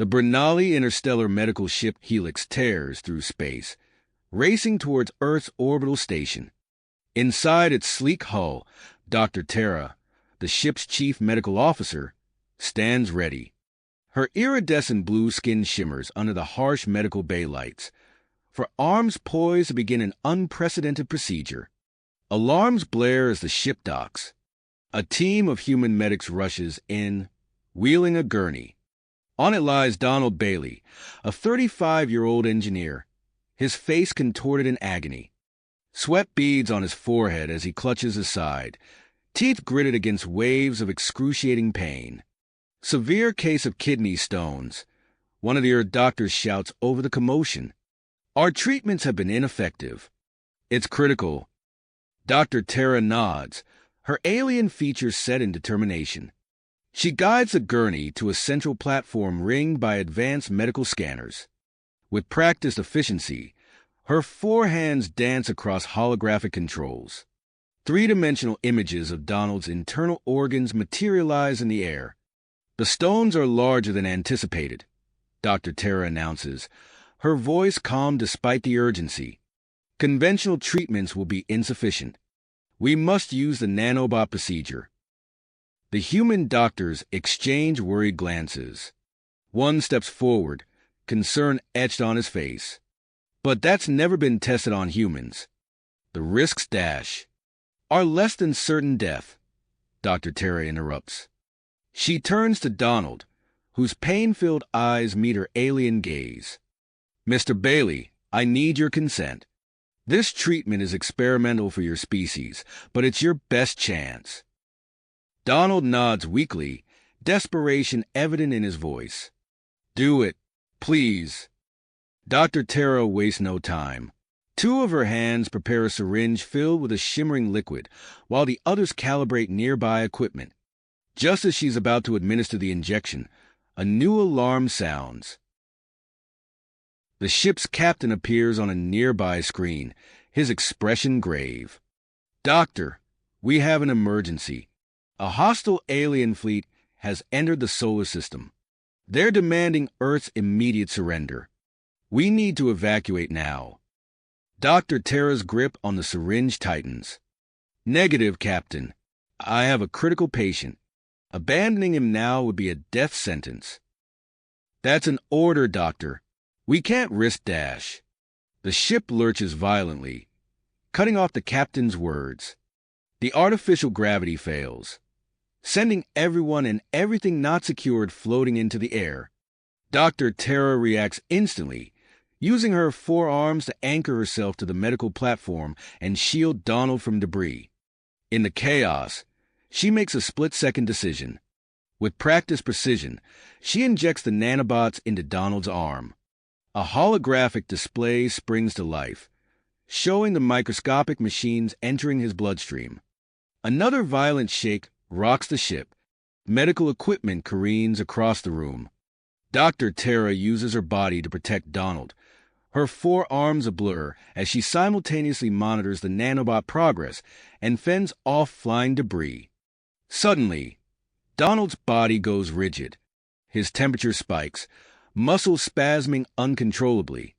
The Bernali interstellar medical ship Helix tears through space, racing towards Earth's orbital station. Inside its sleek hull, Dr. Tara, the ship's chief medical officer, stands ready. Her iridescent blue skin shimmers under the harsh medical bay lights, her arms poised to begin an unprecedented procedure. Alarms blare as the ship docks. A team of human medics rushes in, wheeling a gurney. On it lies Donald Bailey, a 35-year-old engineer, his face contorted in agony. Sweat beads on his forehead as he clutches his side, teeth gritted against waves of excruciating pain. Severe case of kidney stones. One of the doctors shouts over the commotion. Our treatments have been ineffective. It's critical. Dr. Tara nods, her alien features set in determination. She guides the gurney to a central platform ringed by advanced medical scanners. With practiced efficiency, her four hands dance across holographic controls. Three-dimensional images of Donald's internal organs materialize in the air. The stones are larger than anticipated, Dr. Tara announces, her voice calm despite the urgency. Conventional treatments will be insufficient. We must use the nanobot procedure. The human doctors exchange worried glances. One steps forward, concern etched on his face. But that's never been tested on humans. The risks are less than certain death, Dr. Tara interrupts. She turns to Donald, whose pain-filled eyes meet her alien gaze. Mr. Bailey, I need your consent. This treatment is experimental for your species, but it's your best chance. Donald nods weakly, desperation evident in his voice. Do it, please. Dr. Tara wastes no time. Two of her hands prepare a syringe filled with a shimmering liquid, while the others calibrate nearby equipment. Just as she's about to administer the injection, a new alarm sounds. The ship's captain appears on a nearby screen, his expression grave. Doctor, we have an emergency. A hostile alien fleet has entered the solar system. They're demanding Earth's immediate surrender. We need to evacuate now. Dr. Tara's grip on the syringe tightens. Negative, Captain. I have a critical patient. Abandoning him now would be a death sentence. That's an order, Doctor. We can't risk . The ship lurches violently, cutting off the captain's words. The artificial gravity fails, sending everyone and everything not secured floating into the air. Dr. Tara reacts instantly, using her forearms to anchor herself to the medical platform and shield Donald from debris. In the chaos, she makes a split-second decision. With practiced precision, she injects the nanobots into Donald's arm. A holographic display springs to life, showing the microscopic machines entering his bloodstream. Another violent shake rocks the ship. Medical equipment careens across the room. Dr. Tara uses her body to protect Donald, her forearms a blur as she simultaneously monitors the nanobot progress and fends off flying debris. Suddenly, Donald's body goes rigid. His temperature spikes, muscles spasming uncontrollably.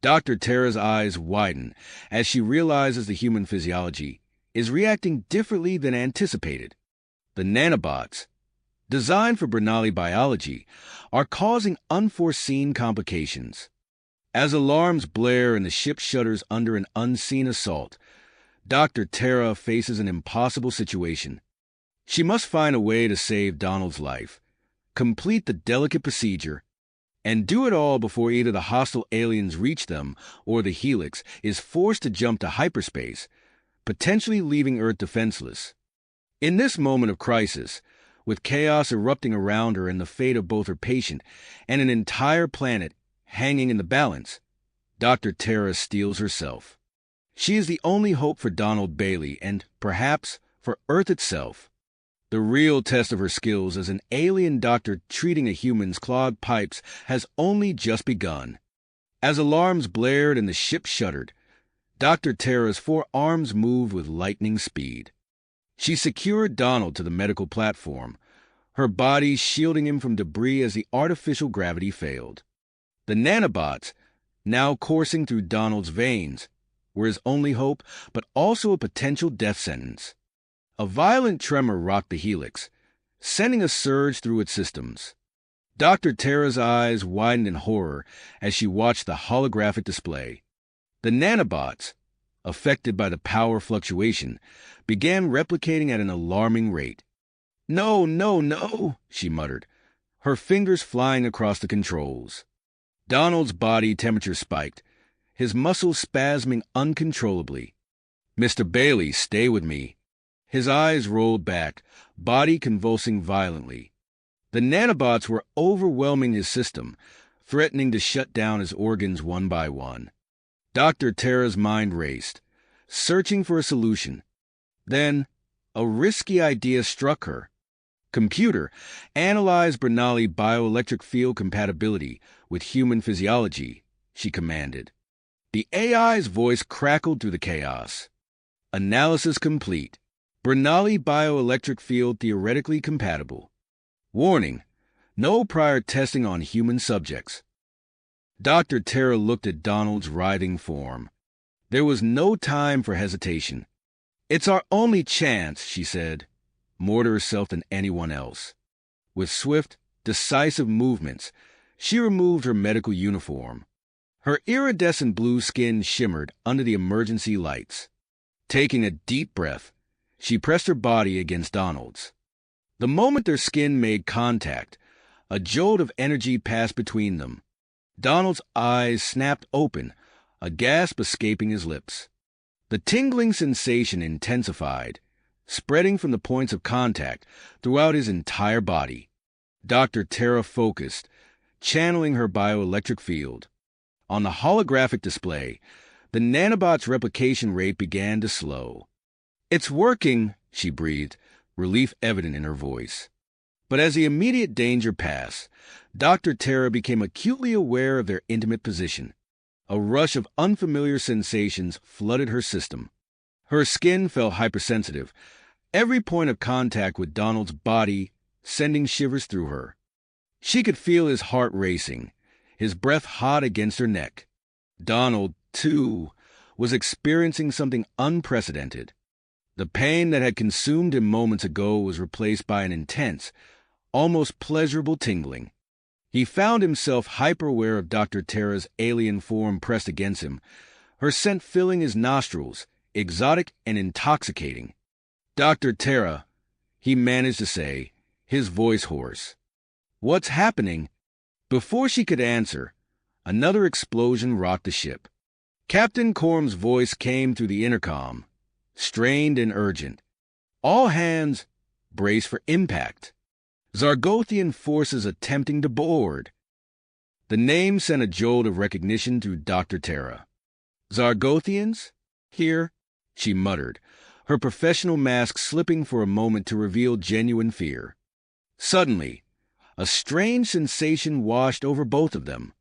Dr. Tara's eyes widen as she realizes the human physiology is reacting differently than anticipated. The nanobots, designed for Bernali biology, are causing unforeseen complications. As alarms blare and the ship shudders under an unseen assault, Dr. Tara faces an impossible situation. She must find a way to save Donald's life, complete the delicate procedure, and do it all before either the hostile aliens reach them or the Helix is forced to jump to hyperspace, potentially leaving Earth defenseless. In this moment of crisis, with chaos erupting around her and the fate of both her patient and an entire planet hanging in the balance, Dr. Tara steels herself. She is the only hope for Donald Bailey and, perhaps, for Earth itself. The real test of her skills as an alien doctor treating a human's clogged pipes has only just begun. As alarms blared and the ship shuddered, Dr. Tara's forearms moved with lightning speed. She secured Donald to the medical platform, her body shielding him from debris as the artificial gravity failed. The nanobots, now coursing through Donald's veins, were his only hope, but also a potential death sentence. A violent tremor rocked the helix, sending a surge through its systems. Dr. Tara's eyes widened in horror as she watched the holographic display. The nanobots, affected by the power fluctuation, began replicating at an alarming rate. "No, no, no," she muttered, her fingers flying across the controls. Donald's body temperature spiked, his muscles spasming uncontrollably. "Mr. Bailey, stay with me." His eyes rolled back, body convulsing violently. The nanobots were overwhelming his system, threatening to shut down his organs one by one. Dr. Tara's mind raced, searching for a solution. Then, a risky idea struck her. "Computer, analyze Bernoulli bioelectric field compatibility with human physiology," she commanded. The AI's voice crackled through the chaos. "Analysis complete. Bernoulli bioelectric field theoretically compatible. Warning, no prior testing on human subjects." Dr. Tara looked at Donald's writhing form. There was no time for hesitation. "It's our only chance," she said, more to herself than anyone else. With swift, decisive movements, she removed her medical uniform. Her iridescent blue skin shimmered under the emergency lights. Taking a deep breath, she pressed her body against Donald's. The moment their skin made contact, a jolt of energy passed between them. Donald's eyes snapped open, a gasp escaping his lips. The tingling sensation intensified, spreading from the points of contact throughout his entire body. Dr. Tara focused, channeling her bioelectric field. On the holographic display, the nanobot's replication rate began to slow. "It's working," she breathed, relief evident in her voice. But as the immediate danger passed, Dr. Tara became acutely aware of their intimate position. A rush of unfamiliar sensations flooded her system. Her skin felt hypersensitive, every point of contact with Donald's body sending shivers through her. She could feel his heart racing, his breath hot against her neck. Donald, too, was experiencing something unprecedented. The pain that had consumed him moments ago was replaced by an intense, almost pleasurable tingling. He found himself hyper-aware of Dr. Tara's alien form pressed against him, her scent filling his nostrils, exotic and intoxicating. "Dr. Tara," he managed to say, his voice hoarse. "What's happening?" Before she could answer, another explosion rocked the ship. Captain Corm's voice came through the intercom, strained and urgent. "All hands, brace for impact. Zargothian forces attempting to board." The name sent a jolt of recognition through Dr. Tara. "Zargothians? Here?" she muttered, her professional mask slipping for a moment to reveal genuine fear. Suddenly, a strange sensation washed over both of them.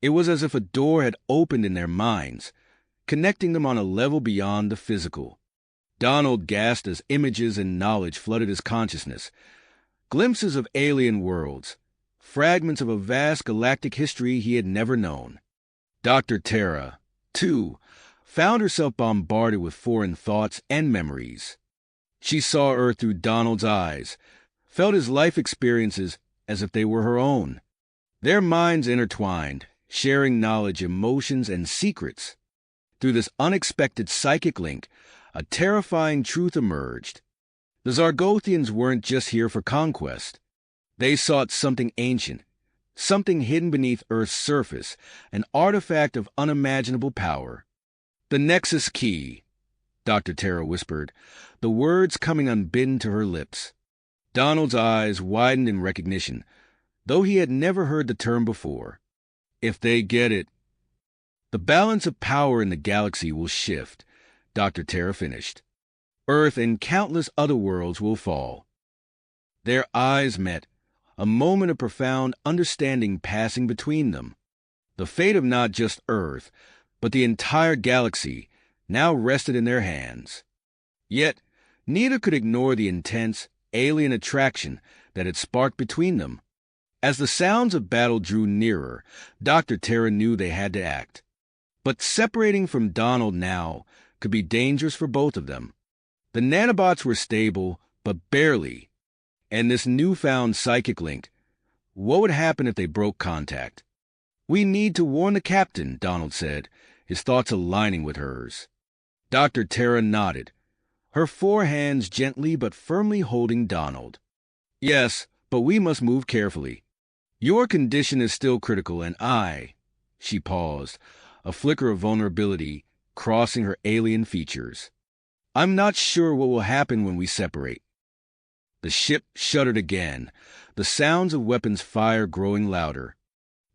It was as if a door had opened in their minds, connecting them on a level beyond the physical. Donald gasped as images and knowledge flooded his consciousness. Glimpses of alien worlds, fragments of a vast galactic history he had never known. Dr. Tara, too, found herself bombarded with foreign thoughts and memories. She saw Earth through Donald's eyes, felt his life experiences as if they were her own. Their minds intertwined, sharing knowledge, emotions, and secrets. Through this unexpected psychic link, a terrifying truth emerged. The Zargothians weren't just here for conquest. They sought something ancient, something hidden beneath Earth's surface, an artifact of unimaginable power. "The Nexus Key," Dr. Tara whispered, the words coming unbidden to her lips. Donald's eyes widened in recognition, though he had never heard the term before. "If they get it, the balance of power in the galaxy will shift," Dr. Tara finished. "Earth and countless other worlds will fall." Their eyes met, a moment of profound understanding passing between them. The fate of not just Earth, but the entire galaxy, now rested in their hands. Yet, neither could ignore the intense, alien attraction that had sparked between them. As the sounds of battle drew nearer, Dr. Terra knew they had to act. But separating from Donald now could be dangerous for both of them. The nanobots were stable, but barely. And this newfound psychic link, what would happen if they broke contact? "We need to warn the captain," Donald said, his thoughts aligning with hers. Dr. Terra nodded, her four hands gently but firmly holding Donald. "Yes, but we must move carefully. Your condition is still critical, and She paused, a flicker of vulnerability crossing her alien features. "I'm not sure what will happen when we separate." The ship shuddered again, the sounds of weapons fire growing louder.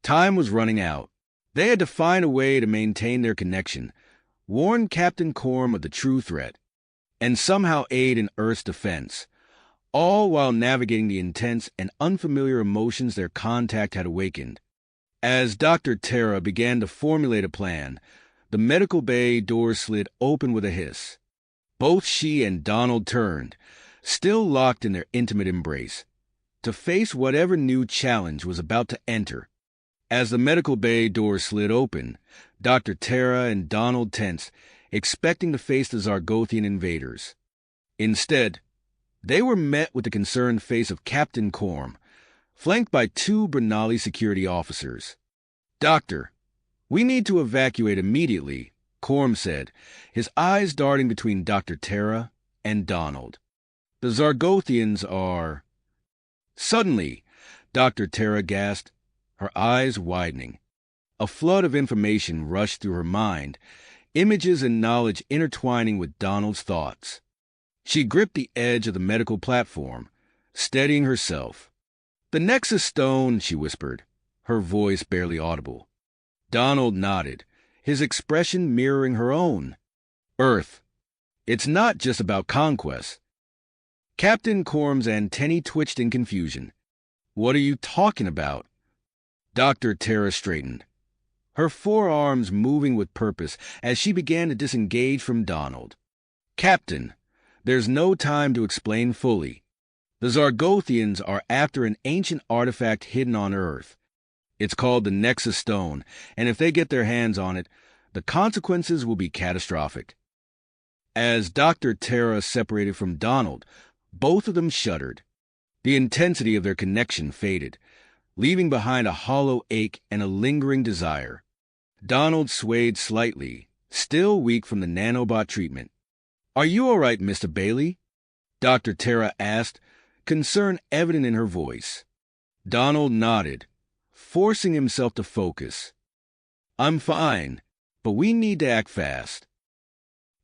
Time was running out. They had to find a way to maintain their connection, warn Captain Corm of the true threat, and somehow aid in Earth's defense, all while navigating the intense and unfamiliar emotions their contact had awakened. As Dr. Terra began to formulate a plan, the medical bay door slid open with a hiss. Both she and Donald turned, still locked in their intimate embrace, to face whatever new challenge was about to enter. As the medical bay door slid open, Dr. Terra and Donald tensed, expecting to face the Zargothian invaders. Instead, they were met with the concerned face of Captain Corm, flanked by two Bernali security officers. "Doctor, we need to evacuate immediately," Corm said, his eyes darting between Dr. Terra and Donald. "The Zargothians are—" Suddenly, Dr. Terra gasped, her eyes widening. A flood of information rushed through her mind, images and knowledge intertwining with Donald's thoughts. She gripped the edge of the medical platform, steadying herself. "The Nexus Stone," she whispered, her voice barely audible. Donald nodded, his expression mirroring her own. "Earth. It's not just about conquest." Captain Corm's antennae twitched in confusion. "What are you talking about?" Dr. Terra straightened, her forearms moving with purpose as she began to disengage from Donald. "Captain, there's no time to explain fully. The Zargothians are after an ancient artifact hidden on Earth. It's called the Nexus Stone, and if they get their hands on it, the consequences will be catastrophic." As Dr. Terra separated from Donald, both of them shuddered. The intensity of their connection faded, leaving behind a hollow ache and a lingering desire. Donald swayed slightly, still weak from the nanobot treatment. "Are you all right, Mr. Bailey?" Dr. Terra asked, concern evident in her voice. Donald nodded, forcing himself to focus. "I'm fine, but we need to act fast."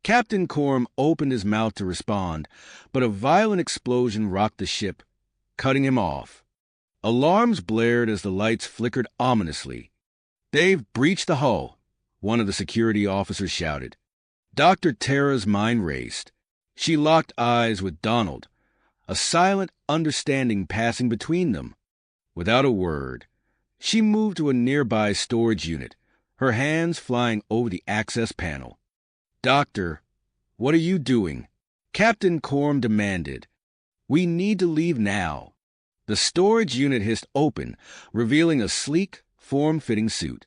Captain Corm opened his mouth to respond, but a violent explosion rocked the ship, cutting him off. Alarms blared as the lights flickered ominously. "They've breached the hull," one of the security officers shouted. Dr. Terra's mind raced. She locked eyes with Donald, a silent understanding passing between them. Without a word, she moved to a nearby storage unit, her hands flying over the access panel. "Doctor, what are you doing?" Captain Corm demanded. "We need to leave now." The storage unit hissed open, revealing a sleek, form-fitting suit.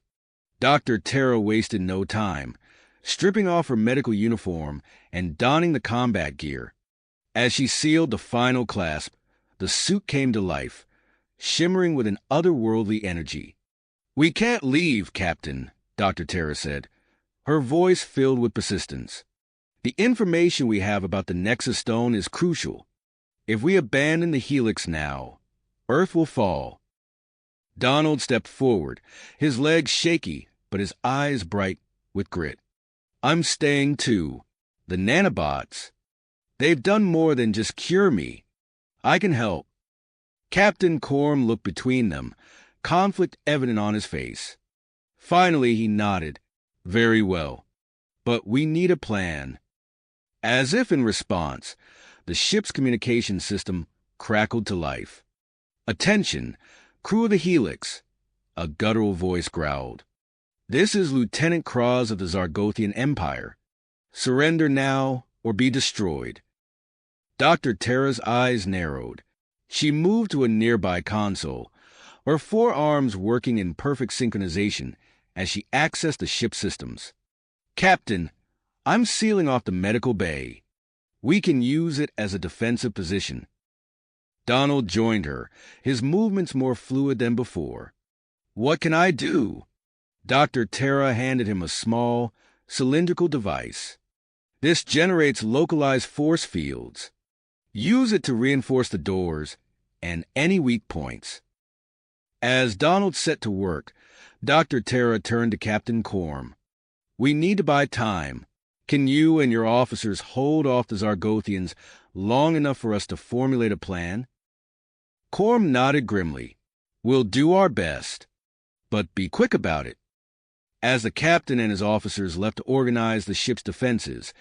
Dr. Terra wasted no time, stripping off her medical uniform and donning the combat gear. As she sealed the final clasp, the suit came to life, shimmering with an otherworldly energy. "We can't leave, Captain," Dr. Terra said, her voice filled with persistence. "The information we have about the Nexus Stone is crucial. If we abandon the Helix now, Earth will fall." Donald stepped forward, his legs shaky, but his eyes bright with grit. "I'm staying too. The nanobots, they've done more than just cure me. I can help." Captain Corm looked between them, conflict evident on his face. Finally he nodded. "Very well. But we need a plan." As if in response, the ship's communication system crackled to life. "Attention, crew of the Helix," a guttural voice growled. "This is Lieutenant Cross of the Zargothian Empire. Surrender now or be destroyed." Dr. Terra's eyes narrowed. She moved to a nearby console, her forearms working in perfect synchronization as she accessed the ship's systems. "Captain, I'm sealing off the medical bay. We can use it as a defensive position." Donald joined her, his movements more fluid than before. "What can I do?" Dr. Tara handed him a small, cylindrical device. "This generates localized force fields. Use it to reinforce the doors and any weak points." As Donald set to work, Dr. Tara turned to Captain Corm. "We need to buy time. Can you and your officers hold off the Zargothians long enough for us to formulate a plan?" Corm nodded grimly. "We'll do our best, but be quick about it." As the captain and his officers left to organize the ship's defenses,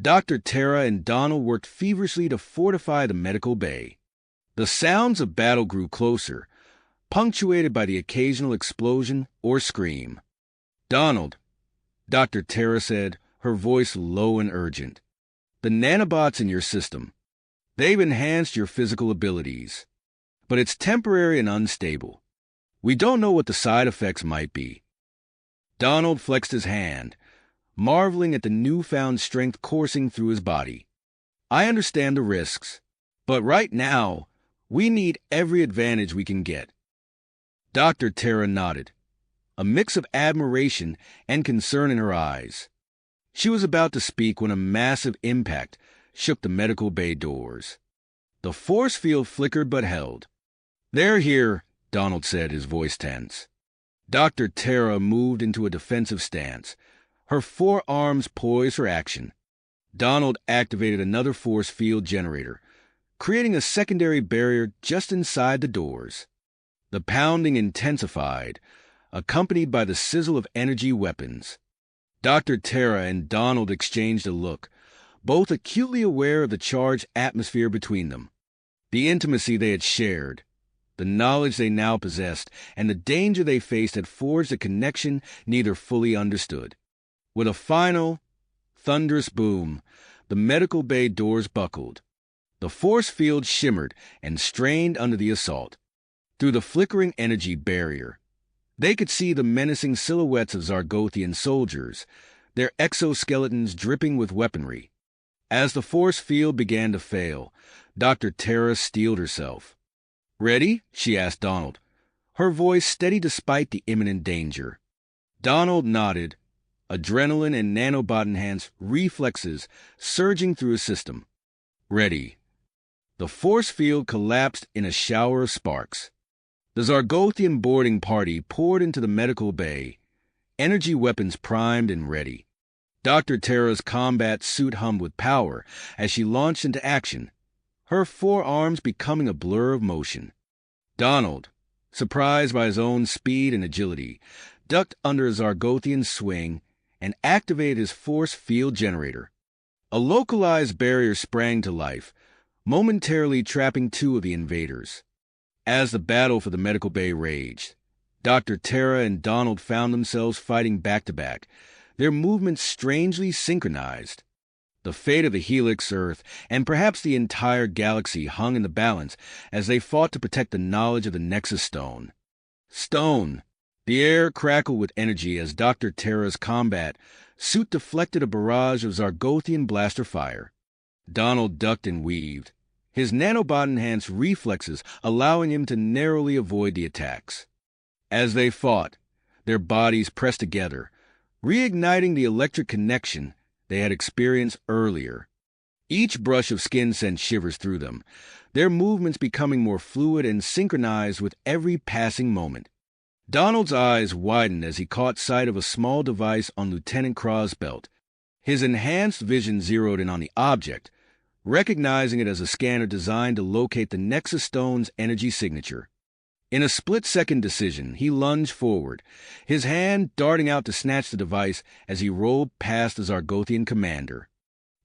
Dr. Tara and Donald worked feverishly to fortify the medical bay. The sounds of battle grew closer, punctuated by the occasional explosion or scream. "Donald," Dr. Tara said, her voice low and urgent, "the nanobots in your system, they've enhanced your physical abilities, but it's temporary and unstable. We don't know what the side effects might be." Donald flexed his hand, marveling at the newfound strength coursing through his body. "I understand the risks, but right now, we need every advantage we can get." Dr. Tara nodded, a mix of admiration and concern in her eyes. She was about to speak when a massive impact shook the medical bay doors. The force field flickered but held. "They're here," Donald said, his voice tense. Dr. Tara moved into a defensive stance, her forearms poised for action. Donald activated another force field generator, creating a secondary barrier just inside the doors. The pounding intensified, accompanied by the sizzle of energy weapons. Dr. Tara and Donald exchanged a look, both acutely aware of the charged atmosphere between them. The intimacy they had shared, the knowledge they now possessed, and the danger they faced had forged a connection neither fully understood. With a final, thunderous boom, the medical bay doors buckled. The force field shimmered and strained under the assault. Through the flickering energy barrier, they could see the menacing silhouettes of Zargothian soldiers, their exoskeletons dripping with weaponry. As the force field began to fail, Dr. Tara steeled herself. "Ready?" she asked Donald, her voice steady despite the imminent danger. Donald nodded, adrenaline and nanobot-enhanced reflexes surging through his system. "Ready." The force field collapsed in a shower of sparks. The Zargothian boarding party poured into the medical bay, energy weapons primed and ready. Dr. Tara's combat suit hummed with power as she launched into action, her forearms becoming a blur of motion. Donald, surprised by his own speed and agility, ducked under a Zargothian swing and activated his force field generator. A localized barrier sprang to life, momentarily trapping two of the invaders. As the battle for the medical bay raged, Dr. Tara and Donald found themselves fighting back-to-back, their movements strangely synchronized. The fate of the Helix, Earth, and perhaps the entire galaxy hung in the balance as they fought to protect the knowledge of the Nexus Stone. Stone! The air crackled with energy as Dr. Tara's combat suit deflected a barrage of Zargothian blaster fire. Donald ducked and weaved, his nanobot-enhanced reflexes allowing him to narrowly avoid the attacks. As they fought, their bodies pressed together, reigniting the electric connection they had experienced earlier. Each brush of skin sent shivers through them, their movements becoming more fluid and synchronized with every passing moment. Donald's eyes widened as he caught sight of a small device on Lieutenant Krah's belt. His enhanced vision zeroed in on the object, recognizing it as a scanner designed to locate the Nexus Stone's energy signature. In a split-second decision, he lunged forward, his hand darting out to snatch the device as he rolled past the Zargothian commander.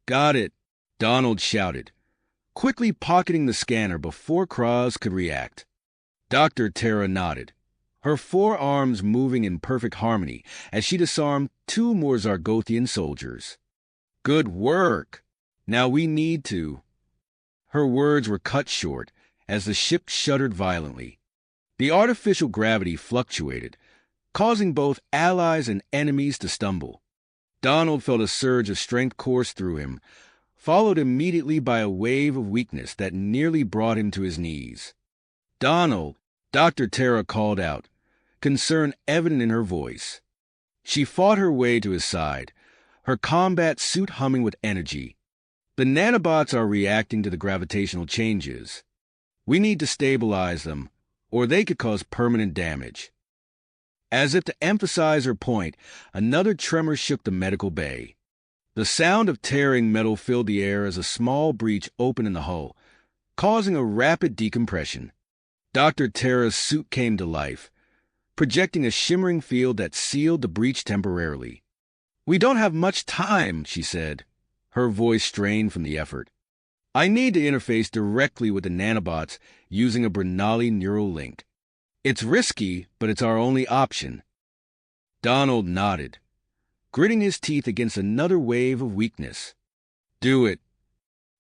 "Got it," Donald shouted, quickly pocketing the scanner before Krah's could react. Dr. Tara nodded, her forearms moving in perfect harmony as she disarmed two more Zargothian soldiers. "Good work! Now we need to—" Her words were cut short as the ship shuddered violently. The artificial gravity fluctuated, causing both allies and enemies to stumble. Donald felt a surge of strength course through him, followed immediately by a wave of weakness that nearly brought him to his knees. "Donald," Dr. Tara called out, concern evident in her voice. She fought her way to his side, her combat suit humming with energy. "The nanobots are reacting to the gravitational changes. We need to stabilize them, or they could cause permanent damage." As if to emphasize her point, another tremor shook the medical bay. The sound of tearing metal filled the air as a small breach opened in the hull, causing a rapid decompression. Dr. Tara's suit came to life, projecting a shimmering field that sealed the breach temporarily. "We don't have much time," she said, her voice strained from the effort. "I need to interface directly with the nanobots using a Bernoulli neural link. It's risky, but it's our only option." Donald nodded, gritting his teeth against another wave of weakness. "Do it."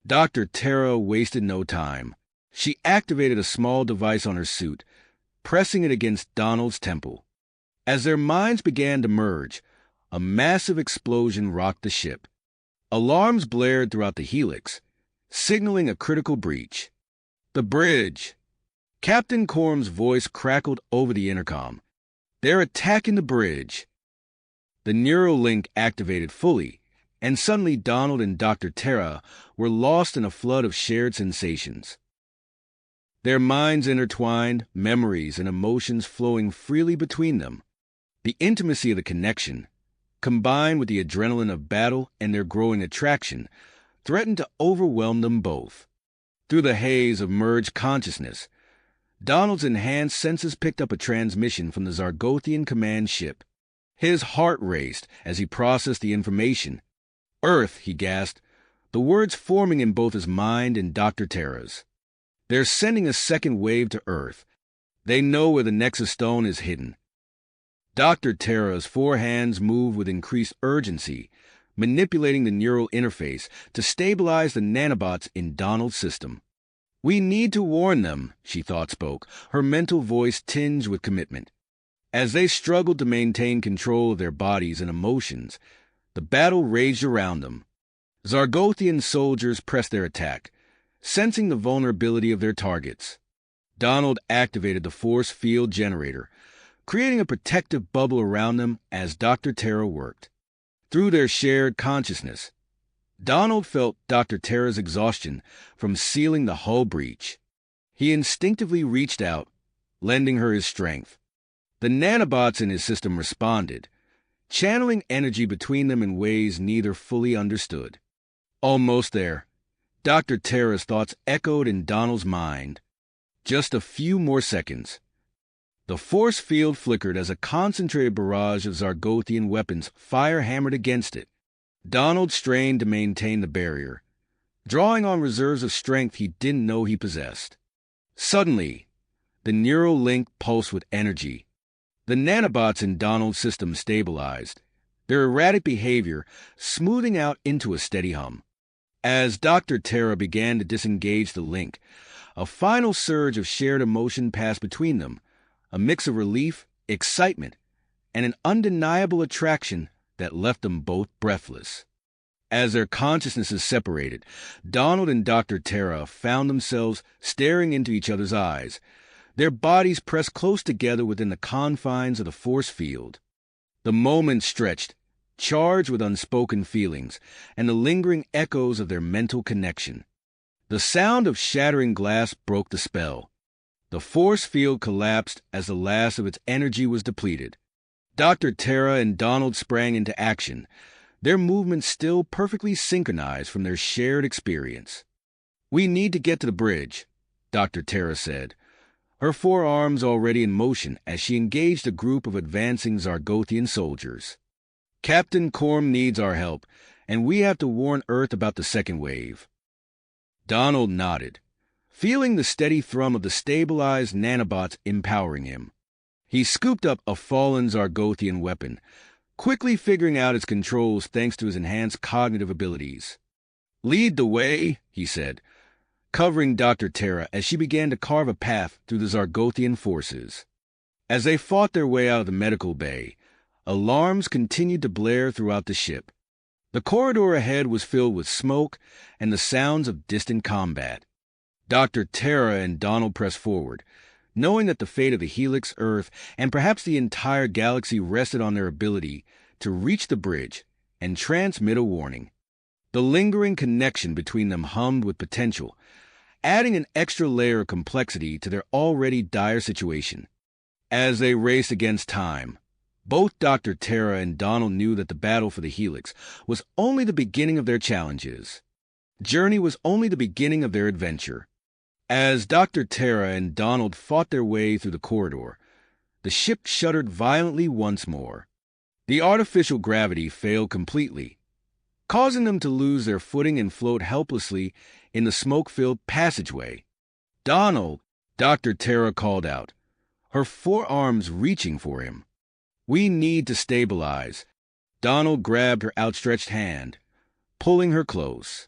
Dr. Tara wasted no time. She activated a small device on her suit, pressing it against Donald's temple. As their minds began to merge, a massive explosion rocked the ship. Alarms blared throughout the helix, signaling a critical breach. "The bridge!" Captain Corm's voice crackled over the intercom. "They're attacking the bridge." The neural link activated fully, and suddenly Donald and Dr. Tara were lost in a flood of shared sensations. Their minds intertwined, memories and emotions flowing freely between them. The intimacy of the connection, combined with the adrenaline of battle and their growing attraction, threatened to overwhelm them both. Through the haze of merged consciousness, Donald's enhanced senses picked up a transmission from the Zargothian command ship. His heart raced as he processed the information. "Earth," he gasped, the words forming in both his mind and Dr. Tara's. "They're sending a second wave to Earth. They know where the Nexus Stone is hidden." Dr. Tara's four hands moved with increased urgency, manipulating the neural interface to stabilize the nanobots in Donald's system. "We need to warn them," she thought spoke, her mental voice tinged with commitment. As they struggled to maintain control of their bodies and emotions, the battle raged around them. Zargothian soldiers pressed their attack, sensing the vulnerability of their targets. Donald activated the force field generator, creating a protective bubble around them as Dr. Tara worked. Through their shared consciousness, Donald felt Dr. Tara's exhaustion from sealing the hull breach. He instinctively reached out, lending her his strength. The nanobots in his system responded, channeling energy between them in ways neither fully understood. Almost there, Dr. Tara's thoughts echoed in Donald's mind. Just a few more seconds. The force field flickered as a concentrated barrage of Zargothian weapons fire-hammered against it. Donald strained to maintain the barrier, drawing on reserves of strength he didn't know he possessed. Suddenly, the neural link pulsed with energy. The nanobots in Donald's system stabilized, their erratic behavior smoothing out into a steady hum. As Dr. Tara began to disengage the link, a final surge of shared emotion passed between them, a mix of relief, excitement, and an undeniable attraction that left them both breathless. As their consciousnesses separated, Donald and Dr. Tara found themselves staring into each other's eyes, their bodies pressed close together within the confines of the force field. The moment stretched, charged with unspoken feelings and the lingering echoes of their mental connection. The sound of shattering glass broke the spell. The force field collapsed as the last of its energy was depleted. Dr. Tara and Donald sprang into action, their movements still perfectly synchronized from their shared experience. "We need to get to the bridge," Dr. Tara said, her forearms already in motion as she engaged a group of advancing Zargothian soldiers. "Captain Corm needs our help, and we have to warn Earth about the second wave." Donald nodded, feeling the steady thrum of the stabilized nanobots empowering him. He scooped up a fallen Zargothian weapon, quickly figuring out its controls thanks to his enhanced cognitive abilities. "Lead the way," he said, covering Dr. Terra as she began to carve a path through the Zargothian forces. As they fought their way out of the medical bay, alarms continued to blare throughout the ship. The corridor ahead was filled with smoke and the sounds of distant combat. Dr. Terra and Donald pressed forward, knowing that the fate of the Helix, Earth, and perhaps the entire galaxy rested on their ability to reach the bridge and transmit a warning. The lingering connection between them hummed with potential, adding an extra layer of complexity to their already dire situation. As they raced against time, both Dr. Terra and Donald knew that the battle for the Helix was only the beginning of their challenges. Journey was only the beginning of their adventure. As Dr. Terra and Donald fought their way through the corridor, the ship shuddered violently once more. The artificial gravity failed completely, causing them to lose their footing and float helplessly in the smoke-filled passageway. "Donald," Dr. Terra called out, her forearms reaching for him. "We need to stabilize." Donald grabbed her outstretched hand, pulling her close.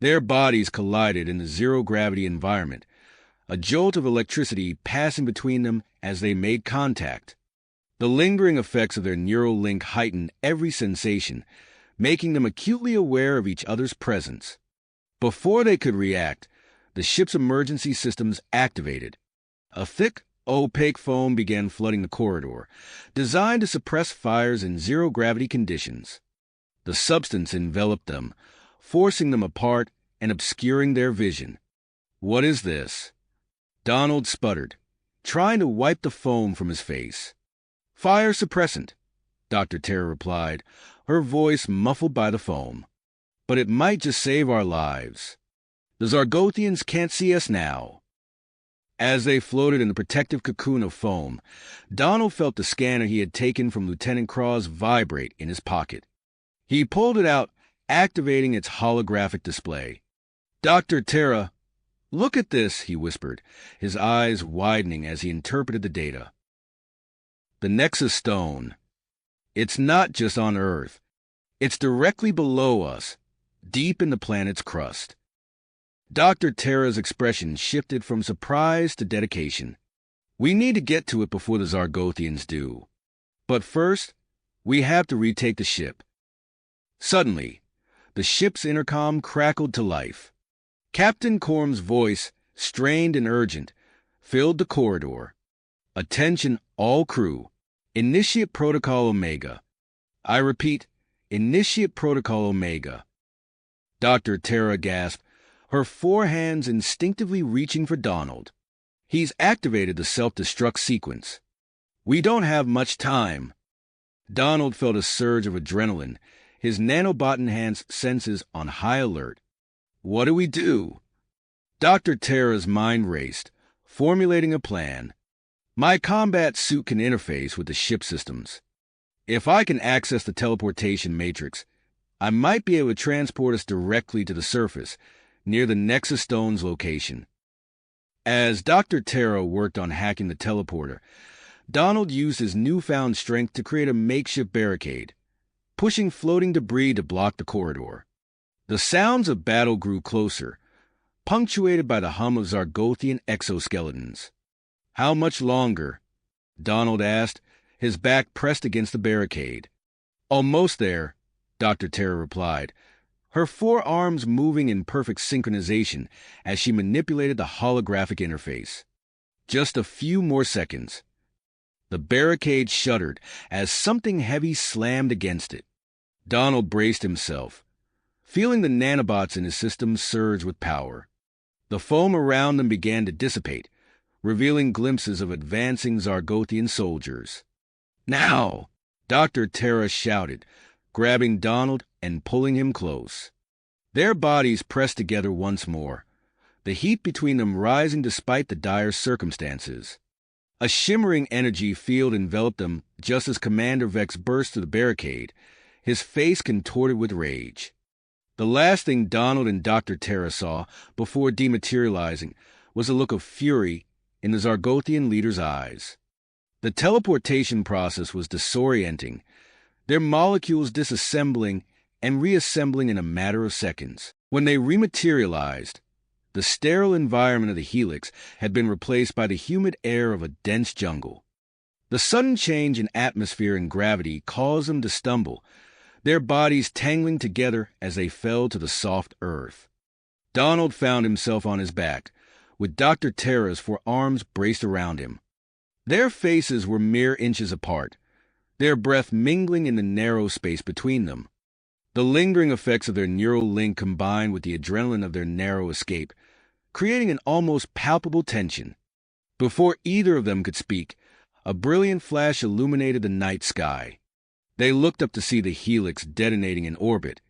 Their bodies collided in the zero-gravity environment, a jolt of electricity passing between them as they made contact. The lingering effects of their neural link heightened every sensation, making them acutely aware of each other's presence. Before they could react, the ship's emergency systems activated. A thick, opaque foam began flooding the corridor, designed to suppress fires in zero-gravity conditions. The substance enveloped them, forcing them apart and obscuring their vision. "What is this?" Donald sputtered, trying to wipe the foam from his face. "Fire suppressant," Dr. Terra replied, her voice muffled by the foam. "But it might just save our lives. The Zargothians can't see us now." As they floated in the protective cocoon of foam, Donald felt the scanner he had taken from Lieutenant Cross vibrate in his pocket. He pulled it out, activating its holographic display. "Dr. Terra, look at this," he whispered, his eyes widening as he interpreted the data. "The Nexus Stone. It's not just on Earth. It's directly below us, deep in the planet's crust." Dr. Terra's expression shifted from surprise to dedication. "We need to get to it before the Zargothians do. But first, we have to retake the ship." Suddenly, the ship's intercom crackled to life. Captain Corm's voice, strained and urgent, filled the corridor. "Attention, all crew. Initiate Protocol Omega. I repeat, Initiate Protocol Omega." Dr. Terra gasped, her four hands instinctively reaching for Donald. "He's activated the self-destruct sequence. We don't have much time." Donald felt a surge of adrenaline, his nanobot-enhanced senses on high alert. "What do we do?" Dr. Terra's mind raced, formulating a plan. "My combat suit can interface with the ship systems. If I can access the teleportation matrix, I might be able to transport us directly to the surface, near the Nexus Stone's location." As Dr. Terra worked on hacking the teleporter, Donald used his newfound strength to create a makeshift barricade, pushing floating debris to block the corridor. The sounds of battle grew closer, punctuated by the hum of Zargothian exoskeletons. "How much longer?" Donald asked, his back pressed against the barricade. "Almost there," Dr. Terra replied, her forearms moving in perfect synchronization as she manipulated the holographic interface. "Just a few more seconds." The barricade shuddered as something heavy slammed against it. Donald braced himself, feeling the nanobots in his system surge with power. The foam around them began to dissipate, revealing glimpses of advancing Zargothian soldiers. "Now!" Dr. Terra shouted, grabbing Donald and pulling him close. Their bodies pressed together once more, the heat between them rising despite the dire circumstances. A shimmering energy field enveloped them just as Commander Vex burst through the barricade, his face contorted with rage. The last thing Donald and Dr. Terra saw before dematerializing was a look of fury in the Zargothian leader's eyes. The teleportation process was disorienting, their molecules disassembling and reassembling in a matter of seconds. When they rematerialized, The sterile environment of the helix had been replaced by the humid air of a dense jungle. The sudden change in atmosphere and gravity caused them to stumble, their bodies tangling together as they fell to the soft earth. Donald found himself on his back, with Dr. Terra's forearms braced around him. Their faces were mere inches apart, their breath mingling in the narrow space between them. The lingering effects of their neural link combined with the adrenaline of their narrow escape, creating an almost palpable tension. Before either of them could speak, a brilliant flash illuminated the night sky. They looked up to see the helix detonating in orbit,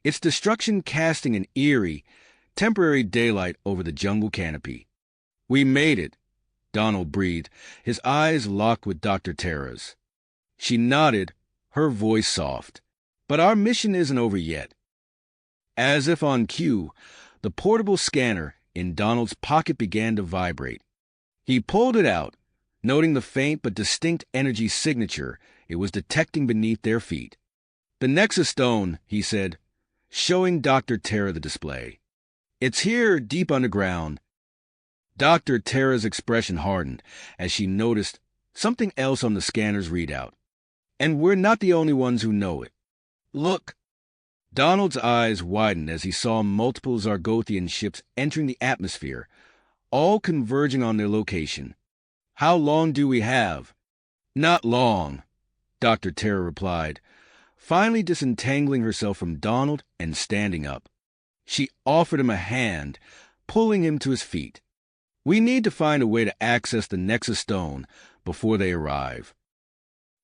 its destruction casting an eerie, temporary daylight over the jungle canopy. "We made it," Donald breathed, his eyes locked with Dr. Terra's. She nodded, her voice soft. "But our mission isn't over yet." As if on cue, the portable scanner in Donald's pocket began to vibrate. He pulled it out, noting the faint but distinct energy signature it was detecting beneath their feet. "The Nexus Stone," he said, showing Dr. Terra the display. "It's here, deep underground." Dr. Terra's expression hardened as she noticed something else on the scanner's readout. "And we're not the only ones who know it. Look!" Donald's eyes widened as he saw multiple Zargothian ships entering the atmosphere, all converging on their location. "How long do we have?" "Not long," Dr. Terra replied, finally disentangling herself from Donald and standing up. She offered him a hand, pulling him to his feet. "We need to find a way to access the Nexus Stone before they arrive."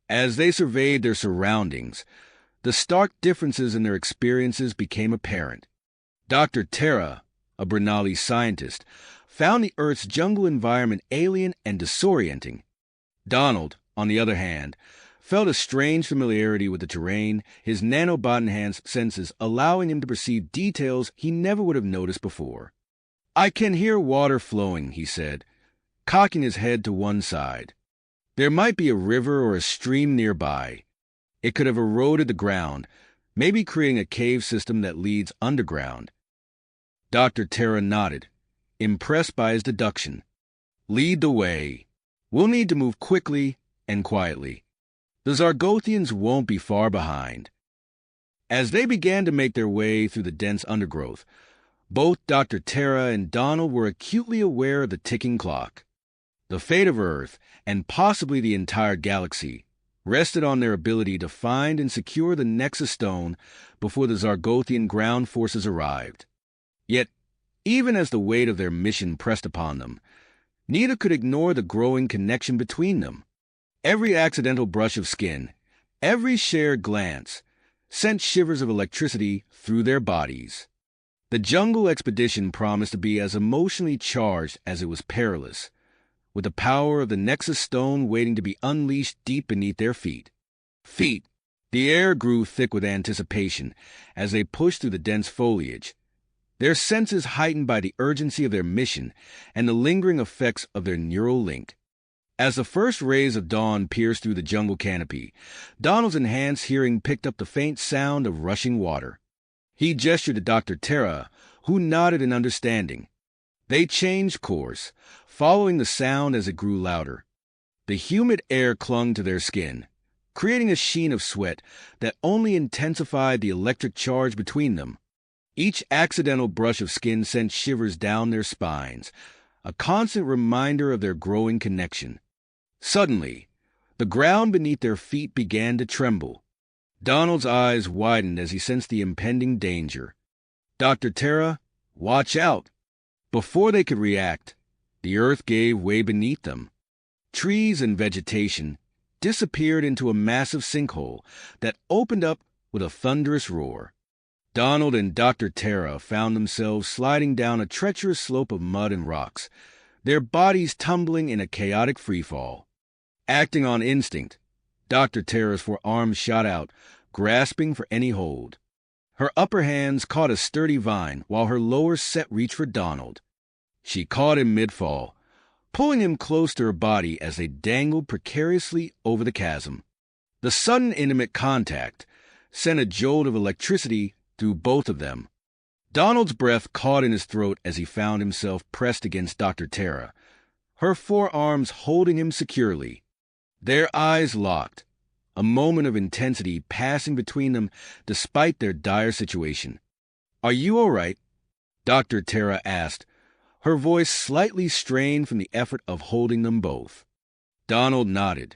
As they surveyed their surroundings, the stark differences in their experiences became apparent. Dr. Terra, a Brenali scientist, found the Earth's jungle environment alien and disorienting. Donald, on the other hand, felt a strange familiarity with the terrain, his nanobot enhanced senses allowing him to perceive details he never would have noticed before. "I can hear water flowing," he said, cocking his head to one side. "There might be a river or a stream nearby. It could have eroded the ground, maybe creating a cave system that leads underground." Dr. Terra nodded, impressed by his deduction. "Lead the way. We'll need to move quickly and quietly. The Zargothians won't be far behind." As they began to make their way through the dense undergrowth, both Dr. Terra and Donald were acutely aware of the ticking clock. The fate of Earth, and possibly the entire galaxy, rested on their ability to find and secure the Nexus Stone before the Zargothian ground forces arrived. Yet, even as the weight of their mission pressed upon them, neither could ignore the growing connection between them. Every accidental brush of skin, every shared glance, sent shivers of electricity through their bodies. The jungle expedition promised to be as emotionally charged as it was perilous, with the power of the Nexus Stone waiting to be unleashed deep beneath their feet. The air grew thick with anticipation as they pushed through the dense foliage, their senses heightened by the urgency of their mission and the lingering effects of their neural link. As the first rays of dawn pierced through the jungle canopy, Donald's enhanced hearing picked up the faint sound of rushing water. He gestured to Dr. Terra, who nodded in understanding. They changed course, following the sound as it grew louder. The humid air clung to their skin, creating a sheen of sweat that only intensified the electric charge between them. Each accidental brush of skin sent shivers down their spines, a constant reminder of their growing connection. Suddenly, the ground beneath their feet began to tremble. Donald's eyes widened as he sensed the impending danger. "Dr. Terra, watch out!" Before they could react, the earth gave way beneath them. Trees and vegetation disappeared into a massive sinkhole that opened up with a thunderous roar. Donald and Dr. Terra found themselves sliding down a treacherous slope of mud and rocks, their bodies tumbling in a chaotic freefall. Acting on instinct, Dr. Terra's forearms shot out, grasping for any hold. Her upper hands caught a sturdy vine while her lower set reached for Donald. She caught him mid-fall, pulling him close to her body as they dangled precariously over the chasm. The sudden intimate contact sent a jolt of electricity through both of them. Donald's breath caught in his throat as he found himself pressed against Dr. Tara, her forearms holding him securely. Their eyes locked, a moment of intensity passing between them despite their dire situation. "Are you all right?" Dr. Tara asked, her voice slightly strained from the effort of holding them both. Donald nodded,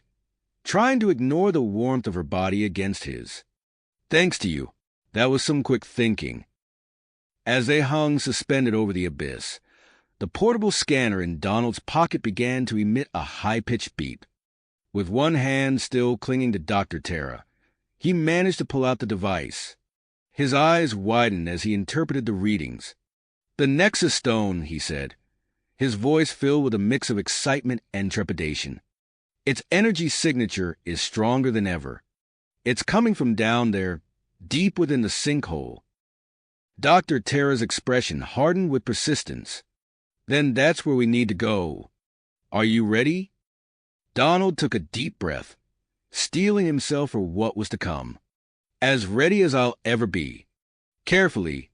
trying to ignore the warmth of her body against his. "Thanks to you. That was some quick thinking." As they hung suspended over the abyss, the portable scanner in Donald's pocket began to emit a high-pitched beep. With one hand still clinging to Dr. Tara, he managed to pull out the device. His eyes widened as he interpreted the readings. "The Nexus Stone," he said, his voice filled with a mix of excitement and trepidation. "Its energy signature is stronger than ever. It's coming from down there, deep within the sinkhole." Dr. Tara's expression hardened with persistence. "Then that's where we need to go. Are you ready?" Donald took a deep breath, steeling himself for what was to come. "As ready as I'll ever be." Carefully,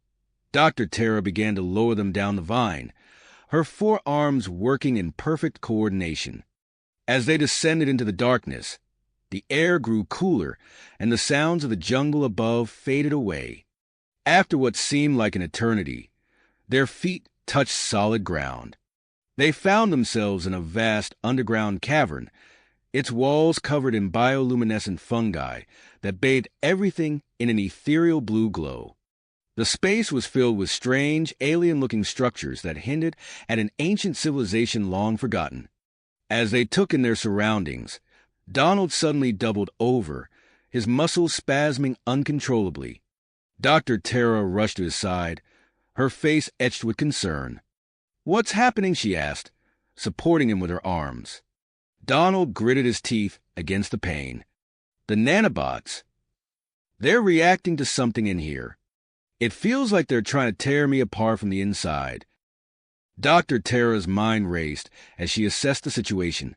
Dr. Tara began to lower them down the vine, her forearms working in perfect coordination. As they descended into the darkness, the air grew cooler and the sounds of the jungle above faded away. After what seemed like an eternity, their feet touched solid ground. They found themselves in a vast underground cavern, its walls covered in bioluminescent fungi that bathed everything in an ethereal blue glow. The space was filled with strange, alien-looking structures that hinted at an ancient civilization long forgotten. As they took in their surroundings, Donald suddenly doubled over, his muscles spasming uncontrollably. Dr. Tara rushed to his side, her face etched with concern. "What's happening?" she asked, supporting him with her arms. Donald gritted his teeth against the pain. "The nanobots. They're reacting to something in here. It feels like they're trying to tear me apart from the inside." Dr. Tara's mind raced as she assessed the situation.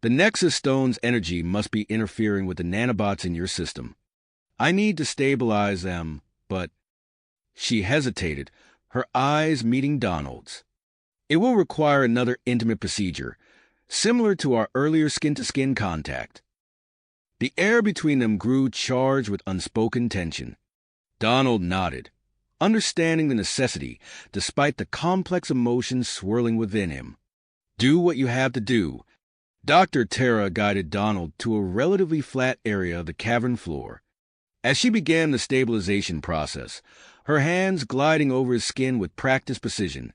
"The Nexus Stone's energy must be interfering with the nanobots in your system. I need to stabilize them, but—" She hesitated, her eyes meeting Donald's. "It will require another intimate procedure, similar to our earlier skin-to-skin contact." The air between them grew charged with unspoken tension. Donald nodded, understanding the necessity, despite the complex emotions swirling within him. "Do what you have to do." Dr. Tara guided Donald to a relatively flat area of the cavern floor. As she began the stabilization process, her hands gliding over his skin with practiced precision,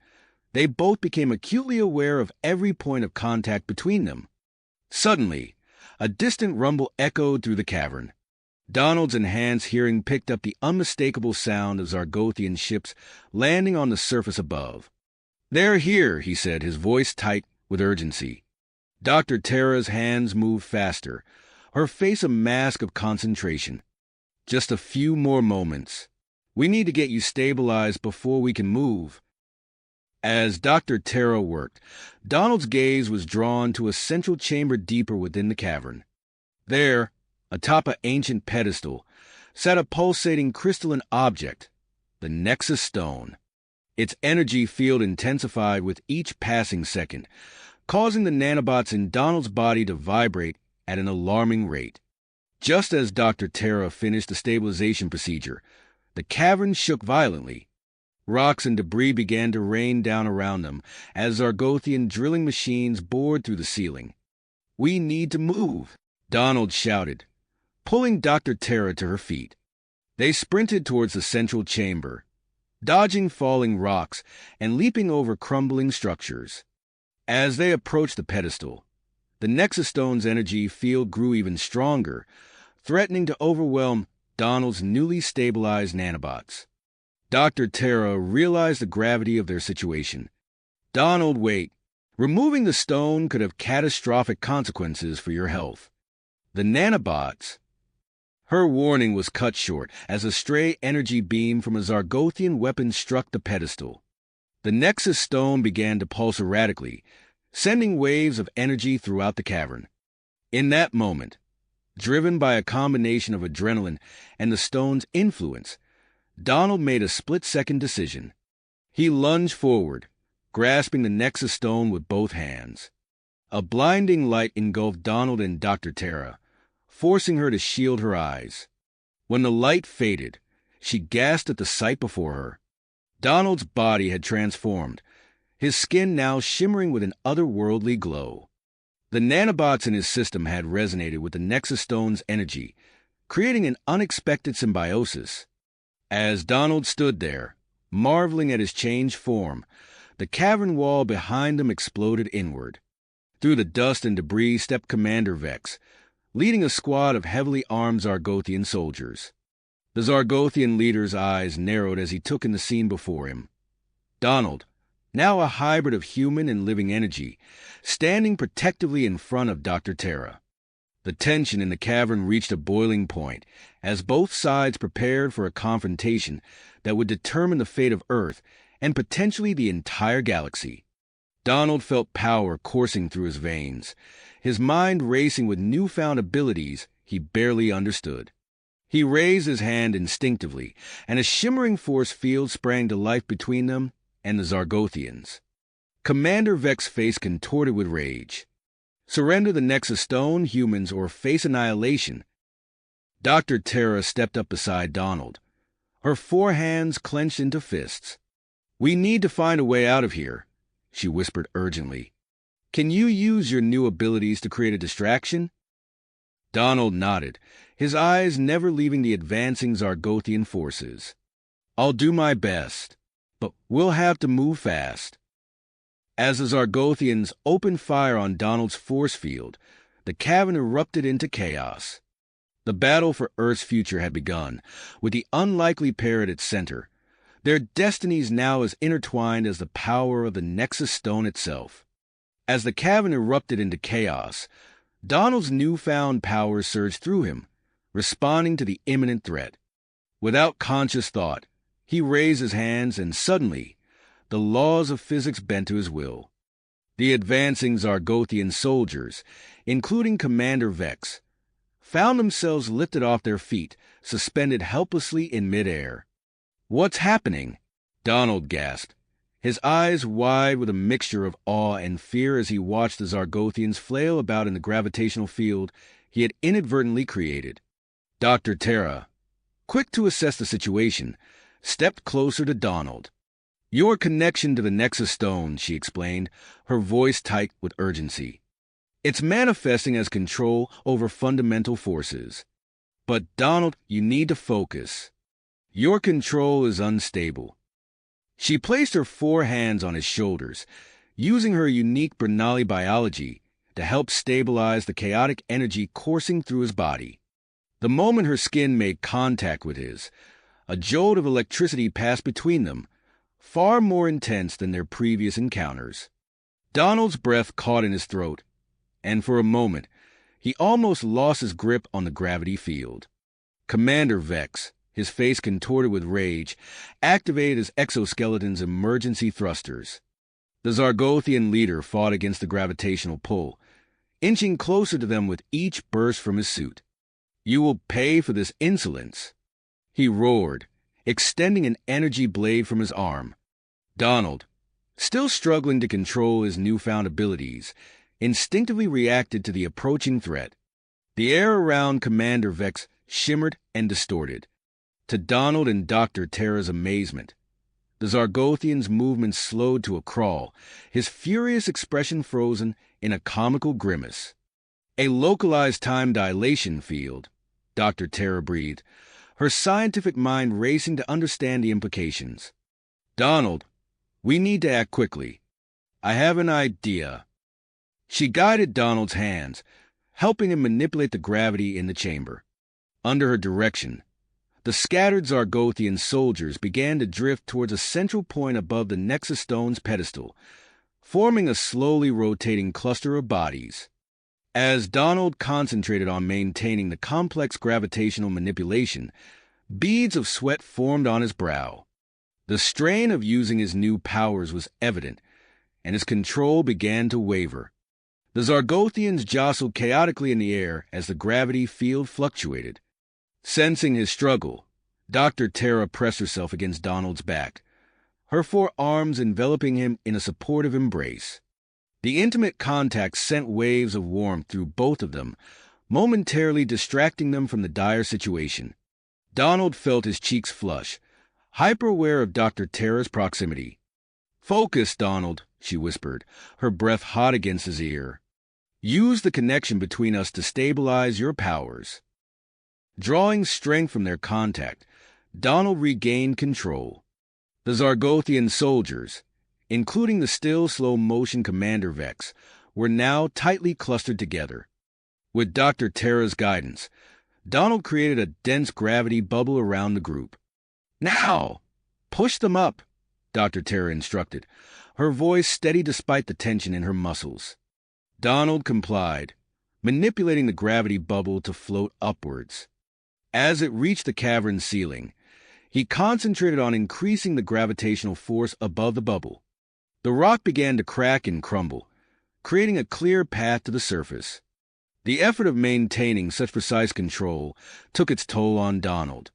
they both became acutely aware of every point of contact between them. Suddenly, a distant rumble echoed through the cavern. Donald's enhanced hearing picked up the unmistakable sound of Zargothian ships landing on the surface above. "They're here," he said, his voice tight with urgency. Dr. Tara's hands moved faster, her face a mask of concentration. "Just a few more moments. We need to get you stabilized before we can move." As Dr. Tara worked, Donald's gaze was drawn to a central chamber deeper within the cavern. There, atop an ancient pedestal, sat a pulsating crystalline object, the Nexus Stone. Its energy field intensified with each passing second, causing the nanobots in Donald's body to vibrate at an alarming rate. Just as Dr. Tara finished the stabilization procedure, the cavern shook violently. Rocks and debris began to rain down around them as Zargothian drilling machines bored through the ceiling. "We need to move," Donald shouted, pulling Dr. Tara to her feet. They sprinted towards the central chamber, dodging falling rocks and leaping over crumbling structures. As they approached the pedestal, the Nexus Stone's energy field grew even stronger, threatening to overwhelm Donald's newly stabilized nanobots. Dr. Tara realized the gravity of their situation. "Donald, wait. Removing the stone could have catastrophic consequences for your health." The nanobots... Her warning was cut short as a stray energy beam from a Zargothian weapon struck the pedestal. The Nexus Stone began to pulse erratically, sending waves of energy throughout the cavern. In that moment, driven by a combination of adrenaline and the stone's influence, Donald made a split-second decision. He lunged forward, grasping the Nexus stone with both hands. A blinding light engulfed Donald and Dr. Tara, forcing her to shield her eyes. When the light faded, she gasped at the sight before her. Donald's body had transformed, his skin now shimmering with an otherworldly glow. The nanobots in his system had resonated with the Nexus Stone's energy, creating an unexpected symbiosis. As Donald stood there, marveling at his changed form, the cavern wall behind him exploded inward. Through the dust and debris stepped Commander Vex, leading a squad of heavily armed Zargothian soldiers. The Zargothian leader's eyes narrowed as he took in the scene before him. Donald, now a hybrid of human and living energy, standing protectively in front of Dr. Tara. The tension in the cavern reached a boiling point as both sides prepared for a confrontation that would determine the fate of Earth and potentially the entire galaxy. Donald felt power coursing through his veins, his mind racing with newfound abilities he barely understood. He raised his hand instinctively, and a shimmering force field sprang to life between them and the Zargothians. Commander Vex's face contorted with rage. Surrender the Nexus Stone, humans, or face annihilation. Dr. Tara stepped up beside Donald, her four hands clenched into fists. "We need to find a way out of here," she whispered urgently. "Can you use your new abilities to create a distraction?" Donald nodded, his eyes never leaving the advancing Zargothian forces. "I'll do my best, but we'll have to move fast." As the Zargothians opened fire on Donald's force field, the cavern erupted into chaos. The battle for Earth's future had begun, with the unlikely pair at its center, their destinies now as intertwined as the power of the Nexus Stone itself. As the cavern erupted into chaos, Donald's newfound power surged through him, responding to the imminent threat. Without conscious thought, he raised his hands and suddenly, the laws of physics bent to his will. The advancing Zargothian soldiers, including Commander Vex, found themselves lifted off their feet, suspended helplessly in midair. "What's happening?" Donald gasped, his eyes wide with a mixture of awe and fear as he watched the Zargothians flail about in the gravitational field he had inadvertently created. Dr. Tara, quick to assess the situation, stepped closer to Donald. "Your connection to the Nexus Stone," she explained, her voice tight with urgency. "It's manifesting as control over fundamental forces. But, Donald, you need to focus. Your control is unstable." She placed her four hands on his shoulders, using her unique Bernoulli biology to help stabilize the chaotic energy coursing through his body. The moment her skin made contact with his, a jolt of electricity passed between them, far more intense than their previous encounters. Donald's breath caught in his throat, and for a moment, he almost lost his grip on the gravity field. Commander Vex, his face contorted with rage, activated his exoskeleton's emergency thrusters. The Zargothian leader fought against the gravitational pull, inching closer to them with each burst from his suit. "You will pay for this insolence," he roared, extending an energy blade from his arm. Donald, still struggling to control his newfound abilities, instinctively reacted to the approaching threat. The air around Commander Vex shimmered and distorted. To Donald and Dr. Tara's amazement, the Zargothian's movement slowed to a crawl, his furious expression frozen in a comical grimace. "A localized time dilation field," Dr. Tara breathed, her scientific mind racing to understand the implications. "Donald, we need to act quickly. I have an idea." She guided Donald's hands, helping him manipulate the gravity in the chamber. Under her direction, the scattered Zargothian soldiers began to drift towards a central point above the Nexus Stone's pedestal, forming a slowly rotating cluster of bodies. As Donald concentrated on maintaining the complex gravitational manipulation, beads of sweat formed on his brow. The strain of using his new powers was evident, and his control began to waver. The Zargothians jostled chaotically in the air as the gravity field fluctuated. Sensing his struggle, Dr. Tara pressed herself against Donald's back, her forearms enveloping him in a supportive embrace. The intimate contact sent waves of warmth through both of them, momentarily distracting them from the dire situation. Donald felt his cheeks flush, hyper-aware of Dr. Tara's proximity. "Focus, Donald," she whispered, her breath hot against his ear. "Use the connection between us to stabilize your powers." Drawing strength from their contact, Donald regained control. The Zargothian soldiers, including the still slow-motion Commander Vex, were now tightly clustered together. With Dr. Tara's guidance, Donald created a dense gravity bubble around the group. "Now! Push them up," Dr. Tara instructed, her voice steady despite the tension in her muscles. Donald complied, manipulating the gravity bubble to float upwards. As it reached the cavern ceiling, he concentrated on increasing the gravitational force above the bubble. The rock began to crack and crumble, creating a clear path to the surface. The effort of maintaining such precise control took its toll on Donald.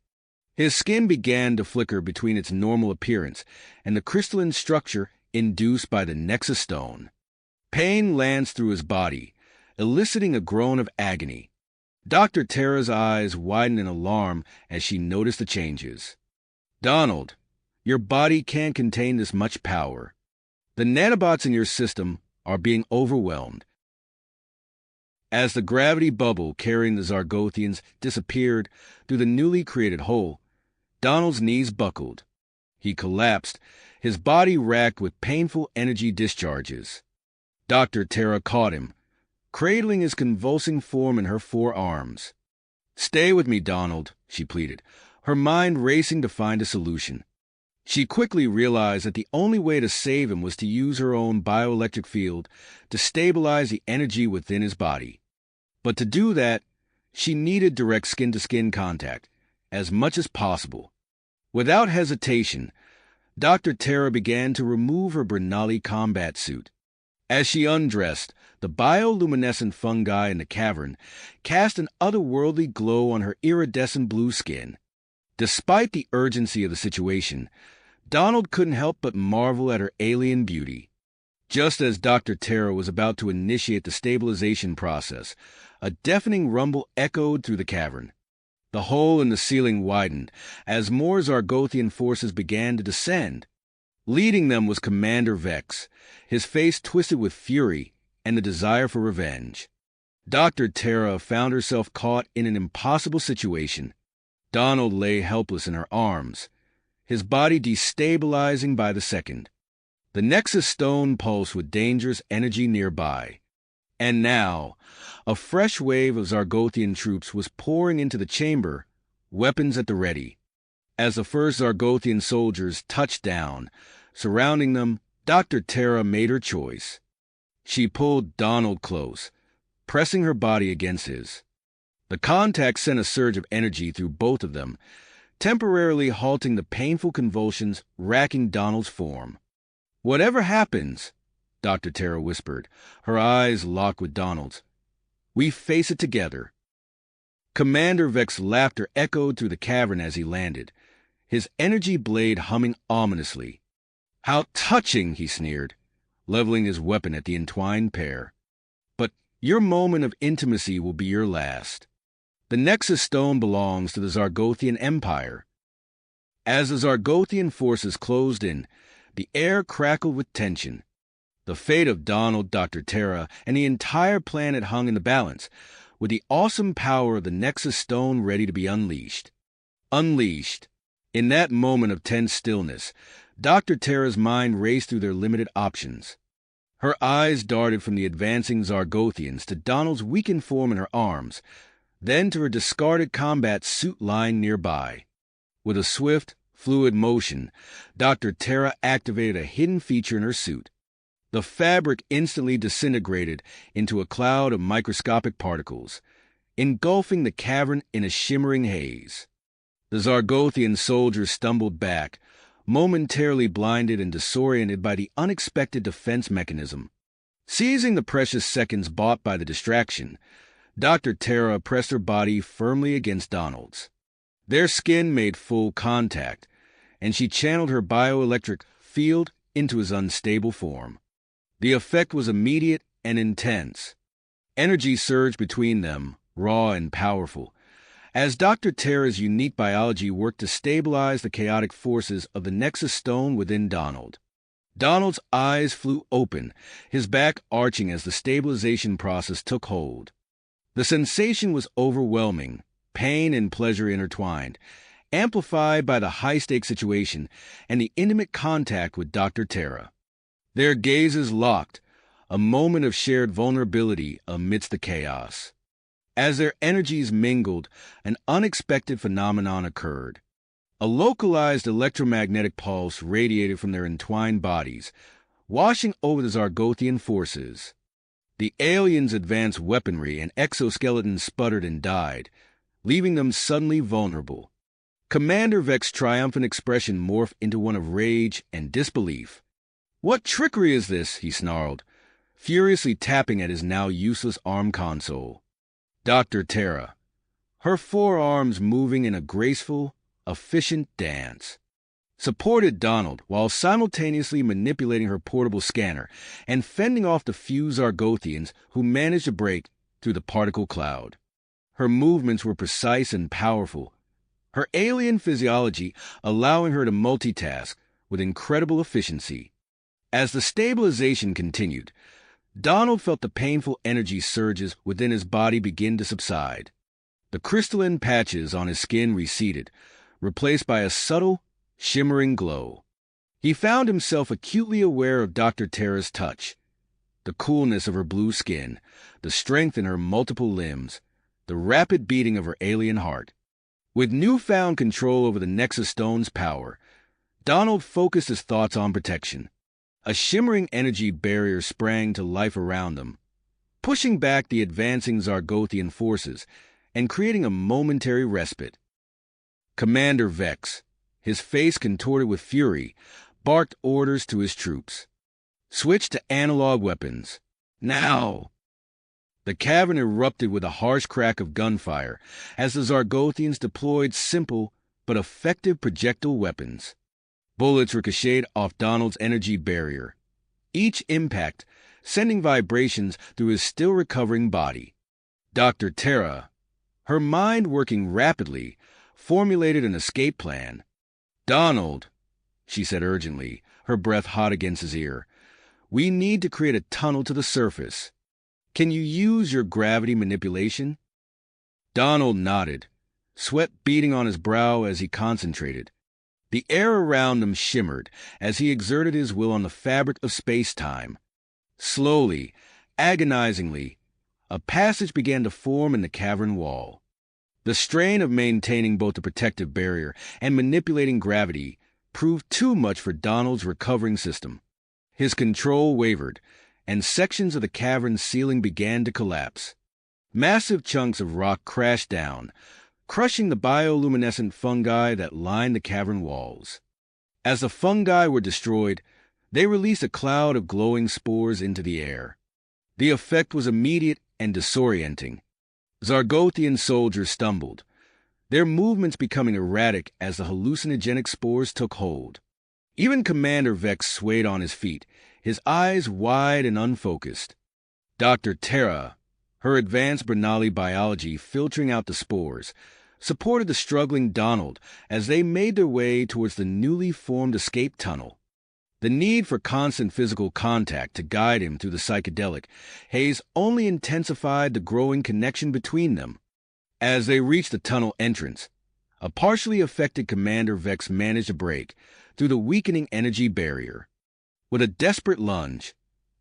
His skin began to flicker between its normal appearance and the crystalline structure induced by the Nexus Stone. Pain lanced through his body, eliciting a groan of agony. Dr. Tara's eyes widened in alarm as she noticed the changes. "Donald, your body can't contain this much power. The nanobots in your system are being overwhelmed." As the gravity bubble carrying the Zargothians disappeared through the newly created hole, Donald's knees buckled. He collapsed, his body racked with painful energy discharges. Dr. Tara caught him, cradling his convulsing form in her forearms. "Stay with me, Donald," she pleaded, her mind racing to find a solution. She quickly realized that the only way to save him was to use her own bioelectric field to stabilize the energy within his body. But to do that, she needed direct skin-to-skin contact, as much as possible. Without hesitation, Dr. Tara began to remove her Brinali combat suit. As she undressed, the bioluminescent fungi in the cavern cast an otherworldly glow on her iridescent blue skin. Despite the urgency of the situation, Donald couldn't help but marvel at her alien beauty. Just as Dr. Tara was about to initiate the stabilization process, a deafening rumble echoed through the cavern. The hole in the ceiling widened as more Zargothian forces began to descend. Leading them was Commander Vex, his face twisted with fury and the desire for revenge. Dr. Tara found herself caught in an impossible situation. Donald lay helpless in her arms, his body destabilizing by the second. The Nexus Stone pulsed with dangerous energy nearby. And now, a fresh wave of Zargothian troops was pouring into the chamber, weapons at the ready. As the first Zargothian soldiers touched down, surrounding them, Dr. Tara made her choice. She pulled Donald close, pressing her body against his. The contact sent a surge of energy through both of them, temporarily halting the painful convulsions racking Donald's form. "Whatever happens," Dr. Tara whispered, her eyes locked with Donald's, "we face it together." Commander Vex's laughter echoed through the cavern as he landed, his energy blade humming ominously. "How touching," he sneered, leveling his weapon at the entwined pair. "But your moment of intimacy will be your last. The Nexus Stone belongs to the Zargothian Empire." As the Zargothian forces closed in, the air crackled with tension. The fate of Donald, Dr. Tara, and the entire planet hung in the balance, with the awesome power of the Nexus Stone ready to be unleashed. Unleashed. In that moment of tense stillness, Dr. Tara's mind raced through their limited options. Her eyes darted from the advancing Zargothians to Donald's weakened form in her arms, then to her discarded combat suit lying nearby. With a swift, fluid motion, Dr. Tara activated a hidden feature in her suit. The fabric instantly disintegrated into a cloud of microscopic particles, engulfing the cavern in a shimmering haze. The Zargothian soldiers stumbled back, momentarily blinded and disoriented by the unexpected defense mechanism. Seizing the precious seconds bought by the distraction, Dr. Tara pressed her body firmly against Donald's. Their skin made full contact, and she channeled her bioelectric field into his unstable form. The effect was immediate and intense. Energy surged between them, raw and powerful, as Dr. Terra's unique biology worked to stabilize the chaotic forces of the Nexus Stone within Donald. Donald's eyes flew open, his back arching as the stabilization process took hold. The sensation was overwhelming, pain and pleasure intertwined, amplified by the high-stakes situation and the intimate contact with Dr. Terra. Their gazes locked, a moment of shared vulnerability amidst the chaos. As their energies mingled, an unexpected phenomenon occurred. A localized electromagnetic pulse radiated from their entwined bodies, washing over the Zargothian forces. The aliens' advanced weaponry and exoskeletons sputtered and died, leaving them suddenly vulnerable. Commander Vex's triumphant expression morphed into one of rage and disbelief. "What trickery is this?" he snarled, furiously tapping at his now useless arm console. Dr. Terra, her forearms moving in a graceful, efficient dance, supported Donald while simultaneously manipulating her portable scanner and fending off the few Zargothians who managed to break through the particle cloud. Her movements were precise and powerful, her alien physiology allowing her to multitask with incredible efficiency. As the stabilization continued, Donald felt the painful energy surges within his body begin to subside. The crystalline patches on his skin receded, replaced by a subtle, shimmering glow. He found himself acutely aware of Dr. Terra's touch, the coolness of her blue skin, the strength in her multiple limbs, the rapid beating of her alien heart. With newfound control over the Nexus Stone's power, Donald focused his thoughts on protection. A shimmering energy barrier sprang to life around them, pushing back the advancing Zargothian forces and creating a momentary respite. Commander Vex, his face contorted with fury, barked orders to his troops. "Switch to analog weapons. Now!" The cavern erupted with a harsh crack of gunfire as the Zargothians deployed simple but effective projectile weapons. Bullets ricocheted off Donald's energy barrier, each impact sending vibrations through his still-recovering body. Dr. Terra, her mind working rapidly, formulated an escape plan. "Donald," she said urgently, her breath hot against his ear, "we need to create a tunnel to the surface. Can you use your gravity manipulation?" Donald nodded, sweat beading on his brow as he concentrated. The air around him shimmered as he exerted his will on the fabric of space-time. Slowly, agonizingly, a passage began to form in the cavern wall. The strain of maintaining both the protective barrier and manipulating gravity proved too much for Donald's recovering system. His control wavered, and sections of the cavern's ceiling began to collapse. Massive chunks of rock crashed down, crushing the bioluminescent fungi that lined the cavern walls. As the fungi were destroyed, they released a cloud of glowing spores into the air. The effect was immediate and disorienting. Zargothian soldiers stumbled, their movements becoming erratic as the hallucinogenic spores took hold. Even Commander Vex swayed on his feet, his eyes wide and unfocused. Dr. Terra, her advanced Bernali biology filtering out the spores, supported the struggling Donald as they made their way towards the newly formed escape tunnel. The need for constant physical contact to guide him through the psychedelic haze only intensified the growing connection between them. As they reached the tunnel entrance, a partially affected Commander Vex managed to break through the weakening energy barrier. With a desperate lunge,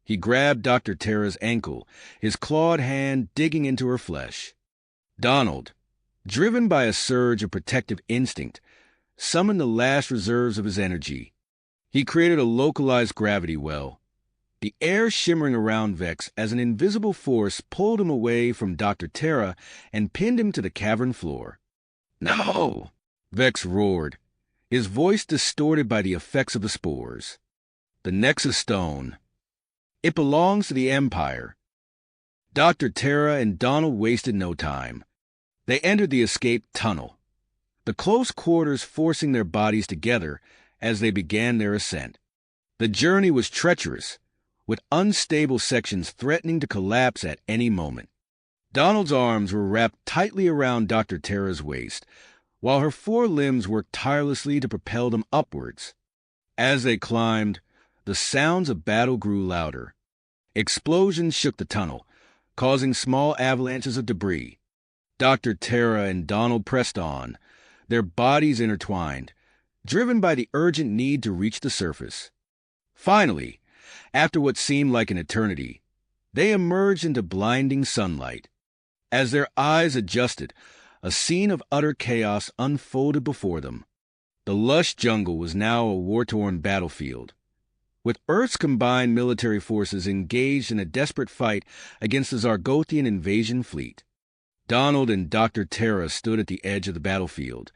he grabbed Dr. Terra's ankle, his clawed hand digging into her flesh. Donald, driven by a surge of protective instinct, summoned the last reserves of his energy. He created a localized gravity well, the air shimmering around Vex as an invisible force pulled him away from Dr. Terra and pinned him to the cavern floor. "No!" Vex roared, his voice distorted by the effects of the spores. "The Nexus Stone. It belongs to the Empire." Dr. Terra and Donald wasted no time. They entered the escape tunnel. the close quarters forcing their bodies together as they began their ascent. The journey was treacherous, with unstable sections threatening to collapse at any moment. Donald's arms were wrapped tightly around Dr. Tara's waist, while her four limbs worked tirelessly to propel them upwards. As they climbed, the sounds of battle grew louder. Explosions shook the tunnel, causing small avalanches of debris. Dr. Tara and Donald pressed on, their bodies intertwined, driven by the urgent need to reach the surface. Finally, after what seemed like an eternity, they emerged into blinding sunlight. As their eyes adjusted, a scene of utter chaos unfolded before them. The lush jungle was now a war-torn battlefield, with Earth's combined military forces engaged in a desperate fight against the Zargothian invasion fleet. Donald and Dr. Tara stood at the edge of the battlefield,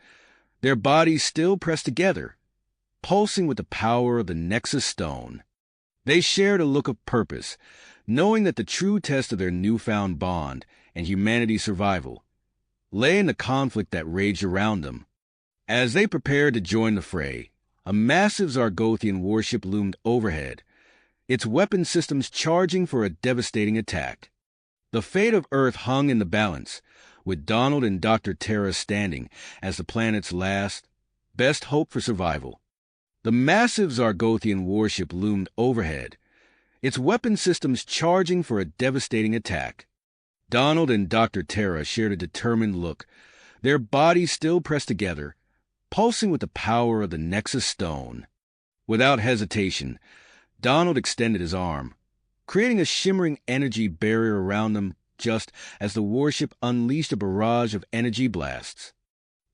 their bodies still pressed together, pulsing with the power of the Nexus Stone. They shared a look of purpose, knowing that the true test of their newfound bond and humanity's survival lay in the conflict that raged around them. As they prepared to join the fray, a massive Zargothian warship loomed overhead, its weapon systems charging for a devastating attack. The fate of Earth hung in the balance, with Donald and Dr. Tara standing as the planet's last, best hope for survival. The massive Zargothian warship loomed overhead, its weapon systems charging for a devastating attack. Donald and Dr. Tara shared a determined look, their bodies still pressed together, pulsing with the power of the Nexus Stone. Without hesitation, Donald extended his arm, creating a shimmering energy barrier around them just as the warship unleashed a barrage of energy blasts.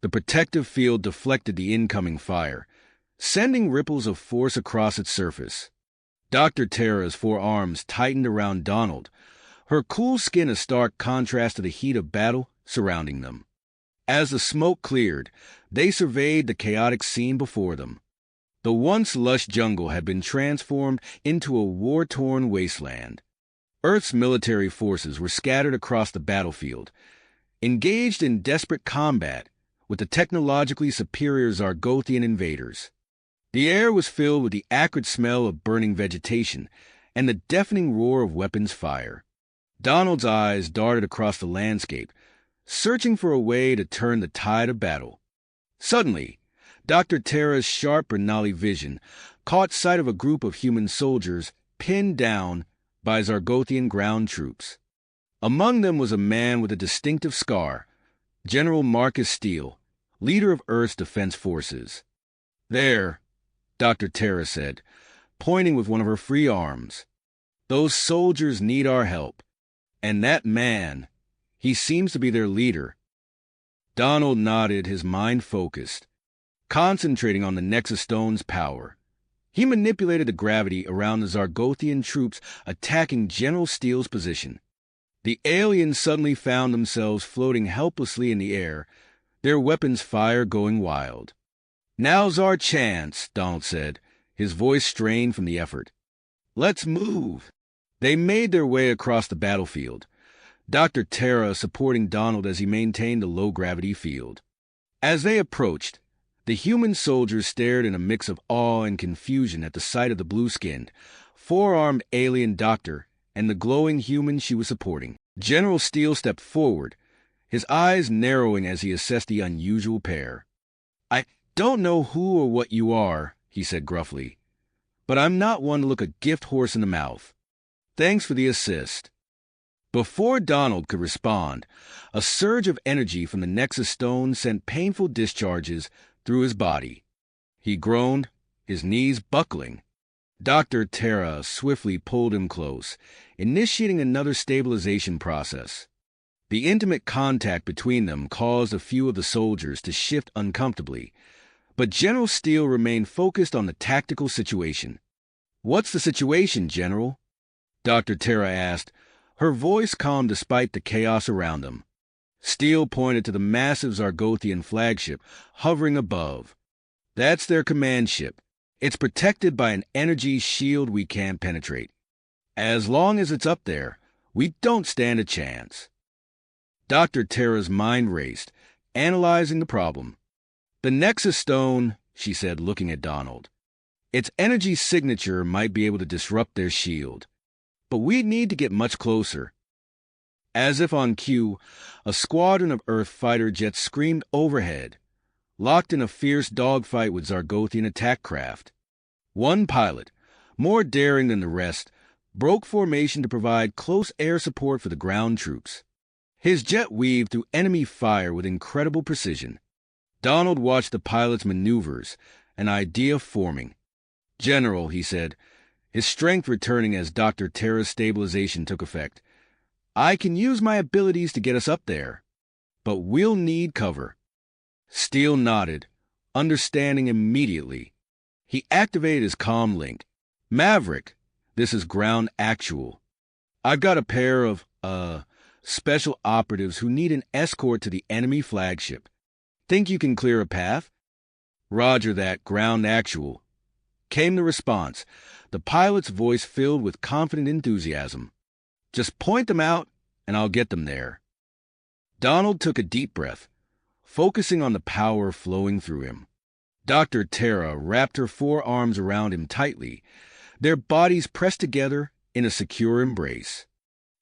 The protective field deflected the incoming fire, sending ripples of force across its surface. Dr. Tara's four arms tightened around Donald, her cool skin a stark contrast to the heat of battle surrounding them. As the smoke cleared, they surveyed the chaotic scene before them. The once lush jungle had been transformed into a war-torn wasteland. Earth's military forces were scattered across the battlefield, engaged in desperate combat with the technologically superior Zargothian invaders. The air was filled with the acrid smell of burning vegetation and the deafening roar of weapons fire. Donald's eyes darted across the landscape, searching for a way to turn the tide of battle. Suddenly, Dr. Tara's sharp Bernali vision caught sight of a group of human soldiers pinned down by Zargothian ground troops. Among them was a man with a distinctive scar, General Marcus Steele, leader of Earth's defense forces. "There," Dr. Tara said, pointing with one of her free arms. "Those soldiers need our help. And that man, he seems to be their leader." Donald nodded, his mind focused, concentrating on the Nexus Stone's power. He manipulated the gravity around the Zargothian troops attacking General Steele's position. The aliens suddenly found themselves floating helplessly in the air, their weapons fire going wild. "Now's our chance," Donald said, his voice strained from the effort. "Let's move." They made their way across the battlefield, Dr. Tara supporting Donald as he maintained a low-gravity field. As they approached, the human soldiers stared in a mix of awe and confusion at the sight of the blue-skinned, four-armed alien doctor and the glowing human she was supporting. General Steele stepped forward, his eyes narrowing as he assessed the unusual pair. "I don't know who or what you are," he said gruffly, "but I'm not one to look a gift horse in the mouth. Thanks for the assist." Before Donald could respond, a surge of energy from the Nexus Stone sent painful discharges through his body. He groaned, his knees buckling. Dr. Tara swiftly pulled him close, initiating another stabilization process. The intimate contact between them caused a few of the soldiers to shift uncomfortably, but General Steele remained focused on the tactical situation. "What's the situation, General?" Dr. Tara asked, her voice calm despite the chaos around them. Steele pointed to the massive Zargothian flagship hovering above. "That's their command ship. It's protected by an energy shield we can't penetrate. As long as it's up there, we don't stand a chance." Dr. Tara's mind raced, analyzing the problem. "The Nexus Stone," she said, looking at Donald. "Its energy signature might be able to disrupt their shield. But we need to get much closer." As if on cue, a squadron of Earth fighter jets screamed overhead, locked in a fierce dogfight with Zargothian attack craft. One pilot, more daring than the rest, broke formation to provide close air support for the ground troops. His jet weaved through enemy fire with incredible precision. Donald watched the pilot's maneuvers, an idea forming. "General," he said, his strength returning as Dr. Terra's stabilization took effect, "I can use my abilities to get us up there, but we'll need cover." Steele nodded, understanding immediately. He activated his comm link. "Maverick, this is ground actual. I've got a pair of, special operatives who need an escort to the enemy flagship. Think you can clear a path?" "Roger that, ground actual," came the response, the pilot's voice filled with confident enthusiasm. "Just point them out, and I'll get them there." Donald took a deep breath, focusing on the power flowing through him. Dr. Terra wrapped her forearms around him tightly, their bodies pressed together in a secure embrace.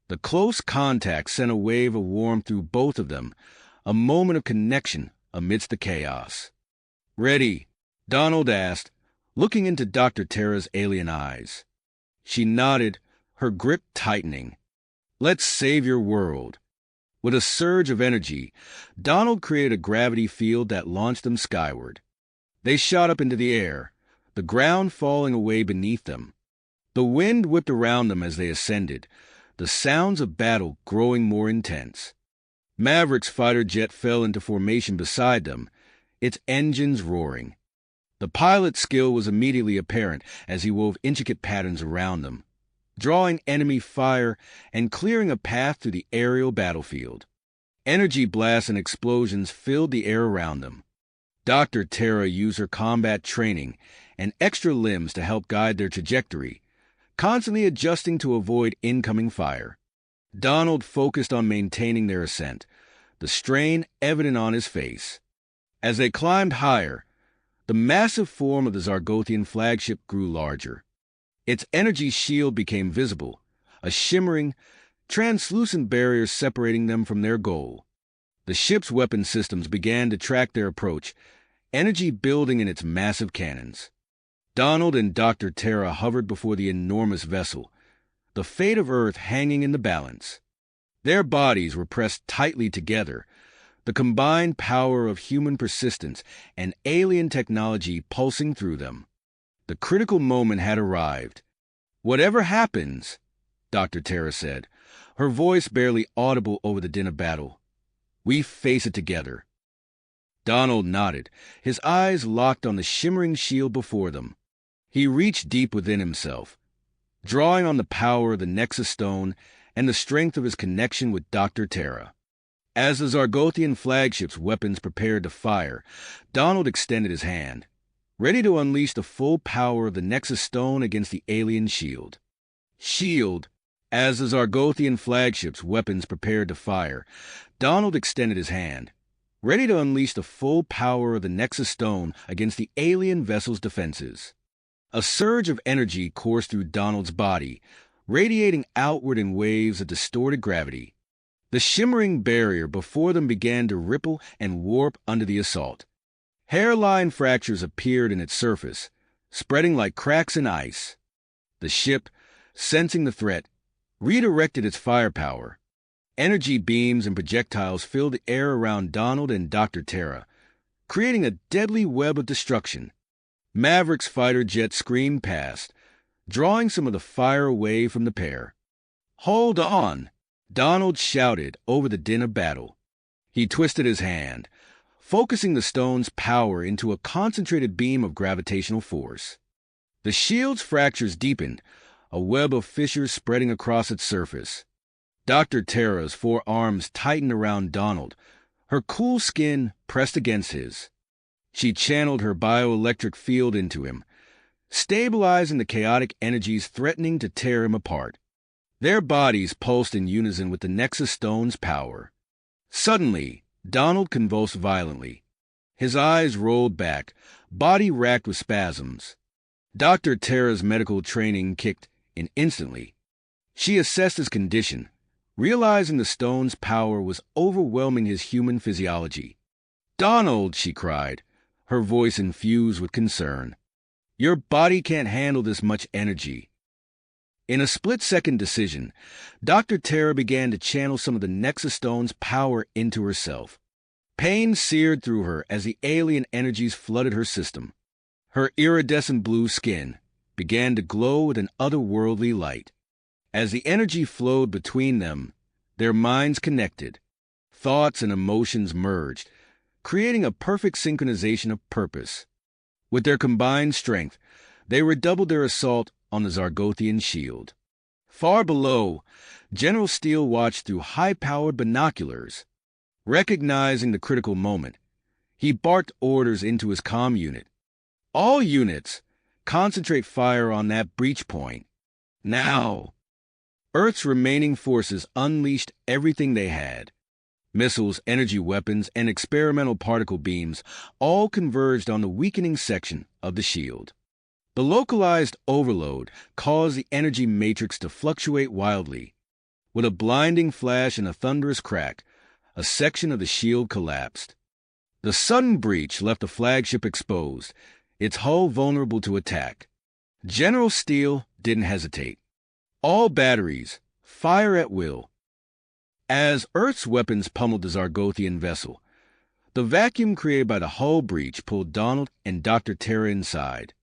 The close contact sent a wave of warmth through both of them, a moment of connection amidst the chaos. "Ready?" Donald asked, looking into Dr. Terra's alien eyes. She nodded, her grip tightening. "Let's save your world." With a surge of energy, Donald created a gravity field that launched them skyward. They shot up into the air, the ground falling away beneath them. The wind whipped around them as they ascended, the sounds of battle growing more intense. Maverick's fighter jet fell into formation beside them, its engines roaring. The pilot's skill was immediately apparent as he wove intricate patterns around them, drawing enemy fire and clearing a path through the aerial battlefield. Energy blasts and explosions filled the air around them. Dr. Terra used her combat training and extra limbs to help guide their trajectory, constantly adjusting to avoid incoming fire. Donald focused on maintaining their ascent, the strain evident on his face. As they climbed higher, the massive form of the Zargothian flagship grew larger. Its energy shield became visible, a shimmering, translucent barrier separating them from their goal. The ship's weapon systems began to track their approach, energy building in its massive cannons. Donald and Dr. Terra hovered before the enormous vessel, the fate of Earth hanging in the balance. Their bodies were pressed tightly together, the combined power of human persistence and alien technology pulsing through them. The critical moment had arrived. "Whatever happens," Dr. Terra said, her voice barely audible over the din of battle, "we face it together." Donald nodded, his eyes locked on the shimmering shield before them. He reached deep within himself, drawing on the power of the Nexus Stone and the strength of his connection with Dr. Terra. As the Zargothian flagship's weapons prepared to fire, Donald extended his hand, ready to unleash the full power of the Nexus Stone against the alien shield. As the Zargothian flagship's weapons prepared to fire, Donald extended his hand, ready to unleash the full power of the Nexus Stone against the alien vessel's defenses. A surge of energy coursed through Donald's body, radiating outward in waves of distorted gravity. The shimmering barrier before them began to ripple and warp under the assault. Hairline fractures appeared in its surface, spreading like cracks in ice. The ship, sensing the threat, redirected its firepower. Energy beams and projectiles filled the air around Donald and Dr. Terra, creating a deadly web of destruction. Maverick's fighter jet screamed past, drawing some of the fire away from the pair. "Hold on!" Donald shouted over the din of battle. He twisted his hand, focusing the stone's power into a concentrated beam of gravitational force. The shield's fractures deepened, a web of fissures spreading across its surface. Dr. Terra's forearms tightened around Donald, her cool skin pressed against his. She channeled her bioelectric field into him, stabilizing the chaotic energies threatening to tear him apart. Their bodies pulsed in unison with the Nexus Stone's power. Suddenly, Donald convulsed violently. His eyes rolled back, body racked with spasms. Dr. Tara's medical training kicked in instantly. She assessed his condition, realizing the stone's power was overwhelming his human physiology. "Donald," she cried, her voice infused with concern. "Your body can't handle this much energy." In a split-second decision, Dr. Tara began to channel some of the Nexus Stone's power into herself. Pain seared through her as the alien energies flooded her system. Her iridescent blue skin began to glow with an otherworldly light. As the energy flowed between them, their minds connected. Thoughts and emotions merged, creating a perfect synchronization of purpose. With their combined strength, they redoubled their assault on the Zargothian shield. Far below, General Steele watched through high-powered binoculars. Recognizing the critical moment, he barked orders into his comm unit. "All units, concentrate fire on that breach point. Now!" Earth's remaining forces unleashed everything they had. Missiles, energy weapons, and experimental particle beams all converged on the weakening section of the shield. The localized overload caused the energy matrix to fluctuate wildly. With a blinding flash and a thunderous crack, a section of the shield collapsed. The sudden breach left the flagship exposed, its hull vulnerable to attack. General Steele didn't hesitate. "All batteries, fire at will." As Earth's weapons pummeled the Zargothian vessel, the vacuum created by the hull breach pulled Donald and Dr. Tara inside.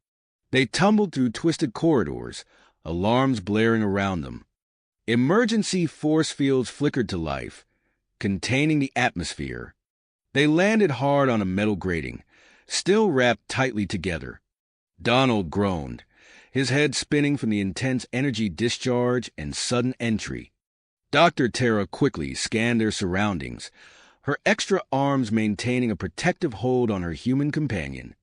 They tumbled through twisted corridors, alarms blaring around them. Emergency force fields flickered to life, containing the atmosphere. They landed hard on a metal grating, still wrapped tightly together. Donald groaned, his head spinning from the intense energy discharge and sudden entry. Dr. Tara quickly scanned their surroundings, her extra arms maintaining a protective hold on her human companion.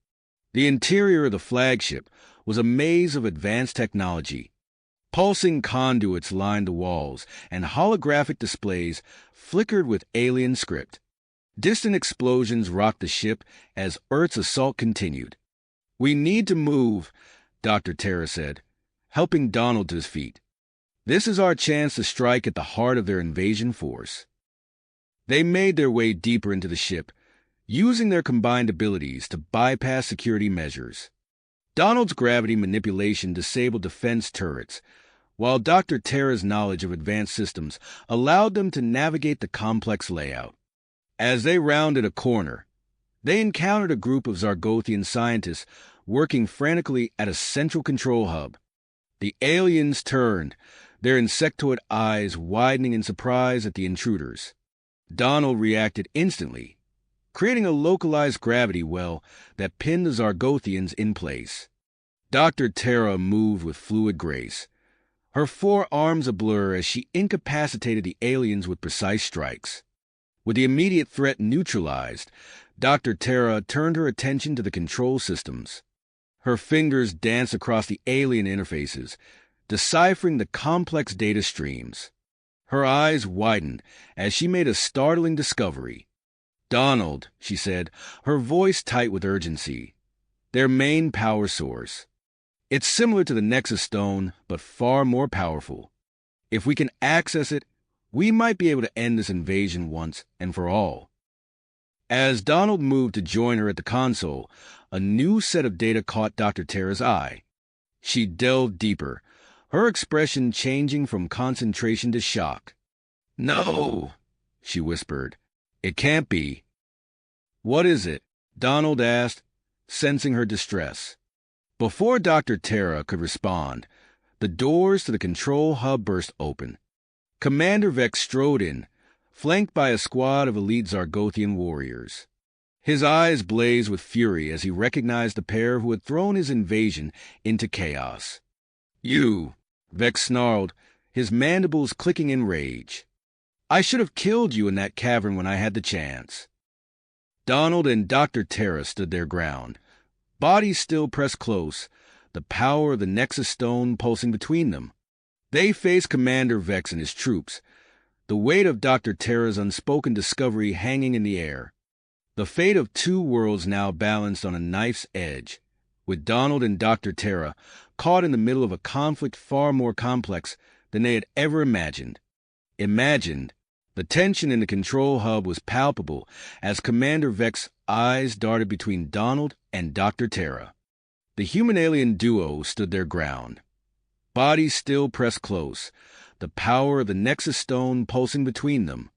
The interior of the flagship was a maze of advanced technology. Pulsing conduits lined the walls, and holographic displays flickered with alien script. Distant explosions rocked the ship as Earth's assault continued. "We need to move," Dr. Tara said, helping Donald to his feet. "This is our chance to strike at the heart of their invasion force." They made their way deeper into the ship, using their combined abilities to bypass security measures. Donald's gravity manipulation disabled defense turrets, while Dr. Tara's knowledge of advanced systems allowed them to navigate the complex layout. As they rounded a corner, they encountered a group of Zargothian scientists working frantically at a central control hub. The aliens turned, their insectoid eyes widening in surprise at the intruders. Donald reacted instantly, creating a localized gravity well that pinned the Zargothians in place. Dr. Tara moved with fluid grace, her forearms a blur as she incapacitated the aliens with precise strikes. With the immediate threat neutralized, Dr. Tara turned her attention to the control systems. Her fingers danced across the alien interfaces, deciphering the complex data streams. Her eyes widened as she made a startling discovery. "Donald," she said, her voice tight with urgency. "Their main power source. It's similar to the Nexus Stone, but far more powerful. If we can access it, we might be able to end this invasion once and for all." As Donald moved to join her at the console, a new set of data caught Dr. Tara's eye. She delved deeper, her expression changing from concentration to shock. "No," she whispered. "It can't be." "What is it?" Donald asked, sensing her distress. Before Dr. Tara could respond, the doors to the control hub burst open. Commander Vex strode in, flanked by a squad of elite Zargothian warriors. His eyes blazed with fury as he recognized the pair who had thrown his invasion into chaos. "You," Vex snarled, his mandibles clicking in rage. "I should have killed you in that cavern when I had the chance." Donald and Dr. Tara stood their ground, bodies still pressed close, the power of the Nexus Stone pulsing between them. They faced Commander Vex and his troops, the weight of Dr. Tara's unspoken discovery hanging in the air. The fate of two worlds now balanced on a knife's edge, with Donald and Dr. Tara caught in the middle of a conflict far more complex than they had ever imagined. The tension in the control hub was palpable as Commander Vex's eyes darted between Donald and Dr. Tara. The human-alien duo stood their ground, bodies still pressed close, the power of the Nexus Stone pulsing between them.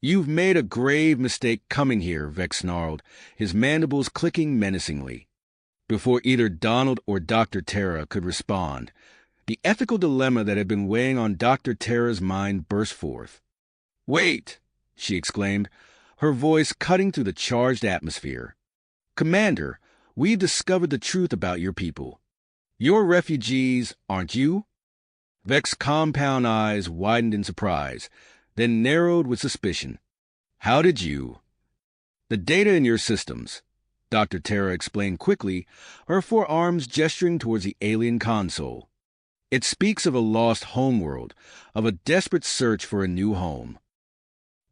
"You've made a grave mistake coming here," Vex snarled, his mandibles clicking menacingly. Before either Donald or Dr. Tara could respond, the ethical dilemma that had been weighing on Dr. Tara's mind burst forth. "Wait!" she exclaimed, her voice cutting through the charged atmosphere. "Commander, we've discovered the truth about your people. You're refugees, aren't you?" Vex's compound eyes widened in surprise, then narrowed with suspicion. "How did you?" "The data in your systems," Dr. Tara explained quickly, her forearms gesturing towards the alien console. "It speaks of a lost homeworld, of a desperate search for a new home."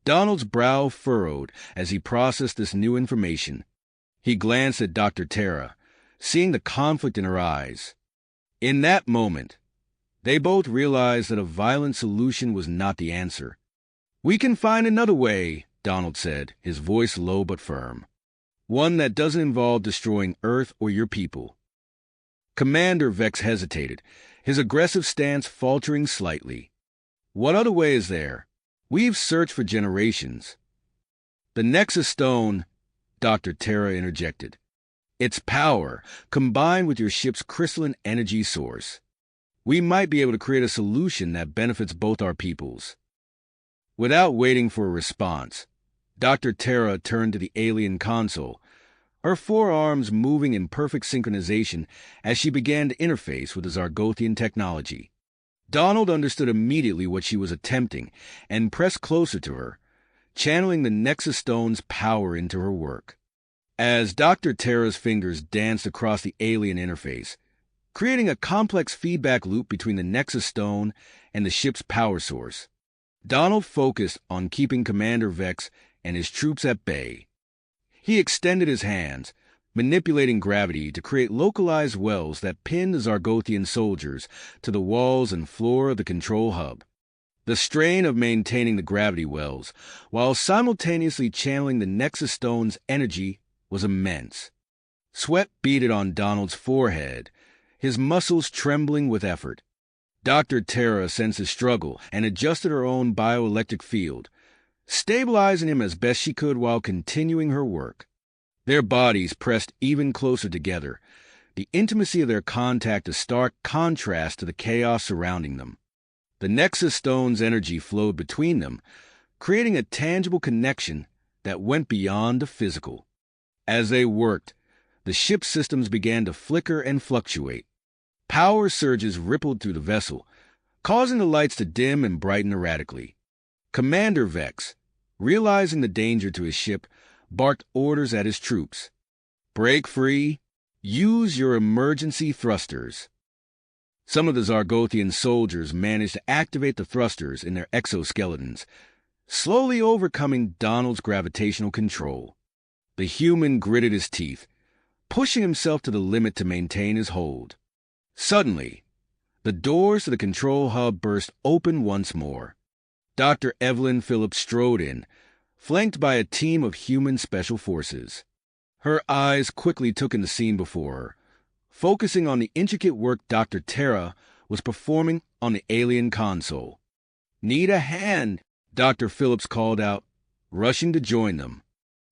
Donald's brow furrowed as he processed this new information. He glanced at Dr. Tara, seeing the conflict in her eyes. In that moment, they both realized that a violent solution was not the answer. "We can find another way," Donald said, his voice low but firm. "One that doesn't involve destroying Earth or your people." Commander Vex hesitated, his aggressive stance faltering slightly. "What other way is there? We've searched for generations." "The Nexus Stone," Dr. Tara interjected. "Its power, combined with your ship's crystalline energy source. We might be able to create a solution that benefits both our peoples." Without waiting for a response, Dr. Tara turned to the alien console, her forearms moving in perfect synchronization as she began to interface with the Zargothian technology. Donald understood immediately what she was attempting and pressed closer to her, channeling the Nexus Stone's power into her work. As Dr. Tara's fingers danced across the alien interface, creating a complex feedback loop between the Nexus Stone and the ship's power source, Donald focused on keeping Commander Vex and his troops at bay. He extended his hands, manipulating gravity to create localized wells that pinned the Zargothian soldiers to the walls and floor of the control hub. The strain of maintaining the gravity wells, while simultaneously channeling the Nexus Stone's energy, was immense. Sweat beaded on Donald's forehead, his muscles trembling with effort. Dr. Tara sensed his struggle and adjusted her own bioelectric field, stabilizing him as best she could while continuing her work. Their bodies pressed even closer together, the intimacy of their contact a stark contrast to the chaos surrounding them. The Nexus Stone's energy flowed between them, creating a tangible connection that went beyond the physical. As they worked, the ship's systems began to flicker and fluctuate. Power surges rippled through the vessel, causing the lights to dim and brighten erratically. Commander Vex, realizing the danger to his ship, barked orders at his troops. "Break free. Use your emergency thrusters." Some of the Zargothian soldiers managed to activate the thrusters in their exoskeletons, slowly overcoming Donald's gravitational control. The human gritted his teeth, pushing himself to the limit to maintain his hold. Suddenly, the doors to the control hub burst open once more. Dr. Evelyn Phillips strode in, flanked by a team of human special forces. Her eyes quickly took in the scene before her, focusing on the intricate work Dr. Tara was performing on the alien console. "Need a hand," Dr. Phillips called out, rushing to join them.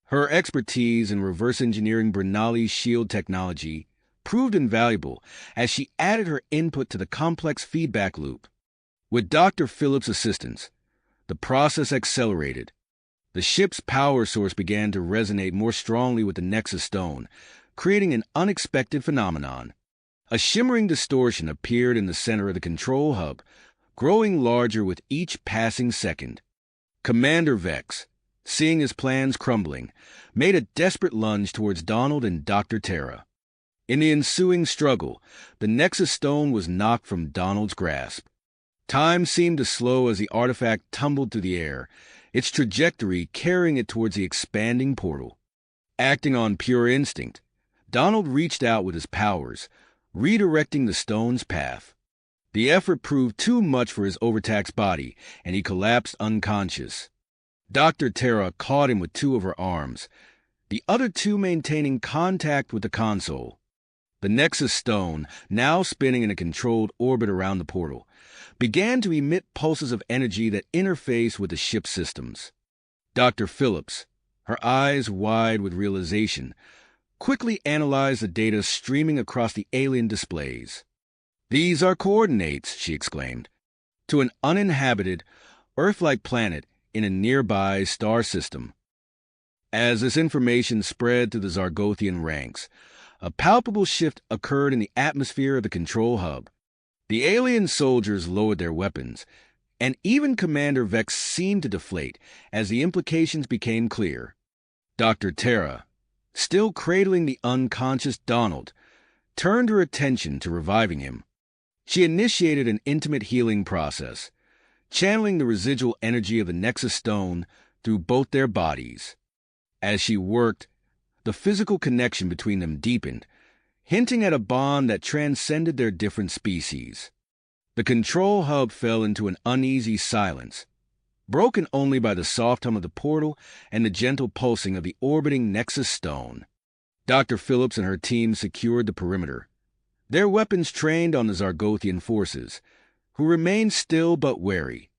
Her expertise in reverse engineering Bernali's shield technology proved invaluable as she added her input to the complex feedback loop. With Dr. Phillips' assistance, the process accelerated. The ship's power source began to resonate more strongly with the Nexus Stone, creating an unexpected phenomenon. A shimmering distortion appeared in the center of the control hub, growing larger with each passing second. Commander Vex, seeing his plans crumbling, made a desperate lunge towards Donald and Dr. Tara. In the ensuing struggle, the Nexus Stone was knocked from Donald's grasp. Time seemed to slow as the artifact tumbled through the air, its trajectory carrying it towards the expanding portal. Acting on pure instinct, Donald reached out with his powers, redirecting the stone's path. The effort proved too much for his overtaxed body, and he collapsed unconscious. Dr. Tara caught him with two of her arms, the other two maintaining contact with the console. The Nexus stone, now spinning in a controlled orbit around the portal, began to emit pulses of energy that interface with the ship's systems. Dr. Phillips, her eyes wide with realization, quickly analyzed the data streaming across the alien displays. "These are coordinates," she exclaimed, "to an uninhabited, Earth-like planet in a nearby star system." As this information spread through the Zargothian ranks, a palpable shift occurred in the atmosphere of the control hub. The alien soldiers lowered their weapons, and even Commander Vex seemed to deflate as the implications became clear. Dr. Tara, still cradling the unconscious Donald, turned her attention to reviving him. She initiated an intimate healing process, channeling the residual energy of the Nexus Stone through both their bodies. As she worked, the physical connection between them deepened, hinting at a bond that transcended their different species. The control hub fell into an uneasy silence, broken only by the soft hum of the portal and the gentle pulsing of the orbiting Nexus Stone. Dr. Phillips and her team secured the perimeter, their weapons trained on the Zargothian forces, who remained still but wary.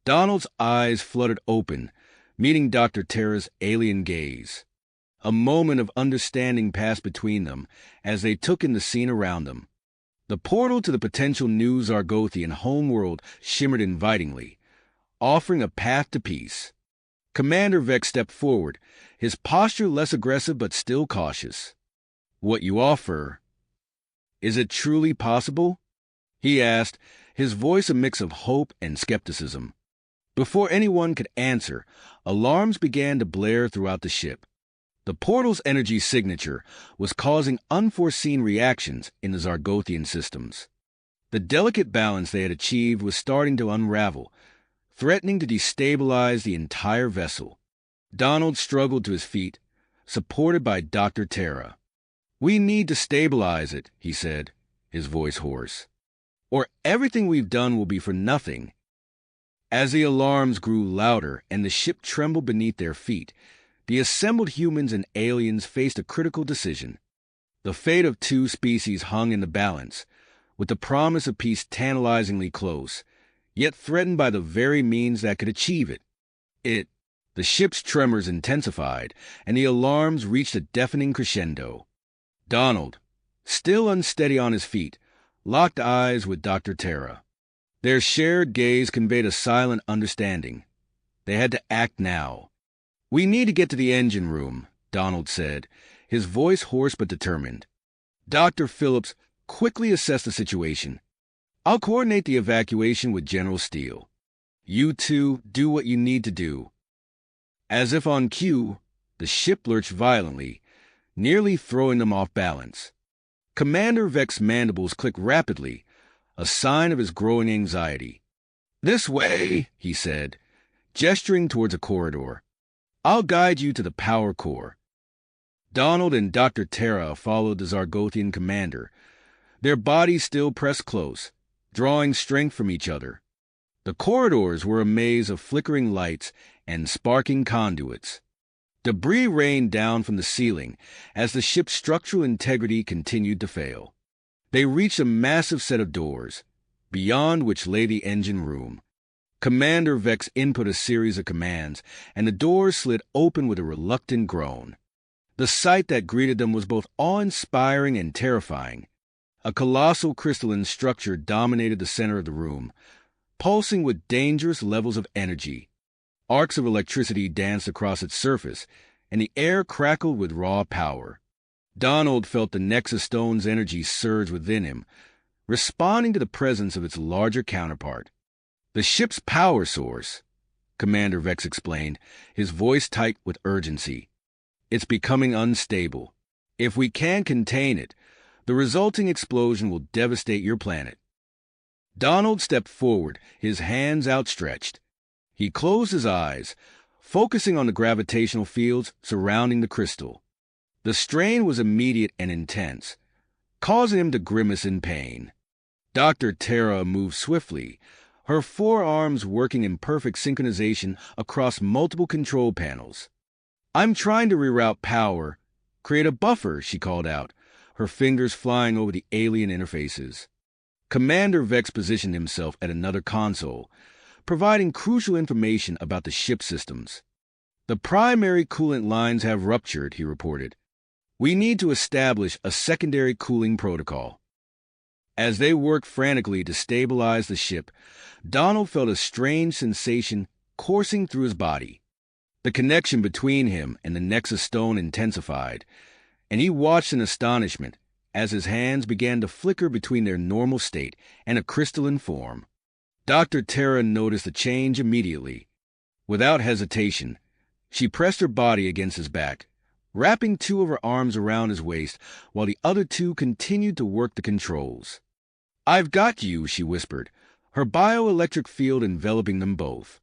Donald's eyes fluttered open, meeting Dr. Tara's alien gaze. A moment of understanding passed between them as they took in the scene around them. The portal to the potential new Zargothian homeworld shimmered invitingly, offering a path to peace. Commander Vex stepped forward, his posture less aggressive but still cautious. "What you offer, is it truly possible?" he asked, his voice a mix of hope and skepticism. Before anyone could answer, alarms began to blare throughout the ship. The portal's energy signature was causing unforeseen reactions in the Zargothian systems. The delicate balance they had achieved was starting to unravel, threatening to destabilize the entire vessel. Donald struggled to his feet, supported by Dr. Tara. "We need to stabilize it," he said, his voice hoarse, "or everything we've done will be for nothing." As the alarms grew louder and the ship trembled beneath their feet, the assembled humans and aliens faced a critical decision. The fate of two species hung in the balance, with the promise of peace tantalizingly close, yet threatened by the very means that could achieve it. The ship's tremors intensified, and the alarms reached a deafening crescendo. Donald, still unsteady on his feet, locked eyes with Dr. Tara. Their shared gaze conveyed a silent understanding. They had to act now. "We need to get to the engine room," Donald said, his voice hoarse but determined. Dr. Phillips quickly assessed the situation. "I'll coordinate the evacuation with General Steele. You two do what you need to do." As if on cue, the ship lurched violently, nearly throwing them off balance. Commander Vex's mandibles clicked rapidly, a sign of his growing anxiety. "This way," he said, gesturing towards a corridor. "I'll guide you to the power core." Donald and Dr. Tara followed the Zargothian commander, their bodies still pressed close, drawing strength from each other. The corridors were a maze of flickering lights and sparking conduits. Debris rained down from the ceiling as the ship's structural integrity continued to fail. They reached a massive set of doors, beyond which lay the engine room. Commander Vex input a series of commands, and the doors slid open with a reluctant groan. The sight that greeted them was both awe-inspiring and terrifying. A colossal crystalline structure dominated the center of the room, pulsing with dangerous levels of energy. Arcs of electricity danced across its surface, and the air crackled with raw power. Donald felt the Nexus Stone's energy surge within him, responding to the presence of its larger counterpart. "The ship's power source," Commander Vex explained, his voice tight with urgency. "It's becoming unstable. If we can't contain it, the resulting explosion will devastate your planet." Donald stepped forward, his hands outstretched. He closed his eyes, focusing on the gravitational fields surrounding the crystal. The strain was immediate and intense, causing him to grimace in pain. Dr. Tara moved swiftly, her forearms working in perfect synchronization across multiple control panels. "I'm trying to reroute power. Create a buffer," she called out, her fingers flying over the alien interfaces. Commander Vex positioned himself at another console, providing crucial information about the ship systems. "The primary coolant lines have ruptured," he reported. "We need to establish a secondary cooling protocol." As they worked frantically to stabilize the ship, Donald felt a strange sensation coursing through his body. The connection between him and the Nexus Stone intensified, and he watched in astonishment as his hands began to flicker between their normal state and a crystalline form. Dr. Tara noticed the change immediately. Without hesitation, she pressed her body against his back, wrapping two of her arms around his waist while the other two continued to work the controls. "I've got you," she whispered, her bioelectric field enveloping them both.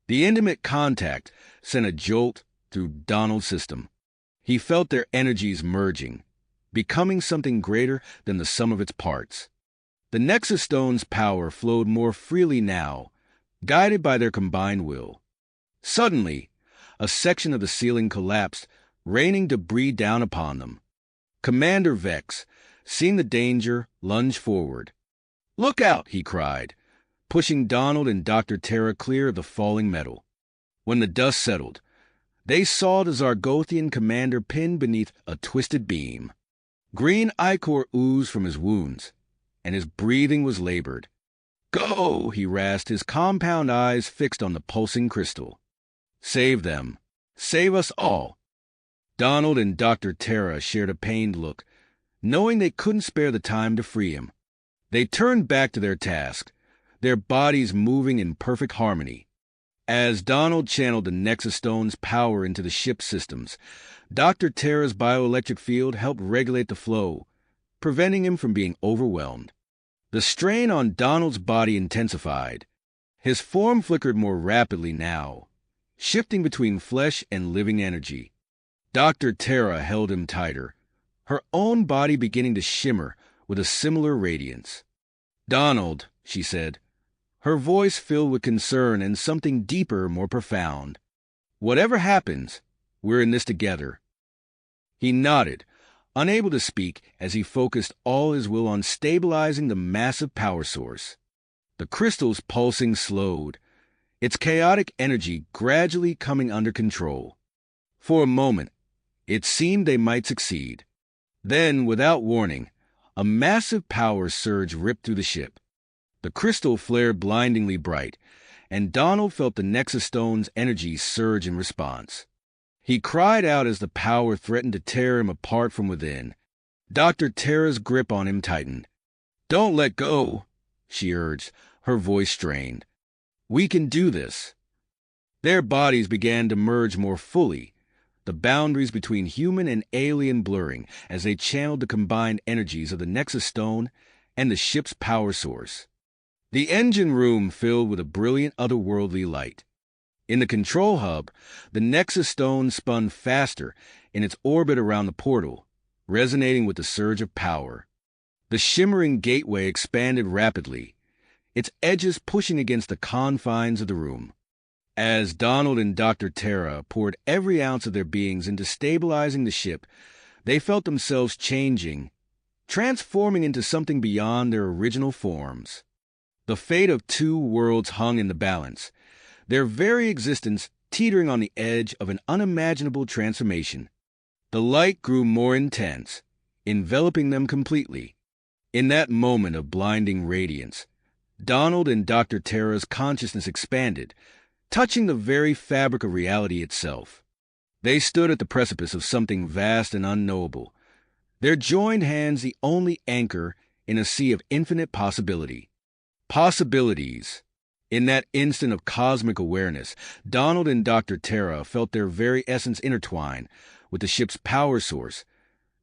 The intimate contact sent a jolt through Donald's system. He felt their energies merging, becoming something greater than the sum of its parts. The Nexus Stone's power flowed more freely now, guided by their combined will. Suddenly, a section of the ceiling collapsed, raining debris down upon them. Commander Vex, seeing the danger, lunged forward. "Look out!" he cried, pushing Donald and Dr. Tara clear of the falling metal. When the dust settled, they saw the Zargothian commander pinned beneath a twisted beam. Green ichor oozed from his wounds, and his breathing was labored. "Go!" he rasped, his compound eyes fixed on the pulsing crystal. "Save them. Save us all." Donald and Dr. Tara shared a pained look, knowing they couldn't spare the time to free him. They turned back to their task, their bodies moving in perfect harmony. As Donald channeled the Nexus Stone's power into the ship's systems, Dr. Tara's bioelectric field helped regulate the flow, preventing him from being overwhelmed. The strain on Donald's body intensified. His form flickered more rapidly now, shifting between flesh and living energy. Dr. Tara held him tighter, her own body beginning to shimmer with a similar radiance. "Donald," she said, her voice filled with concern and something deeper, more profound. "Whatever happens, we're in this together." He nodded, unable to speak as he focused all his will on stabilizing the massive power source. The crystal's pulsing slowed, its chaotic energy gradually coming under control. For a moment, it seemed they might succeed. Then, without warning, a massive power surge ripped through the ship. The crystal flared blindingly bright, and Donald felt the Nexus Stone's energy surge in response. He cried out as the power threatened to tear him apart from within. Dr. Tara's grip on him tightened. "Don't let go," she urged, her voice strained. "We can do this." Their bodies began to merge more fully, the boundaries between human and alien blurring as they channeled the combined energies of the Nexus Stone and the ship's power source. The engine room filled with a brilliant otherworldly light. In the control hub, the Nexus Stone spun faster in its orbit around the portal, resonating with the surge of power. The shimmering gateway expanded rapidly, its edges pushing against the confines of the room. As Donald and Dr. Tara poured every ounce of their beings into stabilizing the ship, they felt themselves changing, transforming into something beyond their original forms. The fate of two worlds hung in the balance, their very existence teetering on the edge of an unimaginable transformation. The light grew more intense, enveloping them completely. In that moment of blinding radiance, Donald and Dr. Tara's consciousness expanded, touching the very fabric of reality itself. They stood at the precipice of something vast and unknowable, their joined hands the only anchor in a sea of infinite possibility. Possibilities. In that instant of cosmic awareness, Donald and Dr. Tara felt their very essence intertwine with the ship's power source,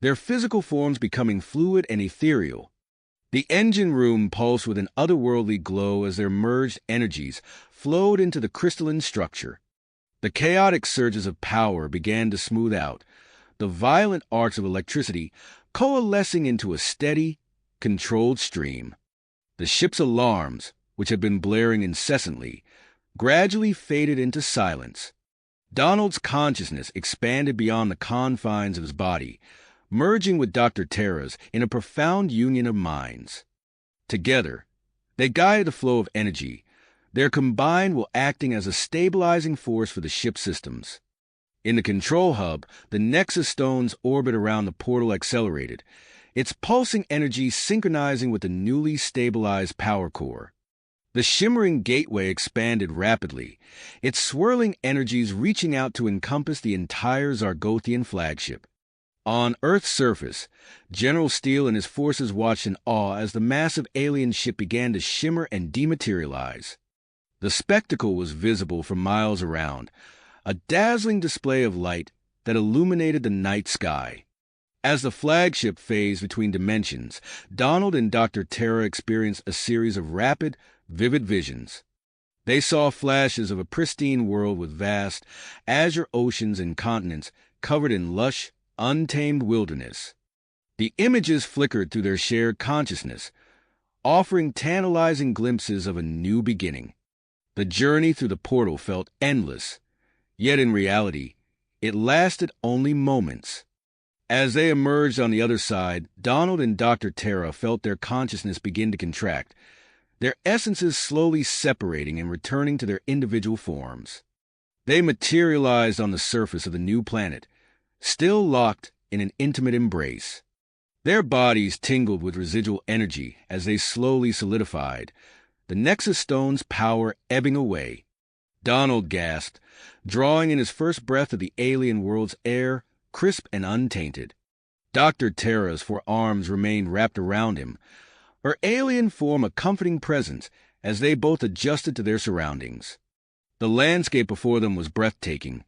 their physical forms becoming fluid and ethereal. The engine room pulsed with an otherworldly glow as their merged energies flowed into the crystalline structure. The chaotic surges of power began to smooth out, the violent arcs of electricity coalescing into a steady, controlled stream. The ship's alarms, which had been blaring incessantly, gradually faded into silence. Donald's consciousness expanded beyond the confines of his body, merging with Dr. Terra's in a profound union of minds. Together, they guided the flow of energy, their combined will acting as a stabilizing force for the ship's systems. In the control hub, the Nexus stone's orbit around the portal accelerated, its pulsing energy synchronizing with the newly stabilized power core. The shimmering gateway expanded rapidly, its swirling energies reaching out to encompass the entire Zargothian flagship. On Earth's surface, General Steele and his forces watched in awe as the massive alien ship began to shimmer and dematerialize. The spectacle was visible for miles around, a dazzling display of light that illuminated the night sky. As the flagship phased between dimensions, Donald and Dr. Terra experienced a series of rapid, vivid visions. They saw flashes of a pristine world with vast, azure oceans and continents covered in lush, untamed wilderness. The images flickered through their shared consciousness, offering tantalizing glimpses of a new beginning. The journey through the portal felt endless, yet in reality, it lasted only moments. As they emerged on the other side, Donald and Dr. Terra felt their consciousness begin to contract, their essences slowly separating and returning to their individual forms. They materialized on the surface of the new planet, still locked in an intimate embrace. Their bodies tingled with residual energy as they slowly solidified, the Nexus stone's power ebbing away. Donald gasped, drawing in his first breath of the alien world's air, crisp and untainted. Dr. Terra's four arms remained wrapped around him, her alien form a comforting presence as they both adjusted to their surroundings. The landscape before them was breathtaking.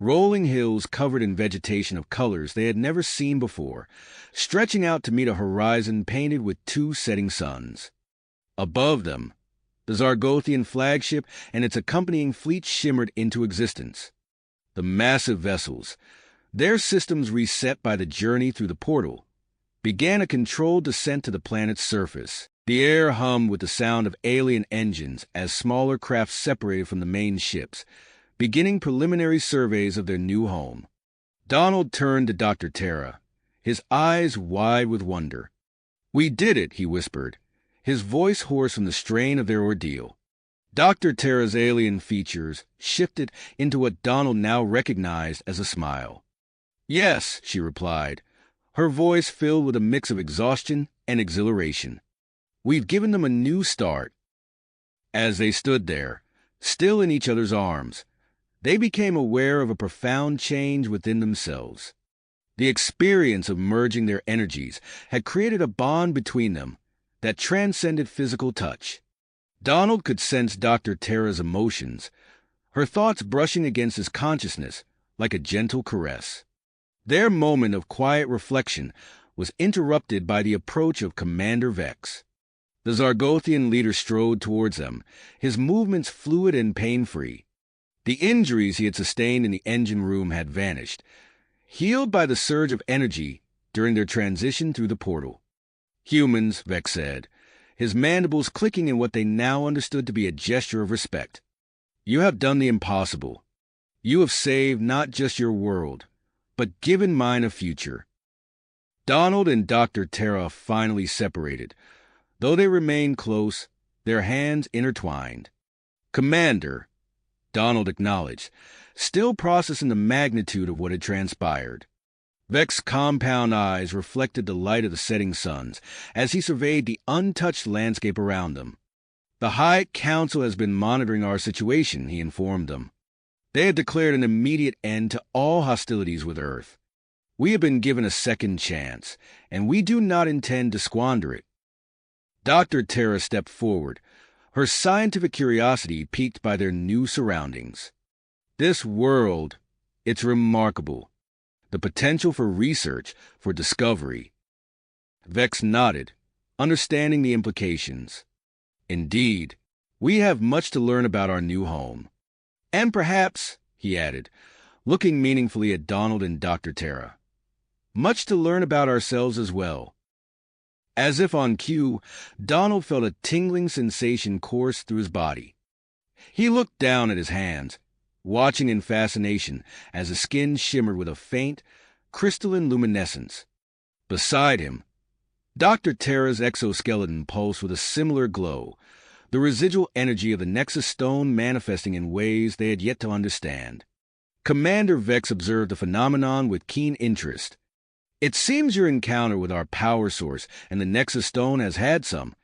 Rolling hills covered in vegetation of colors they had never seen before, stretching out to meet a horizon painted with two setting suns. Above them, the Zargothian flagship and its accompanying fleet shimmered into existence. The massive vessels, their systems reset by the journey through the portal, began a controlled descent to the planet's surface. The air hummed with the sound of alien engines as smaller craft separated from the main ships, beginning preliminary surveys of their new home. Donald turned to Dr. Terra, his eyes wide with wonder. "We did it," he whispered, his voice hoarse from the strain of their ordeal. Dr. Terra's alien features shifted into what Donald now recognized as a smile. "Yes," she replied, her voice filled with a mix of exhaustion and exhilaration. "We've given them a new start." As they stood there, still in each other's arms, they became aware of a profound change within themselves. The experience of merging their energies had created a bond between them that transcended physical touch. Donald could sense Dr. Terra's emotions, her thoughts brushing against his consciousness like a gentle caress. Their moment of quiet reflection was interrupted by the approach of Commander Vex. The Zargothian leader strode towards them, his movements fluid and pain-free. The injuries he had sustained in the engine room had vanished, healed by the surge of energy during their transition through the portal. "Humans," Vex said, his mandibles clicking in what they now understood to be a gesture of respect. "You have done the impossible. You have saved not just your world, but given mine a future." Donald and Dr. Terra finally separated. Though they remained close, their hands intertwined. "Commander," Donald acknowledged, still processing the magnitude of what had transpired. Vex's compound eyes reflected the light of the setting suns as he surveyed the untouched landscape around them. "The High Council has been monitoring our situation," he informed them. "They had declared an immediate end to all hostilities with Earth. We have been given a second chance, and we do not intend to squander it." Dr. Terra stepped forward, her scientific curiosity piqued by their new surroundings. "This world, it's remarkable. The potential for research, for discovery." Vex nodded, understanding the implications. "Indeed, we have much to learn about our new home. And perhaps," he added, looking meaningfully at Donald and Dr. Terra, much to learn about ourselves as well. As if on cue, Donald felt a tingling sensation course through his body. He looked down at his hands, watching in fascination as the skin shimmered with a faint, crystalline luminescence. Beside him, Dr. Terra's exoskeleton pulsed with a similar glow, the residual energy of the Nexus Stone manifesting in ways they had yet to understand. Commander Vex observed the phenomenon with keen interest. "It seems your encounter with our power source and the Nexus Stone has had some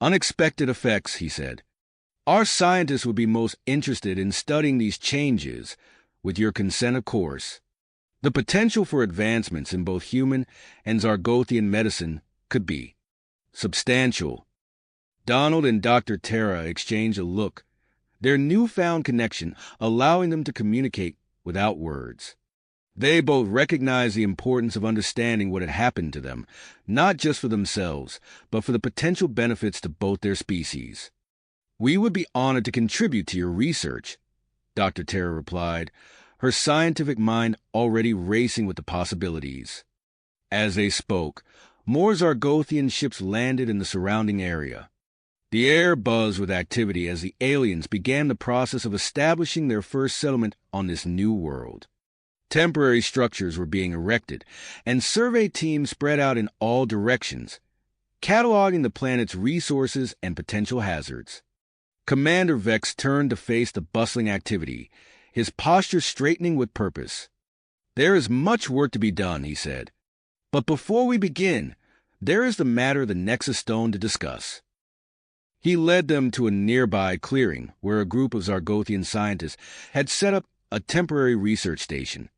unexpected effects," he said. "Our scientists would be most interested in studying these changes, with your consent, of course. The potential for advancements in both human and Zargothian medicine could be substantial." Donald and Dr. Terra exchanged a look, their newfound connection allowing them to communicate without words. They both recognized the importance of understanding what had happened to them, not just for themselves, but for the potential benefits to both their species. "We would be honored to contribute to your research," Dr. Terra replied, her scientific mind already racing with the possibilities. As they spoke, more Zargothian ships landed in the surrounding area. The air buzzed with activity as the aliens began the process of establishing their first settlement on this new world. Temporary structures were being erected, and survey teams spread out in all directions, cataloging the planet's resources and potential hazards. Commander Vex turned to face the bustling activity, his posture straightening with purpose. "There is much work to be done," he said. "But before we begin, there is the matter of the Nexus Stone to discuss." He led them to a nearby clearing where a group of Zargothian scientists had set up a temporary research station.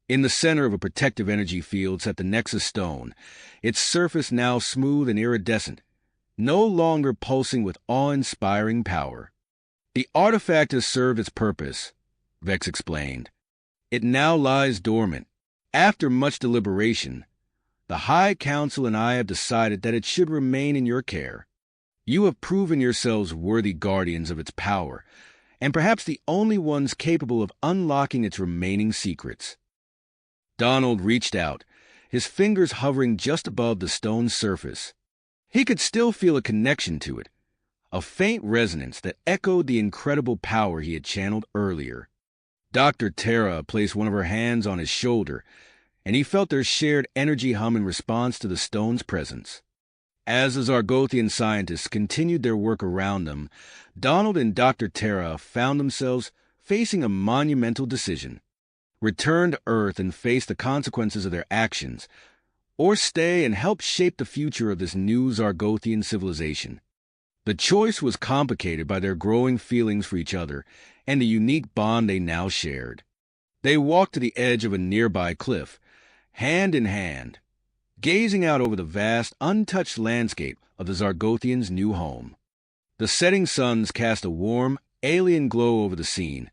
In the center of a protective energy field sat the Nexus Stone, its surface now smooth and iridescent, no longer pulsing with awe-inspiring power. "The artifact has served its purpose," Vex explained. "It now lies dormant. After much deliberation, the High Council and I have decided that it should remain in your care. You have proven yourselves worthy guardians of its power, and perhaps the only ones capable of unlocking its remaining secrets." Donald reached out, his fingers hovering just above the stone's surface. He could still feel a connection to it, a faint resonance that echoed the incredible power he had channeled earlier. Dr. Terra placed one of her hands on his shoulder, and he felt their shared energy hum in response to the stone's presence. As the Zargothian scientists continued their work around them, Donald and Dr. Terra found themselves facing a monumental decision: return to Earth and face the consequences of their actions, or stay and help shape the future of this new Zargothian civilization. The choice was complicated by their growing feelings for each other and the unique bond they now shared. They walked to the edge of a nearby cliff, hand in hand, gazing out over the vast, untouched landscape of the Zargothians' new home. The setting suns cast a warm, alien glow over the scene,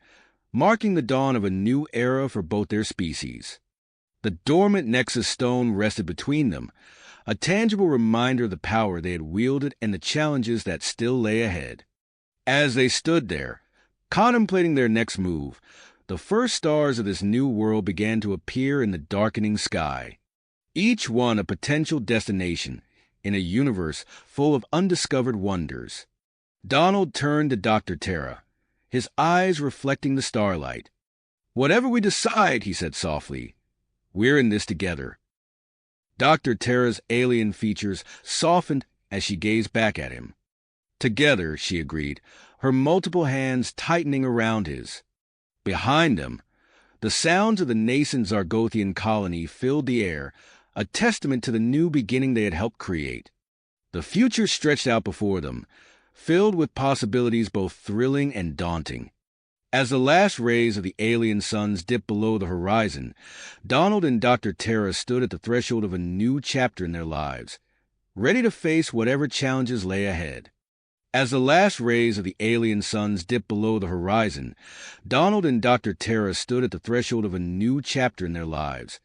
marking the dawn of a new era for both their species. The dormant Nexus Stone rested between them, a tangible reminder of the power they had wielded and the challenges that still lay ahead. As they stood there, contemplating their next move, the first stars of this new world began to appear in the darkening sky, each one a potential destination in a universe full of undiscovered wonders. Donald turned to Dr. Terra, his eyes reflecting the starlight. "Whatever we decide," he said softly, "we're in this together." Dr. Terra's alien features softened as she gazed back at him. "Together," she agreed, her multiple hands tightening around his. Behind them, the sounds of the nascent Zargothian colony filled the air, a testament to the new beginning they had helped create. The future stretched out before them, filled with possibilities both thrilling and daunting. As the last rays of the alien suns dipped below the horizon, Donald and Dr. Terra stood at the threshold of a new chapter in their lives, ready to face whatever challenges lay ahead. As the last rays of the alien suns dipped below the horizon, Donald and Dr. Terra stood at the threshold of a new chapter in their lives,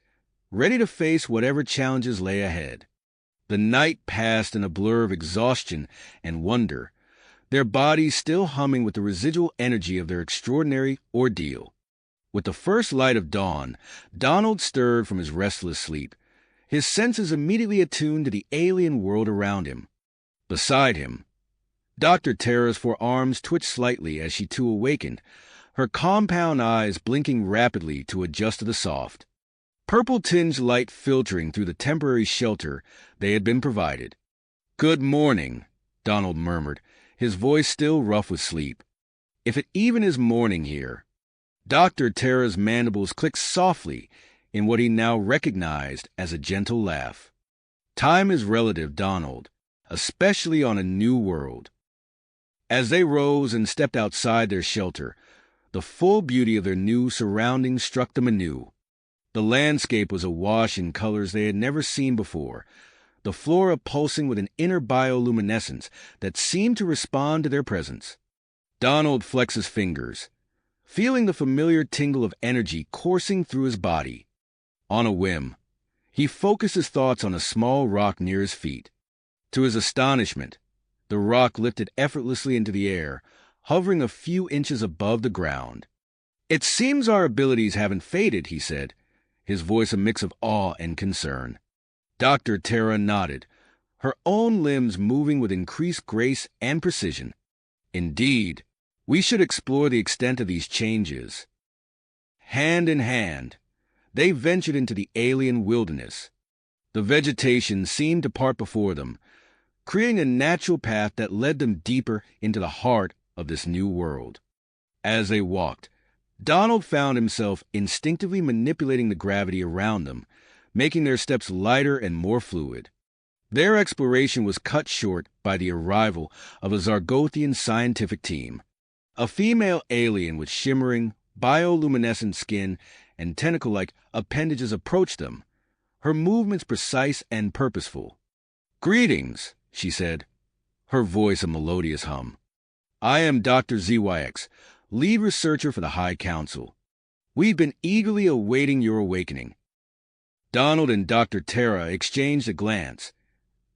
ready to face whatever challenges lay ahead. The night passed in a blur of exhaustion and wonder, their bodies still humming with the residual energy of their extraordinary ordeal. With the first light of dawn, Donald stirred from his restless sleep, his senses immediately attuned to the alien world around him. Beside him, Dr. Tara's forearms twitched slightly as she too awakened, her compound eyes blinking rapidly to adjust to the soft, purple-tinged light filtering through the temporary shelter they had been provided. "Good morning," Donald murmured, his voice still rough with sleep. "If it even is morning here." Dr. Tara's mandibles clicked softly in what he now recognized as a gentle laugh. "Time is relative, Donald, especially on a new world." As they rose and stepped outside their shelter, the full beauty of their new surroundings struck them anew. The landscape was awash in colors they had never seen before, the flora pulsing with an inner bioluminescence that seemed to respond to their presence. Donald flexed his fingers, feeling the familiar tingle of energy coursing through his body. On a whim, he focused his thoughts on a small rock near his feet. To his astonishment, the rock lifted effortlessly into the air, hovering a few inches above the ground. "It seems our abilities haven't faded," he said, his voice a mix of awe and concern. Dr. Tara nodded, her own limbs moving with increased grace and precision. "Indeed, we should explore the extent of these changes." Hand in hand, they ventured into the alien wilderness. The vegetation seemed to part before them, creating a natural path that led them deeper into the heart of this new world. As they walked, Donald found himself instinctively manipulating the gravity around them, making their steps lighter and more fluid. Their exploration was cut short by the arrival of a Zargothian scientific team. A female alien with shimmering, bioluminescent skin and tentacle-like appendages approached them, her movements precise and purposeful. "Greetings," she said, her voice a melodious hum. "I am Dr. ZYX, lead researcher for the High Council. We've been eagerly awaiting your awakening." Donald and Dr. Tara exchanged a glance,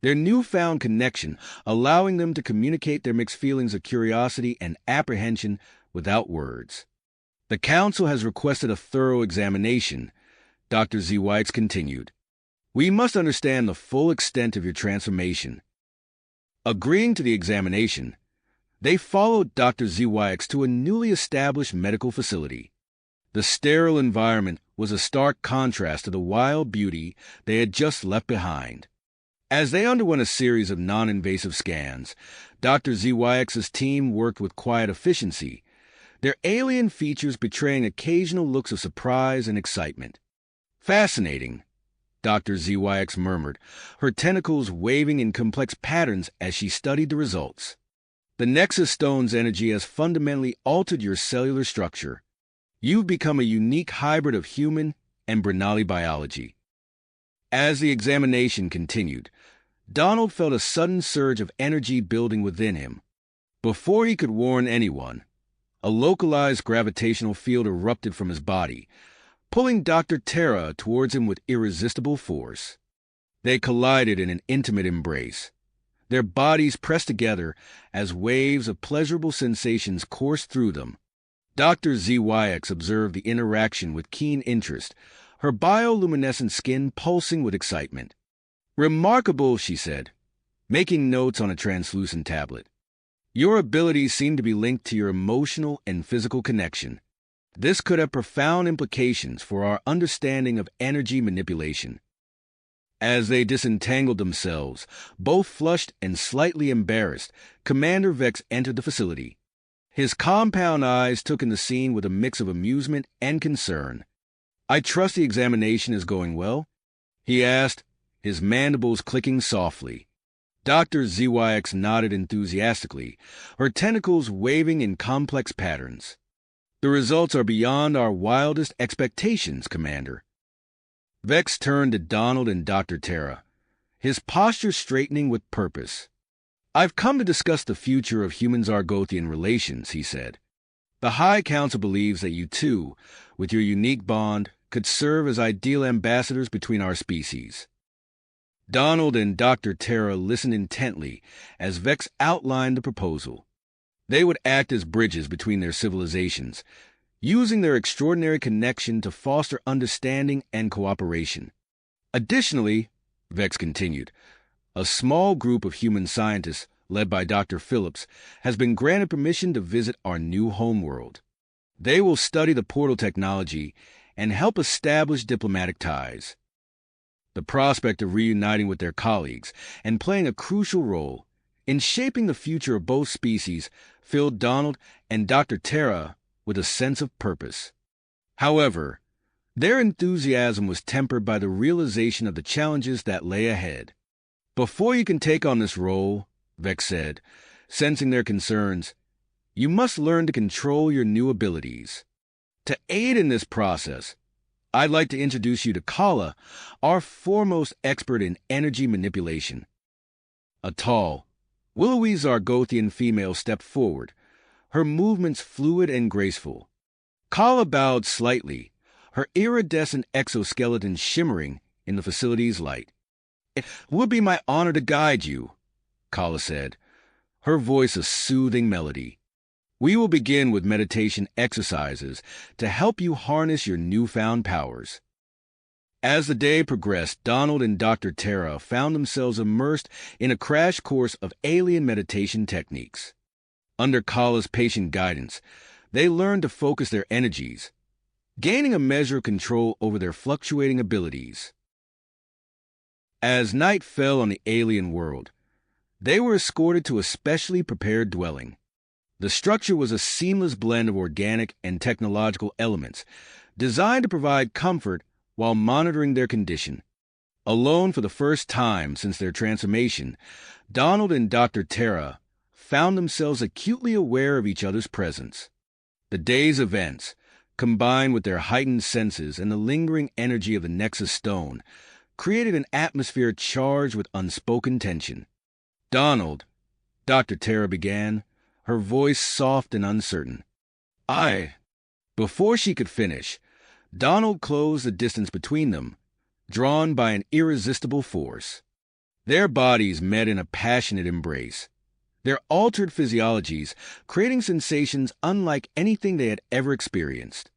their newfound connection allowing them to communicate their mixed feelings of curiosity and apprehension without words. "The Council has requested a thorough examination," Dr. ZYX continued. "We must understand the full extent of your transformation." Agreeing to the examination, they followed Dr. ZYX to a newly established medical facility. The sterile environment was a stark contrast to the wild beauty they had just left behind. As they underwent a series of non-invasive scans, Dr. ZYX's team worked with quiet efficiency, their alien features betraying occasional looks of surprise and excitement. "Fascinating," Dr. ZYX murmured, her tentacles waving in complex patterns as she studied the results. "The Nexus Stone's energy has fundamentally altered your cellular structure. You've become a unique hybrid of human and Brenali biology." As the examination continued, Donald felt a sudden surge of energy building within him. Before he could warn anyone, a localized gravitational field erupted from his body, pulling Dr. Tara towards him with irresistible force. They collided in an intimate embrace, their bodies pressed together as waves of pleasurable sensations coursed through them. Dr. ZYX observed the interaction with keen interest, her bioluminescent skin pulsing with excitement. "Remarkable," she said, making notes on a translucent tablet. "Your abilities seem to be linked to your emotional and physical connection. This could have profound implications for our understanding of energy manipulation." As they disentangled themselves, both flushed and slightly embarrassed, Commander Vex entered the facility. His compound eyes took in the scene with a mix of amusement and concern. "I trust the examination is going well?" he asked, his mandibles clicking softly. Dr. ZYX nodded enthusiastically, her tentacles waving in complex patterns. "The results are beyond our wildest expectations, Commander." Vex turned to Donald and Dr. Tara, his posture straightening with purpose. "I've come to discuss the future of human-Zargothian relations," he said. "The High Council believes that you two, with your unique bond, could serve as ideal ambassadors between our species." Donald and Dr. Tara listened intently as Vex outlined the proposal. They would act as bridges between their civilizations, using their extraordinary connection to foster understanding and cooperation. Additionally, Vex continued, a small group of human scientists, led by Dr. Phillips, has been granted permission to visit our new homeworld. They will study the portal technology and help establish diplomatic ties. The prospect of reuniting with their colleagues and playing a crucial role in shaping the future of both species filled Donald and Dr. Tara with a sense of purpose. However, their enthusiasm was tempered by the realization of the challenges that lay ahead. Before you can take on this role, Vex said, sensing their concerns, you must learn to control your new abilities. To aid in this process, I'd like to introduce you to Kala, our foremost expert in energy manipulation. A tall, willowy Zargothian female stepped forward, her movements fluid and graceful. Kala bowed slightly, her iridescent exoskeleton shimmering in the facility's light. It would be my honor to guide you, Kala said, her voice a soothing melody. We will begin with meditation exercises to help you harness your newfound powers. As the day progressed, Donald and Dr. Tara found themselves immersed in a crash course of alien meditation techniques. Under Kala's patient guidance, they learned to focus their energies, gaining a measure of control over their fluctuating abilities. As night fell on the alien world, they were escorted to a specially prepared dwelling. The structure was a seamless blend of organic and technological elements, designed to provide comfort while monitoring their condition. Alone for the first time since their transformation, Donald and Dr. Tara found themselves acutely aware of each other's presence. The day's events, combined with their heightened senses and the lingering energy of the Nexus Stone, created an atmosphere charged with unspoken tension. Donald, Dr. Tara began, her voice soft and uncertain. Before she could finish, Donald closed the distance between them, drawn by an irresistible force. Their bodies met in a passionate embrace, their altered physiologies creating sensations unlike anything they had ever experienced.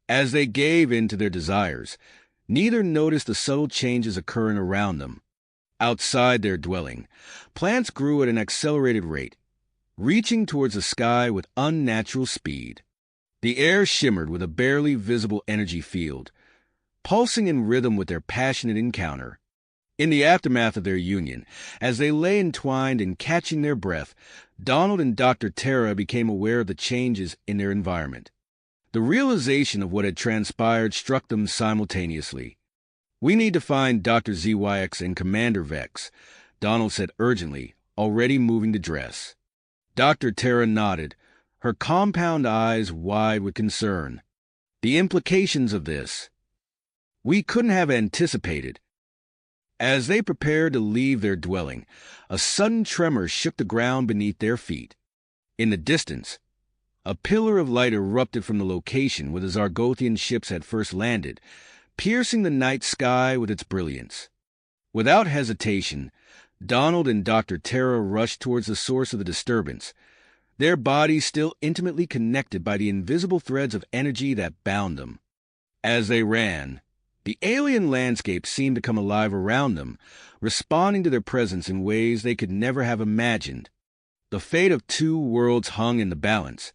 As they gave in to their desires, neither noticed the subtle changes occurring around them. Outside their dwelling, plants grew at an accelerated rate, reaching towards the sky with unnatural speed. The air shimmered with a barely visible energy field, pulsing in rhythm with their passionate encounter. In the aftermath of their union, as they lay entwined and catching their breath, Donald and Dr. Tara became aware of the changes in their environment. The realization of what had transpired struck them simultaneously. We need to find Dr. ZYX and Commander Vex, Donald said urgently, already moving to dress. Dr. Tara nodded, her compound eyes wide with concern. The implications of this we couldn't have anticipated. As they prepared to leave their dwelling, a sudden tremor shook the ground beneath their feet. In the distance, a pillar of light erupted from the location where the Zargothian ships had first landed, piercing the night sky with its brilliance. Without hesitation, Donald and Dr. Tara rushed towards the source of the disturbance, their bodies still intimately connected by the invisible threads of energy that bound them. As they ran, the alien landscape seemed to come alive around them, responding to their presence in ways they could never have imagined. The fate of two worlds hung in the balance,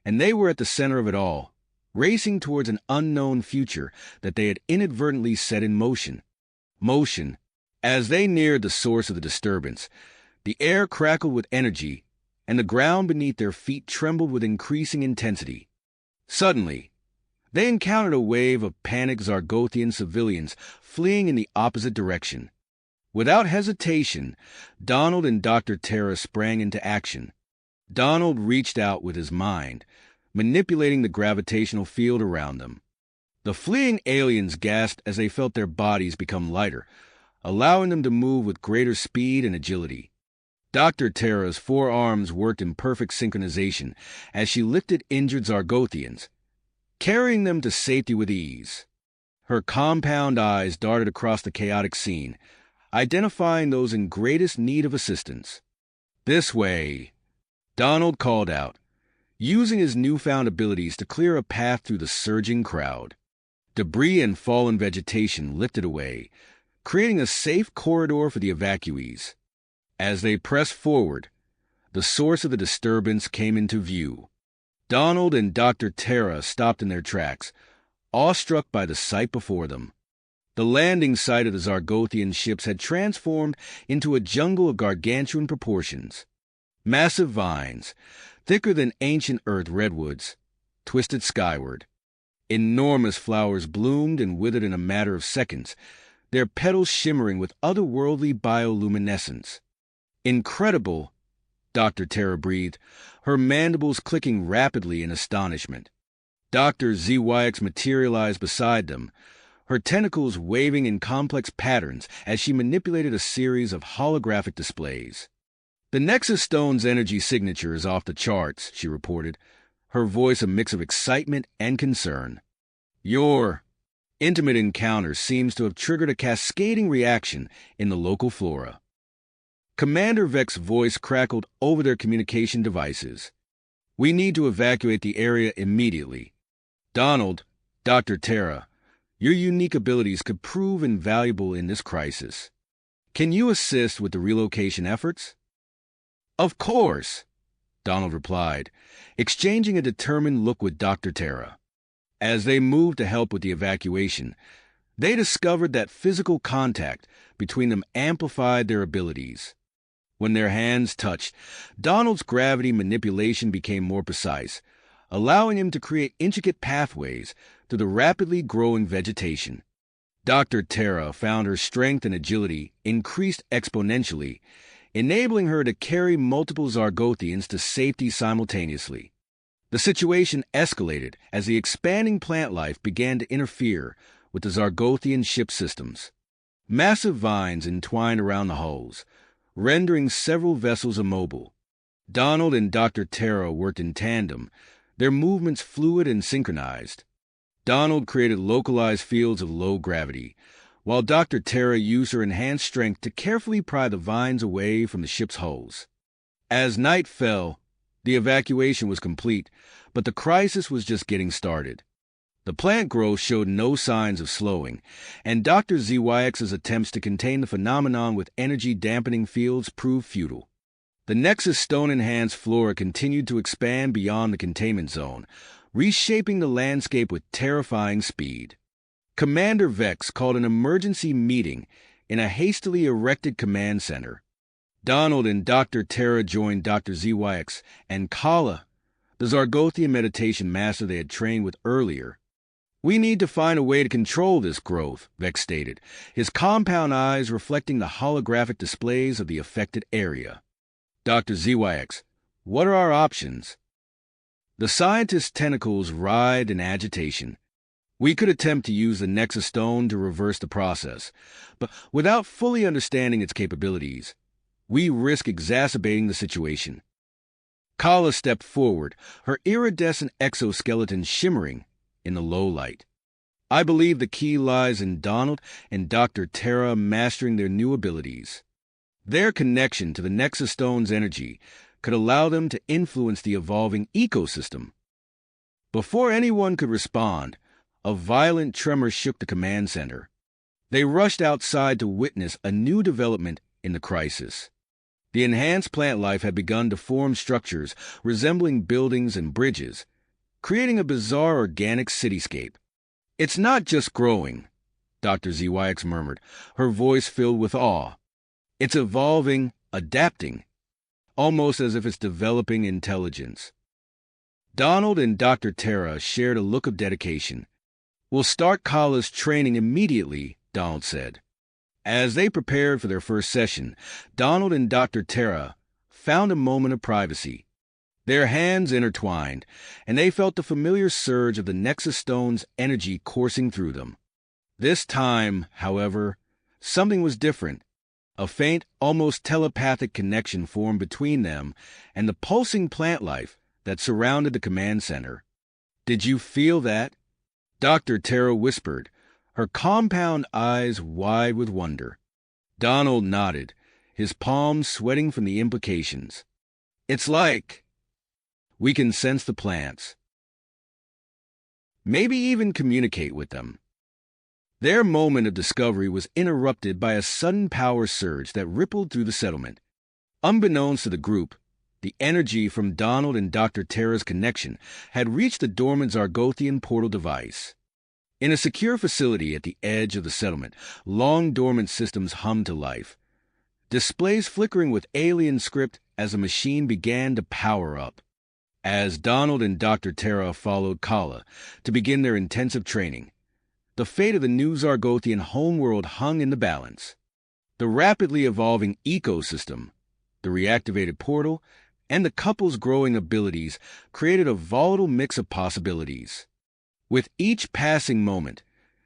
and they were at the center of it all, racing towards an unknown future that they had inadvertently set in motion. As they neared the source of the disturbance, the air crackled with energy, and the ground beneath their feet trembled with increasing intensity. Suddenly, they encountered a wave of panicked Zargothian civilians fleeing in the opposite direction. Without hesitation, Donald and Dr. Tara sprang into action. Donald reached out with his mind, manipulating the gravitational field around them. The fleeing aliens gasped as they felt their bodies become lighter, allowing them to move with greater speed and agility. Dr. Tara's forearms worked in perfect synchronization as she lifted injured Zargothians, carrying them to safety with ease. Her compound eyes darted across the chaotic scene, identifying those in greatest need of assistance. "This way," Donald called out, using his newfound abilities to clear a path through the surging crowd. Debris and fallen vegetation lifted away, creating a safe corridor for the evacuees. As they pressed forward, the source of the disturbance came into view. Donald and Dr. Tara stopped in their tracks, awestruck by the sight before them. The landing site of the Zargothian ships had transformed into a jungle of gargantuan proportions. Massive vines, thicker than ancient earth redwoods, twisted skyward. Enormous flowers bloomed and withered in a matter of seconds, their petals shimmering with otherworldly bioluminescence. Incredible, Dr. Tara breathed, her mandibles clicking rapidly in astonishment. Dr. ZYX materialized beside them, her tentacles waving in complex patterns as she manipulated a series of holographic displays. "The Nexus Stone's energy signature is off the charts," she reported, her voice a mix of excitement and concern. "Your intimate encounter seems to have triggered a cascading reaction in the local flora." Commander Vex's voice crackled over their communication devices. "We need to evacuate the area immediately. Donald, Dr. Tara, your unique abilities could prove invaluable in this crisis. Can you assist with the relocation efforts?" "Of course," Donald replied, exchanging a determined look with Dr. Tara. As they moved to help with the evacuation, they discovered that physical contact between them amplified their abilities. When their hands touched, Donald's gravity manipulation became more precise, allowing him to create intricate pathways through the rapidly growing vegetation. Dr. Tara found her strength and agility increased exponentially, enabling her to carry multiple Zargothians to safety simultaneously. The situation escalated as the expanding plant life began to interfere with the Zargothian ship systems. Massive vines entwined around the hulls, rendering several vessels immobile. Donald and Dr. Tara worked in tandem, their movements fluid and synchronized. Donald created localized fields of low gravity, while Dr. Tara used her enhanced strength to carefully pry the vines away from the ship's hulls. As night fell, the evacuation was complete, but the crisis was just getting started. The plant growth showed no signs of slowing, and Dr. ZYX's attempts to contain the phenomenon with energy-dampening fields proved futile. The Nexus Stone-enhanced flora continued to expand beyond the containment zone, reshaping the landscape with terrifying speed. Commander Vex called an emergency meeting in a hastily erected command center. Donald and Dr. Tara joined Dr. ZYX and Kala, the Zargothian meditation master they had trained with earlier. "We need to find a way to control this growth," Vex stated, his compound eyes reflecting the holographic displays of the affected area. "Dr. ZYX, what are our options?" The scientist's tentacles writhed in agitation. "We could attempt to use the Nexus Stone to reverse the process, but without fully understanding its capabilities, we risk exacerbating the situation." Kala stepped forward, her iridescent exoskeleton shimmering in the low light. "I believe the key lies in Donald and Dr. Tara mastering their new abilities. Their connection to the Nexus Stone's energy could allow them to influence the evolving ecosystem." Before anyone could respond, a violent tremor shook the command center. They rushed outside to witness a new development in the crisis. The enhanced plant life had begun to form structures resembling buildings and bridges, creating a bizarre organic cityscape. "It's not just growing," Dr. ZYX murmured, her voice filled with awe. "It's evolving, adapting, almost as if it's developing intelligence." Donald and Dr. Tara shared a look of dedication. "We'll start Kala's training immediately," Donald said. As they prepared for their first session, Donald and Dr. Tara found a moment of privacy. Their hands intertwined, and they felt the familiar surge of the Nexus Stone's energy coursing through them. This time, however, something was different. A faint, almost telepathic connection formed between them and the pulsing plant life that surrounded the command center. "Did you feel that?" Dr. Tara whispered, her compound eyes wide with wonder. Donald nodded, his palms sweating from the implications. "It's like we can sense the plants. Maybe even communicate with them." Their moment of discovery was interrupted by a sudden power surge that rippled through the settlement. Unbeknownst to the group, the energy from Donald and Dr. Tara's connection had reached the dormant Zargothian portal device. In a secure facility at the edge of the settlement, long-dormant systems hummed to life, displays flickering with alien script as the machine began to power up. As Donald and Dr. Tara followed Kala to begin their intensive training, the fate of the new Zargothian homeworld hung in the balance. The rapidly evolving ecosystem, the reactivated portal, and the couple's growing abilities created a volatile mix of possibilities. With each passing moment,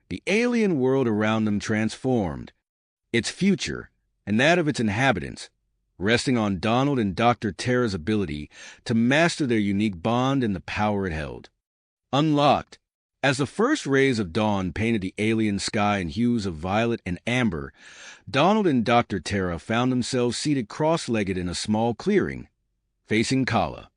the alien world around them transformed, its future, and that of its inhabitants, resting on Donald and Dr. Tara's ability to master their unique bond and the power it held. Unlocked, as the first rays of dawn painted the alien sky in hues of violet and amber, Donald and Dr. Tara found themselves seated cross-legged in a small clearing, facing Kala.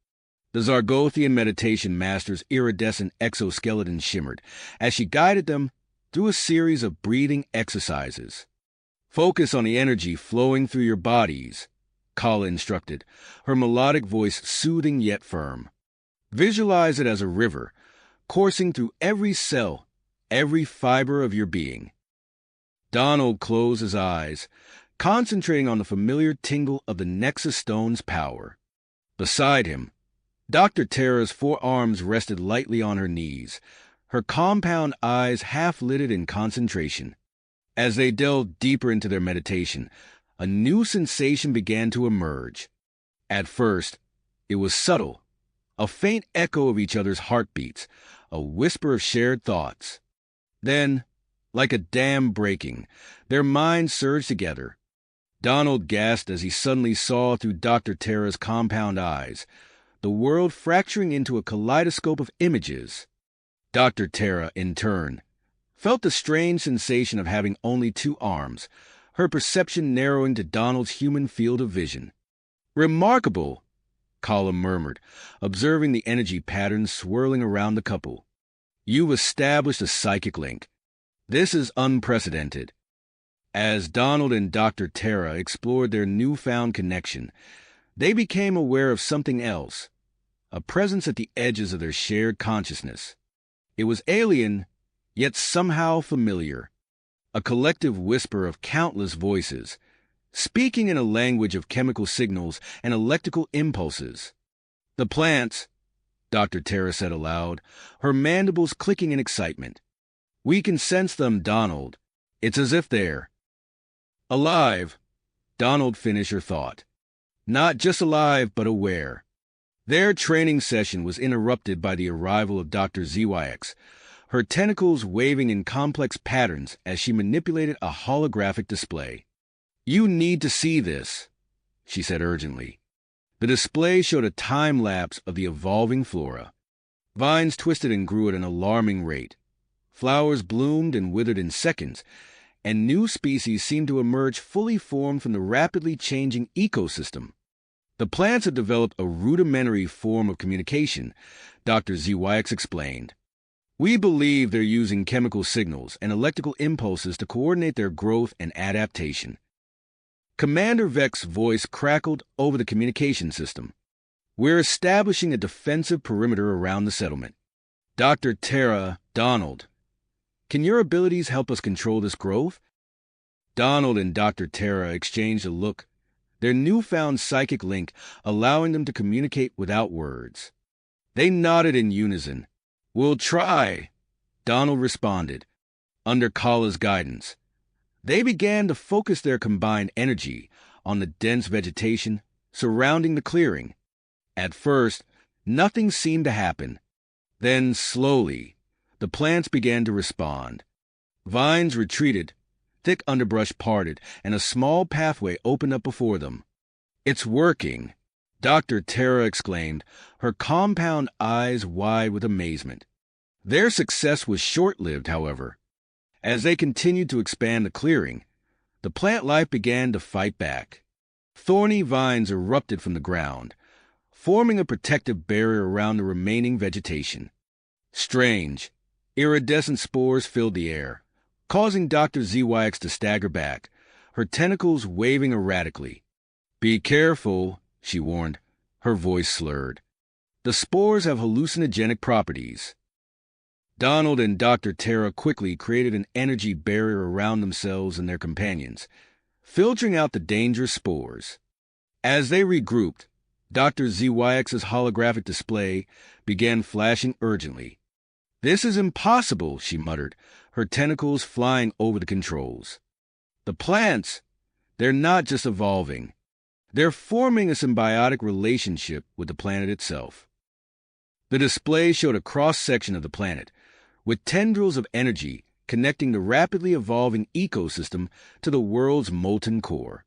The Zargothian meditation master's iridescent exoskeleton shimmered as she guided them through a series of breathing exercises. "Focus on the energy flowing through your bodies," Kala instructed, her melodic voice soothing yet firm. "Visualize it as a river, coursing through every cell, every fiber of your being." Donald closed his eyes, concentrating on the familiar tingle of the Nexus Stone's power. Beside him, Dr. Tara's forearms rested lightly on her knees, her compound eyes half-lidded in concentration. As they delved deeper into their meditation, a new sensation began to emerge. At first, it was subtle, a faint echo of each other's heartbeats, a whisper of shared thoughts. Then, like a dam breaking, their minds surged together. Donald gasped as he suddenly saw through Dr. Tara's compound eyes, the world fracturing into a kaleidoscope of images. Dr. Tara, in turn, felt the strange sensation of having only two arms, her perception narrowing to Donald's human field of vision. "Remarkable," Kala murmured, observing the energy patterns swirling around the couple. "You've established a psychic link. This is unprecedented." As Donald and Dr. Tara explored their newfound connection, they became aware of something else, a presence at the edges of their shared consciousness. It was alien, yet somehow familiar, a collective whisper of countless voices, speaking in a language of chemical signals and electrical impulses. "The plants," Dr. Tara said aloud, her mandibles clicking in excitement. "We can sense them, Donald. It's as if they're alive," Donald finished her thought. "Not just alive, but aware." Their training session was interrupted by the arrival of Dr. ZYX, her tentacles waving in complex patterns as she manipulated a holographic display. "You need to see this," she said urgently. The display showed a time-lapse of the evolving flora. Vines twisted and grew at an alarming rate. Flowers bloomed and withered in seconds, and new species seemed to emerge fully formed from the rapidly changing ecosystem. "The plants have developed a rudimentary form of communication," Dr. ZYX explained. "We believe they're using chemical signals and electrical impulses to coordinate their growth and adaptation." Commander Vex's voice crackled over the communication system. "We're establishing a defensive perimeter around the settlement. Dr. Tara, Donald, can your abilities help us control this growth?" Donald and Dr. Tara exchanged a look, their newfound psychic link allowing them to communicate without words. They nodded in unison. "We'll try," Donald responded, under Kala's guidance. They began to focus their combined energy on the dense vegetation surrounding the clearing. At first, nothing seemed to happen. Then, slowly, the plants began to respond. Vines retreated, thick underbrush parted, and a small pathway opened up before them. "It's working," Dr. Tara exclaimed, her compound eyes wide with amazement. Their success was short-lived, however. As they continued to expand the clearing, the plant life began to fight back. Thorny vines erupted from the ground, forming a protective barrier around the remaining vegetation. Strange, iridescent spores filled the air, causing Dr. ZYX to stagger back, her tentacles waving erratically. "Be careful," she warned, her voice slurred. "The spores have hallucinogenic properties." Donald and Dr. Tara quickly created an energy barrier around themselves and their companions, filtering out the dangerous spores. As they regrouped, Dr. ZYX's holographic display began flashing urgently. "This is impossible," she muttered, her tentacles flying over the controls. "The plants, they're not just evolving. They're forming a symbiotic relationship with the planet itself." The display showed a cross-section of the planet, with tendrils of energy connecting the rapidly evolving ecosystem to the world's molten core.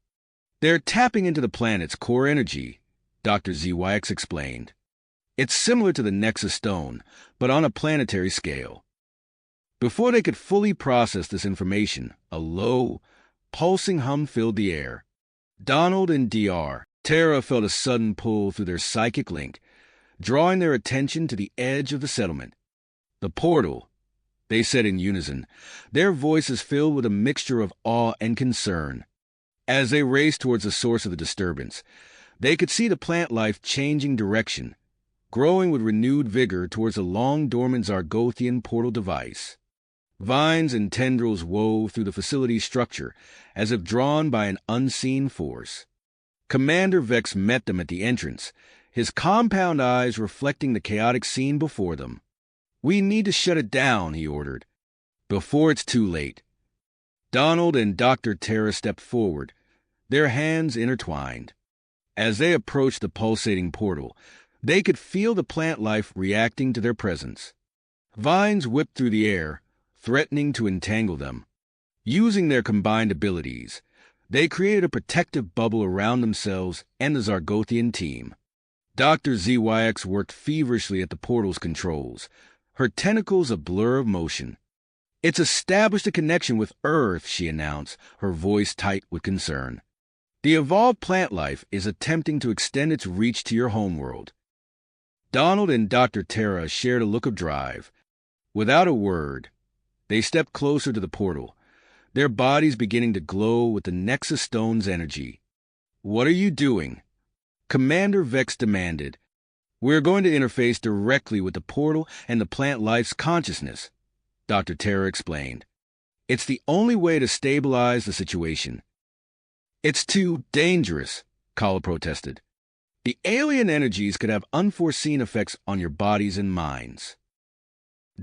"They're tapping into the planet's core energy," Dr. ZYX explained. "It's similar to the Nexus Stone, but on a planetary scale." Before they could fully process this information, a low, pulsing hum filled the air. Donald and Dr. Tara felt a sudden pull through their psychic link, drawing their attention to the edge of the settlement. "The portal," they said in unison, their voices filled with a mixture of awe and concern. As they raced towards the source of the disturbance, they could see the plant life changing direction, growing with renewed vigor towards the long-dormant Zargothian portal device. Vines and tendrils wove through the facility's structure as if drawn by an unseen force. Commander Vex met them at the entrance, his compound eyes reflecting the chaotic scene before them. "We need to shut it down," he ordered, "before it's too late." Donald and Dr. Tara stepped forward, their hands intertwined. As they approached the pulsating portal, they could feel the plant life reacting to their presence. Vines whipped through the air, threatening to entangle them. Using their combined abilities, they created a protective bubble around themselves and the Zargothian team. Dr. ZYX worked feverishly at the portal's controls, her tentacles a blur of motion. "It's established a connection with Earth," she announced, her voice tight with concern. "The evolved plant life is attempting to extend its reach to your homeworld." Donald and Dr. Tara shared a look of drive. Without a word, they stepped closer to the portal, their bodies beginning to glow with the Nexus Stone's energy. "What are you doing?" Commander Vex demanded. "We're going to interface directly with the portal and the plant life's consciousness," Dr. Tara explained. "It's the only way to stabilize the situation." "It's too dangerous," Kala protested. "The alien energies could have unforeseen effects on your bodies and minds."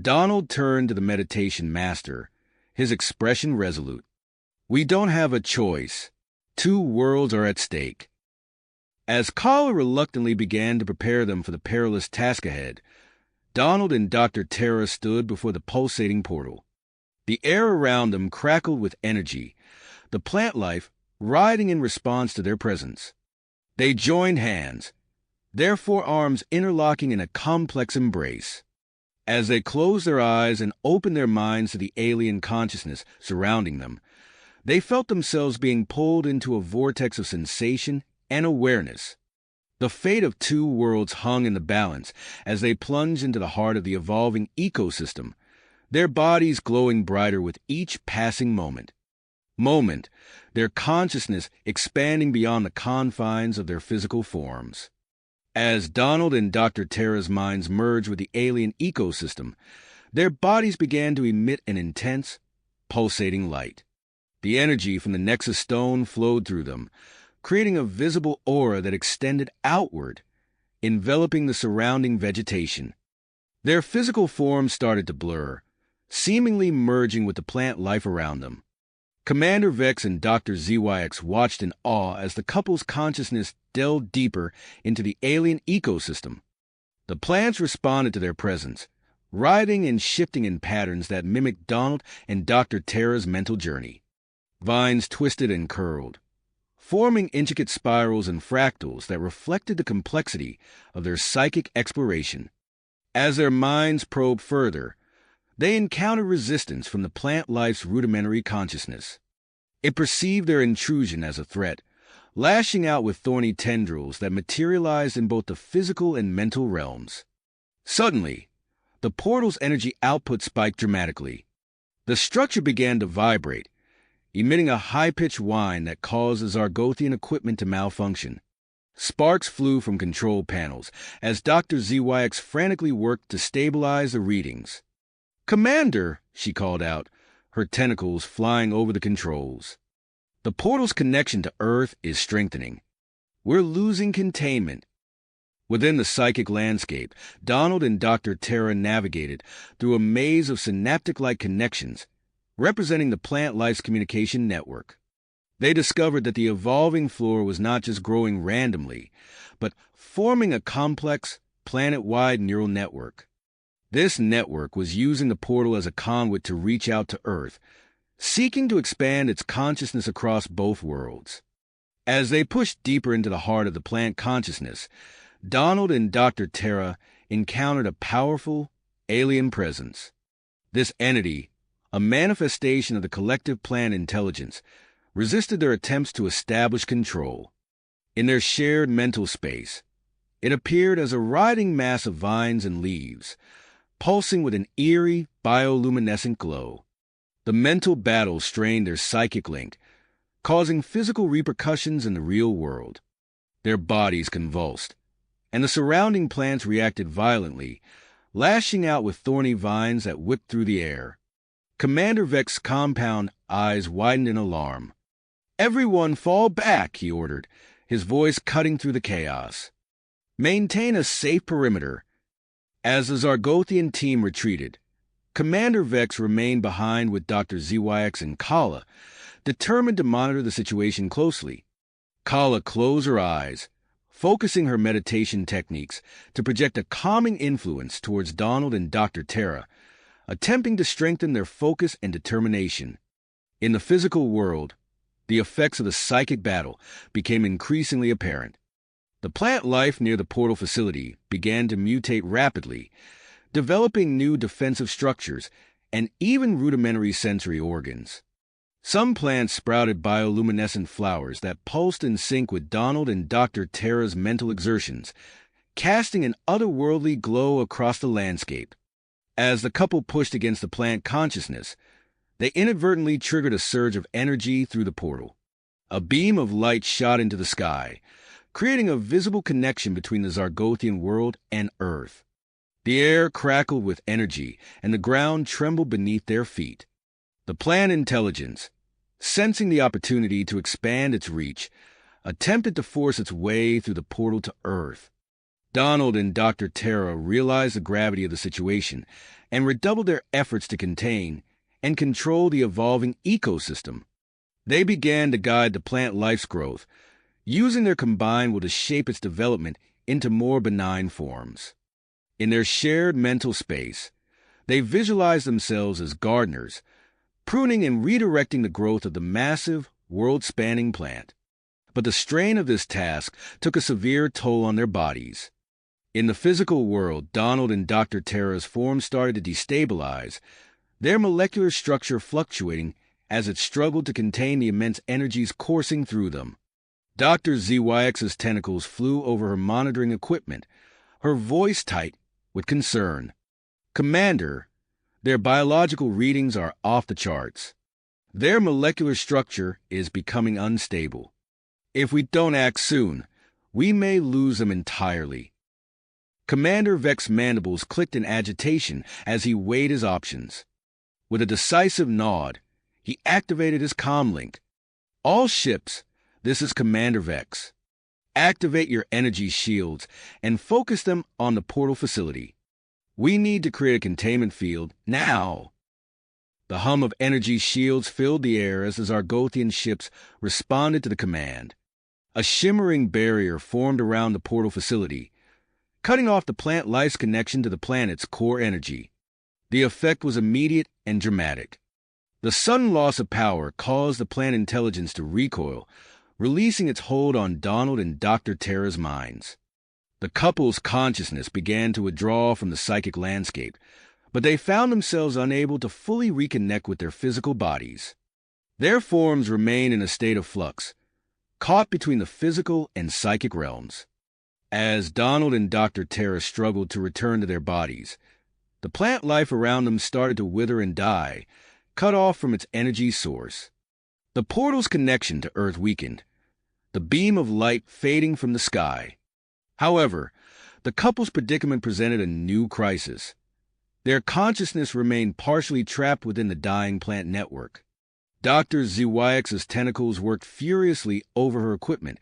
Donald turned to the meditation master, his expression resolute. "We don't have a choice. 2 worlds are at stake." As Kala reluctantly began to prepare them for the perilous task ahead, Donald and Dr. Tara stood before the pulsating portal. The air around them crackled with energy, the plant life writhing in response to their presence. They joined hands, their forearms interlocking in a complex embrace. As they closed their eyes and opened their minds to the alien consciousness surrounding them, they felt themselves being pulled into a vortex of sensation and awareness. The fate of 2 worlds hung in the balance as they plunged into the heart of the evolving ecosystem, their bodies glowing brighter with each passing moment, their consciousness expanding beyond the confines of their physical forms. As Donald and Dr. Tara's minds merged with the alien ecosystem, their bodies began to emit an intense, pulsating light. The energy from the Nexus Stone flowed through them, creating a visible aura that extended outward, enveloping the surrounding vegetation. Their physical forms started to blur, seemingly merging with the plant life around them. Commander Vex and Dr. ZYX watched in awe as the couple's consciousness delved deeper into the alien ecosystem. The plants responded to their presence, writhing and shifting in patterns that mimicked Donald and Dr. Tara's mental journey. Vines twisted and curled, forming intricate spirals and fractals that reflected the complexity of their psychic exploration. As their minds probed further, they encountered resistance from the plant life's rudimentary consciousness. It perceived their intrusion as a threat, lashing out with thorny tendrils that materialized in both the physical and mental realms. Suddenly, the portal's energy output spiked dramatically. The structure began to vibrate, emitting a high-pitched whine that caused the Zargothian equipment to malfunction. Sparks flew from control panels as Dr. ZYX frantically worked to stabilize the readings. "Commander," she called out, her tentacles flying over the controls. "The portal's connection to Earth is strengthening. We're losing containment." Within the psychic landscape, Donald and Dr. Terra navigated through a maze of synaptic-like connections, representing the plant life's communication network. They discovered that the evolving flora was not just growing randomly, but forming a complex, planet-wide neural network. This network was using the portal as a conduit to reach out to Earth, seeking to expand its consciousness across both worlds. As they pushed deeper into the heart of the plant consciousness, Donald and Dr. Terra encountered a powerful, alien presence. This entity, a manifestation of the collective plant intelligence, resisted their attempts to establish control. In their shared mental space, it appeared as a writhing mass of vines and leaves, pulsing with an eerie, bioluminescent glow. The mental battle strained their psychic link, causing physical repercussions in the real world. Their bodies convulsed, and the surrounding plants reacted violently, lashing out with thorny vines that whipped through the air. Commander Vex's compound eyes widened in alarm. "Everyone fall back," he ordered, his voice cutting through the chaos. "Maintain a safe perimeter." As the Zargothian team retreated, Commander Vex remained behind with Dr. ZYX and Kala, determined to monitor the situation closely. Kala closed her eyes, focusing her meditation techniques to project a calming influence towards Donald and Dr. Terra, attempting to strengthen their focus and determination. In the physical world, the effects of the psychic battle became increasingly apparent. The plant life near the portal facility began to mutate rapidly, developing new defensive structures and even rudimentary sensory organs. Some plants sprouted bioluminescent flowers that pulsed in sync with Donald and Dr. Terra's mental exertions, casting an otherworldly glow across the landscape. As the couple pushed against the plant consciousness, they inadvertently triggered a surge of energy through the portal. A beam of light shot into the sky, creating a visible connection between the Zargothian world and Earth. The air crackled with energy, and the ground trembled beneath their feet. The plant intelligence, sensing the opportunity to expand its reach, attempted to force its way through the portal to Earth. Donald and Dr. Terra realized the gravity of the situation and redoubled their efforts to contain and control the evolving ecosystem. They began to guide the plant life's growth, using their combined will to shape its development into more benign forms. In their shared mental space, they visualized themselves as gardeners, pruning and redirecting the growth of the massive, world-spanning plant. But the strain of this task took a severe toll on their bodies. In the physical world, Donald and Dr. Terra's form started to destabilize, their molecular structure fluctuating as it struggled to contain the immense energies coursing through them. Dr. ZYX's tentacles flew over her monitoring equipment, her voice tight with concern. "Commander, their biological readings are off the charts. Their molecular structure is becoming unstable. If we don't act soon, we may lose them entirely." Commander Vex's mandibles clicked in agitation as he weighed his options. With a decisive nod, he activated his comlink. "All ships, this is Commander Vex. Activate your energy shields and focus them on the portal facility. We need to create a containment field now." The hum of energy shields filled the air as the Zargothian ships responded to the command. A shimmering barrier formed around the portal facility, cutting off the plant life's connection to the planet's core energy. The effect was immediate and dramatic. The sudden loss of power caused the plant intelligence to recoil, releasing its hold on Donald and Dr. Terra's minds. The couple's consciousness began to withdraw from the psychic landscape, but they found themselves unable to fully reconnect with their physical bodies. Their forms remained in a state of flux, caught between the physical and psychic realms. As Donald and Dr. Terra struggled to return to their bodies, the plant life around them started to wither and die, cut off from its energy source. The portal's connection to Earth weakened, the beam of light fading from the sky. However, the couple's predicament presented a new crisis. Their consciousness remained partially trapped within the dying plant network. Dr. Zywax's tentacles worked furiously over her equipment,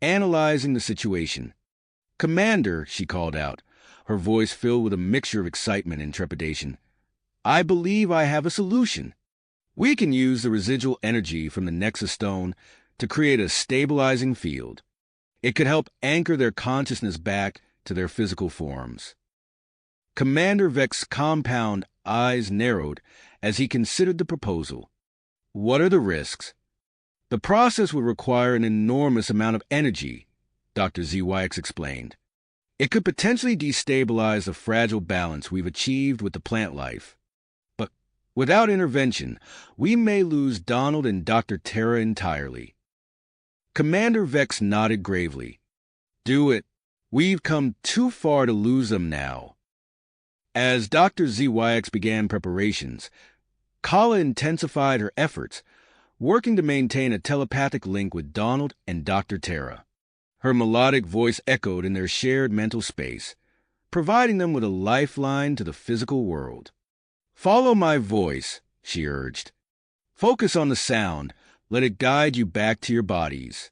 analyzing the situation. "Commander," she called out, her voice filled with a mixture of excitement and trepidation, "I believe I have a solution. We can use the residual energy from the Nexus Stone to create a stabilizing field. It could help anchor their consciousness back to their physical forms." Commander Vex's compound eyes narrowed as he considered the proposal. "What are the risks?" "The process would require an enormous amount of energy," Dr. Zywax explained. "It could potentially destabilize the fragile balance we've achieved with the plant life. But without intervention, we may lose Donald and Dr. Terra entirely." Commander Vex nodded gravely. "Do it. We've come too far to lose them now." As Dr. Zywax began preparations, Kala intensified her efforts, working to maintain a telepathic link with Donald and Dr. Terra. Her melodic voice echoed in their shared mental space, providing them with a lifeline to the physical world. "Follow my voice," she urged. "Focus on the sound. Let it guide you back to your bodies."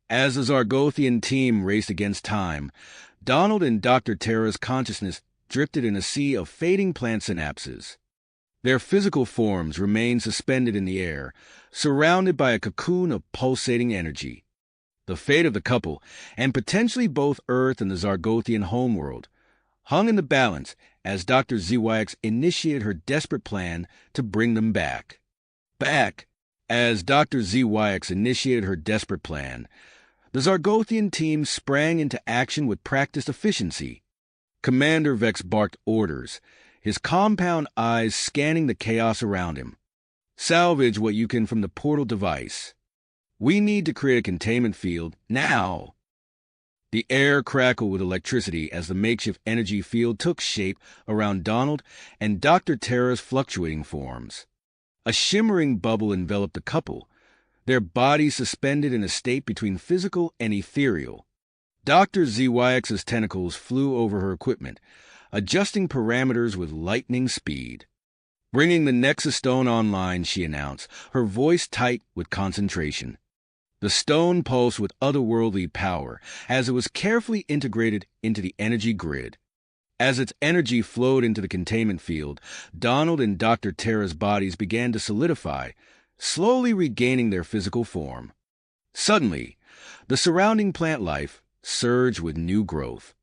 As the Zargothian team raced against time, Donald and Dr. Terra's consciousness drifted in a sea of fading plant synapses. Their physical forms remained suspended in the air, surrounded by a cocoon of pulsating energy. The fate of the couple, and potentially both Earth and the Zargothian homeworld, hung in the balance as Dr. Zywax initiated her desperate plan to bring them back. As Dr. Zywax initiated her desperate plan, the Zargothian team sprang into action with practiced efficiency. Commander Vex barked orders, his compound eyes scanning the chaos around him. "Salvage what you can from the portal device. We need to create a containment field, now!" The air crackled with electricity as the makeshift energy field took shape around Donald and Dr. Terra's fluctuating forms. A shimmering bubble enveloped the couple, their bodies suspended in a state between physical and ethereal. Dr. Zywax's tentacles flew over her equipment, adjusting parameters with lightning speed. "Bringing the Nexus Stone online," she announced, her voice tight with concentration. The stone pulsed with otherworldly power as it was carefully integrated into the energy grid. As its energy flowed into the containment field, Donald and Dr. Terra's bodies began to solidify, slowly regaining their physical form. Suddenly, the surrounding plant life surged with new growth.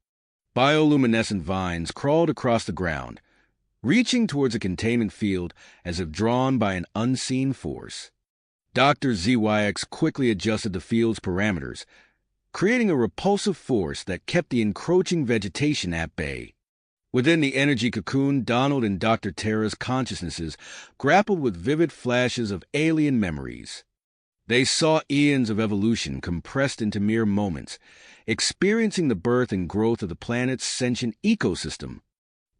Bioluminescent vines crawled across the ground, reaching towards a containment field as if drawn by an unseen force. Dr. Zywax quickly adjusted the field's parameters, creating a repulsive force that kept the encroaching vegetation at bay. Within the energy cocoon, Donald and Dr. Terra's consciousnesses grappled with vivid flashes of alien memories. They saw eons of evolution compressed into mere moments, experiencing the birth and growth of the planet's sentient ecosystem.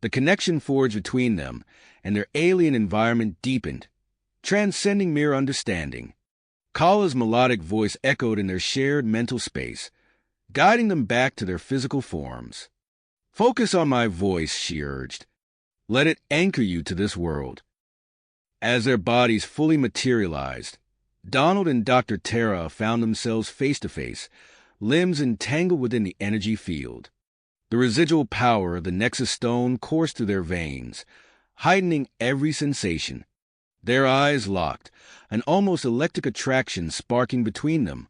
The connection forged between them and their alien environment deepened, transcending mere understanding. Kala's melodic voice echoed in their shared mental space, guiding them back to their physical forms. "Focus on my voice," she urged. "Let it anchor you to this world." As their bodies fully materialized, Donald and Dr. Terra found themselves face to face, limbs entangled within the energy field. The residual power of the Nexus Stone coursed through their veins, heightening every sensation. Their eyes locked, an almost electric attraction sparking between them.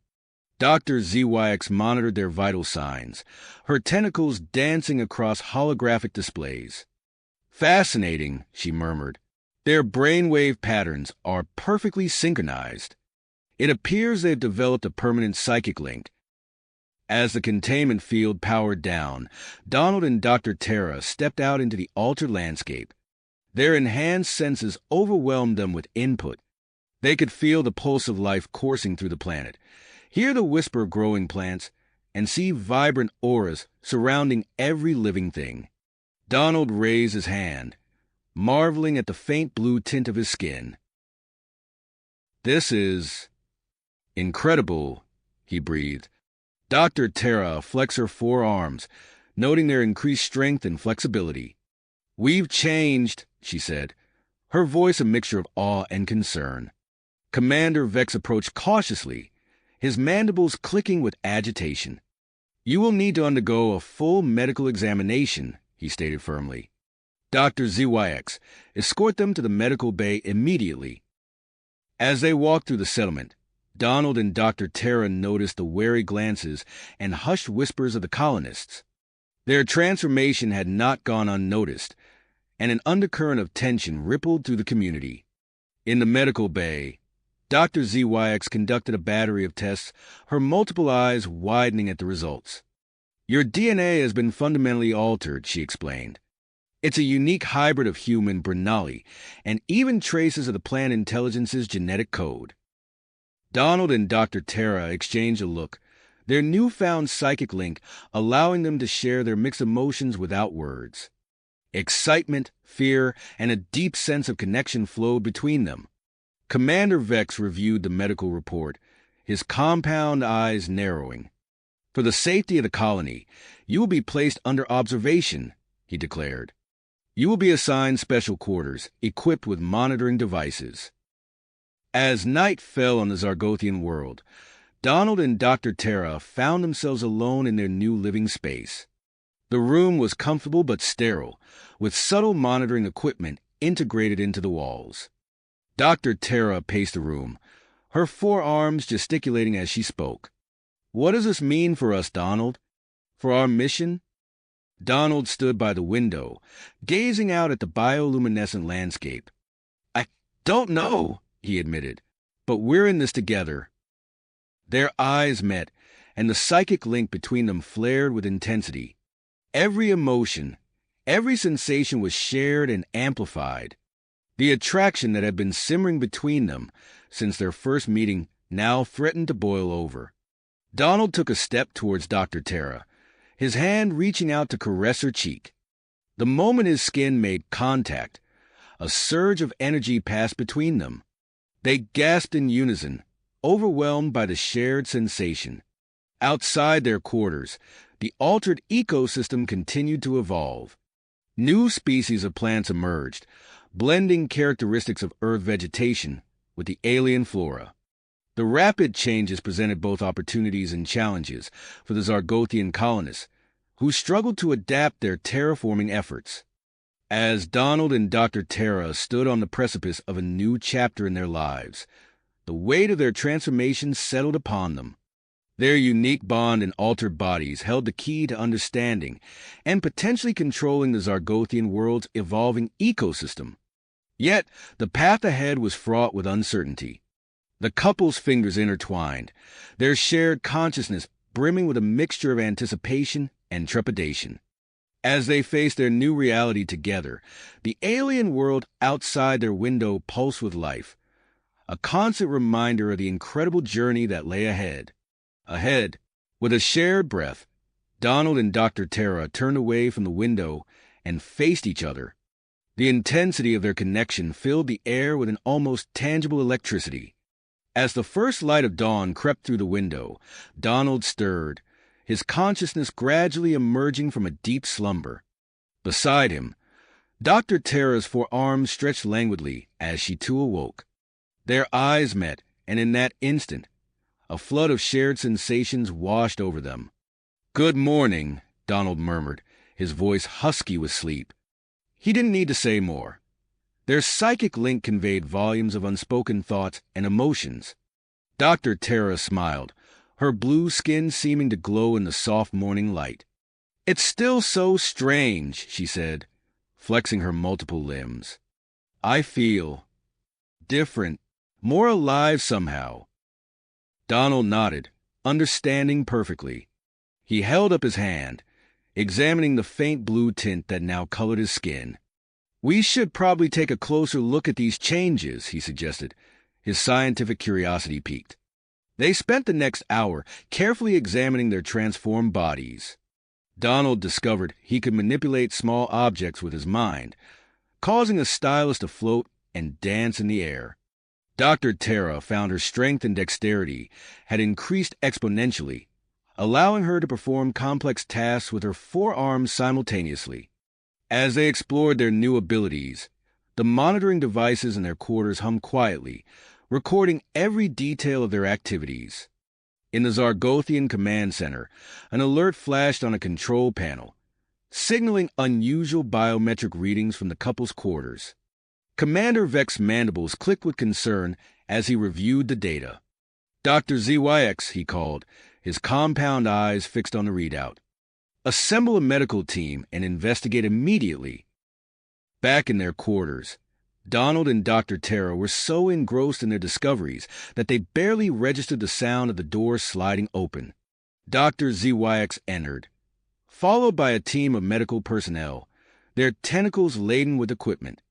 Dr. Zywax monitored their vital signs, her tentacles dancing across holographic displays. "Fascinating," she murmured. "Their brainwave patterns are perfectly synchronized. It appears they've developed a permanent psychic link." As the containment field powered down, Donald and Dr. Terra stepped out into the altered landscape. Their enhanced senses overwhelmed them with input. They could feel the pulse of life coursing through the planet, hear the whisper of growing plants, and see vibrant auras surrounding every living thing. Donald raised his hand, marveling at the faint blue tint of his skin. "This is incredible," he breathed. Dr. Tara flexed her forearms, noting their increased strength and flexibility. "We've changed," she said, her voice a mixture of awe and concern. Commander Vex approached cautiously, his mandibles clicking with agitation. "You will need to undergo a full medical examination," he stated firmly. "Dr. ZYX, escort them to the medical bay immediately." As they walked through the settlement, Donald and Dr. Tara noticed the wary glances and hushed whispers of the colonists. Their transformation had not gone unnoticed, and an undercurrent of tension rippled through the community. In the medical bay, Dr. ZYX conducted a battery of tests, her multiple eyes widening at the results. "Your DNA has been fundamentally altered," she explained. "It's a unique hybrid of human Brinali, and even traces of the plant intelligence's genetic code." Donald and Dr. Tara exchanged a look, their newfound psychic link allowing them to share their mixed emotions without words. Excitement, fear, and a deep sense of connection flowed between them. Commander Vex reviewed the medical report, his compound eyes narrowing. "For the safety of the colony, you will be placed under observation," he declared. "You will be assigned special quarters, equipped with monitoring devices." As night fell on the Zargothian world, Donald and Dr. Tara found themselves alone in their new living space. The room was comfortable but sterile, with subtle monitoring equipment integrated into the walls. Dr. Tara paced the room, her forearms gesticulating as she spoke. "What does this mean for us, Donald? For our mission?" Donald stood by the window, gazing out at the bioluminescent landscape. "I don't know," he admitted, "but we're in this together." Their eyes met, and the psychic link between them flared with intensity. Every emotion, every sensation was shared and amplified. The attraction that had been simmering between them since their first meeting now threatened to boil over. Donald took a step towards Dr. Tara, his hand reaching out to caress her cheek. The moment his skin made contact, a surge of energy passed between them. They gasped in unison, overwhelmed by the shared sensation. Outside their quarters, the altered ecosystem continued to evolve. New species of plants emerged, blending characteristics of Earth vegetation with the alien flora. The rapid changes presented both opportunities and challenges for the Zargothian colonists, who struggled to adapt their terraforming efforts. As Donald and Dr. Tara stood on the precipice of a new chapter in their lives, the weight of their transformation settled upon them. Their unique bond and altered bodies held the key to understanding and potentially controlling the Zargothian world's evolving ecosystem. Yet, the path ahead was fraught with uncertainty. The couple's fingers intertwined, their shared consciousness brimming with a mixture of anticipation and trepidation. As they faced their new reality together, the alien world outside their window pulsed with life, a constant reminder of the incredible journey that lay ahead. Ahead, with a shared breath, Donald and Dr. Tara turned away from the window and faced each other. The intensity of their connection filled the air with an almost tangible electricity. As the first light of dawn crept through the window, Donald stirred, his consciousness gradually emerging from a deep slumber. Beside him, Dr. Tara's forearms stretched languidly as she too awoke. Their eyes met, and in that instant, a flood of shared sensations washed over them. "Good morning," Donald murmured, his voice husky with sleep. He didn't need to say more. Their psychic link conveyed volumes of unspoken thoughts and emotions. Dr. Tara smiled, her blue skin seeming to glow in the soft morning light. "It's still so strange," she said, flexing her multiple limbs. "I feel different, more alive somehow." Donald nodded, understanding perfectly. He held up his hand, examining the faint blue tint that now colored his skin. "We should probably take a closer look at these changes," he suggested, his scientific curiosity piqued. They spent the next hour carefully examining their transformed bodies. Donald discovered he could manipulate small objects with his mind, causing a stylus to float and dance in the air. Dr. Tara found her strength and dexterity had increased exponentially, allowing her to perform complex tasks with her 4 arms simultaneously. As they explored their new abilities, the monitoring devices in their quarters hummed quietly, recording every detail of their activities. In the Zargothian Command Center, an alert flashed on a control panel, signaling unusual biometric readings from the couple's quarters. Commander Vex's mandibles clicked with concern as he reviewed the data. "Dr. ZYX," he called, his compound eyes fixed on the readout. "Assemble a medical team and investigate immediately." Back in their quarters, Donald and Dr. Tara were so engrossed in their discoveries that they barely registered the sound of the door sliding open. Dr. ZYX entered, followed by a team of medical personnel, their tentacles laden with equipment.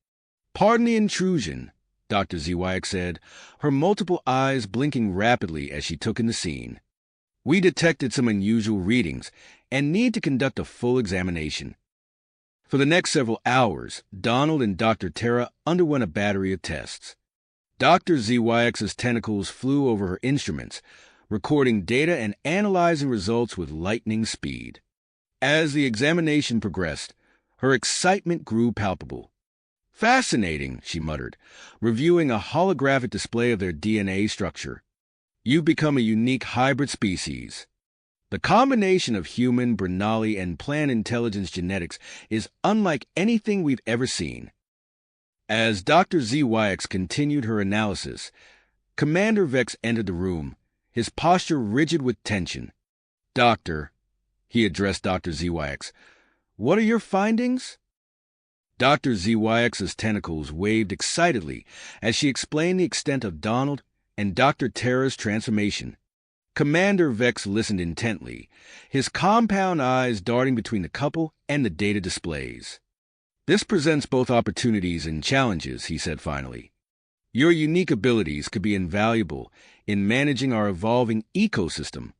"Pardon the intrusion," Dr. ZYX said, her multiple eyes blinking rapidly as she took in the scene. "We detected some unusual readings and need to conduct a full examination." For the next several hours, Donald and Dr. Tara underwent a battery of tests. Dr. ZYX's tentacles flew over her instruments, recording data and analyzing results with lightning speed. As the examination progressed, her excitement grew palpable. "Fascinating," she muttered, reviewing a holographic display of their DNA structure. "You've become a unique hybrid species. The combination of human, Bernali, and plant intelligence genetics is unlike anything we've ever seen." As Dr. ZYX continued her analysis, Commander Vex entered the room, his posture rigid with tension. "Doctor," he addressed Dr. ZYX, "what are your findings?" Dr. ZYX's tentacles waved excitedly as she explained the extent of Donald and Dr. Tara's transformation. Commander Vex listened intently, his compound eyes darting between the couple and the data displays. "This presents both opportunities and challenges," he said finally. "Your unique abilities could be invaluable in managing our evolving ecosystem.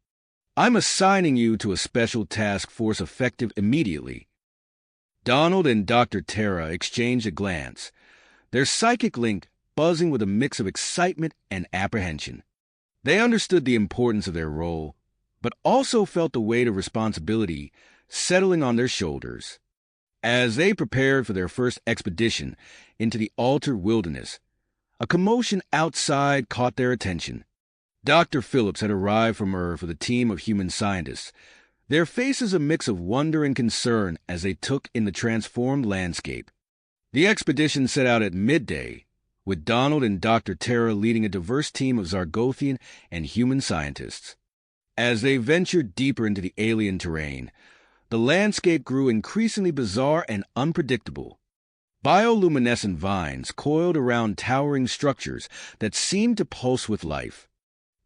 I'm assigning you to a special task force effective immediately." Donald and Dr. Tara exchanged a glance, their psychic link buzzing with a mix of excitement and apprehension. They understood the importance of their role, but also felt the weight of responsibility settling on their shoulders. As they prepared for their first expedition into the altered wilderness, a commotion outside caught their attention. Dr. Phillips had arrived from Earth with a team of human scientists, their faces a mix of wonder and concern as they took in the transformed landscape. The expedition set out at midday, with Donald and Dr. Tara leading a diverse team of Zargothian and human scientists. As they ventured deeper into the alien terrain, the landscape grew increasingly bizarre and unpredictable. Bioluminescent vines coiled around towering structures that seemed to pulse with life.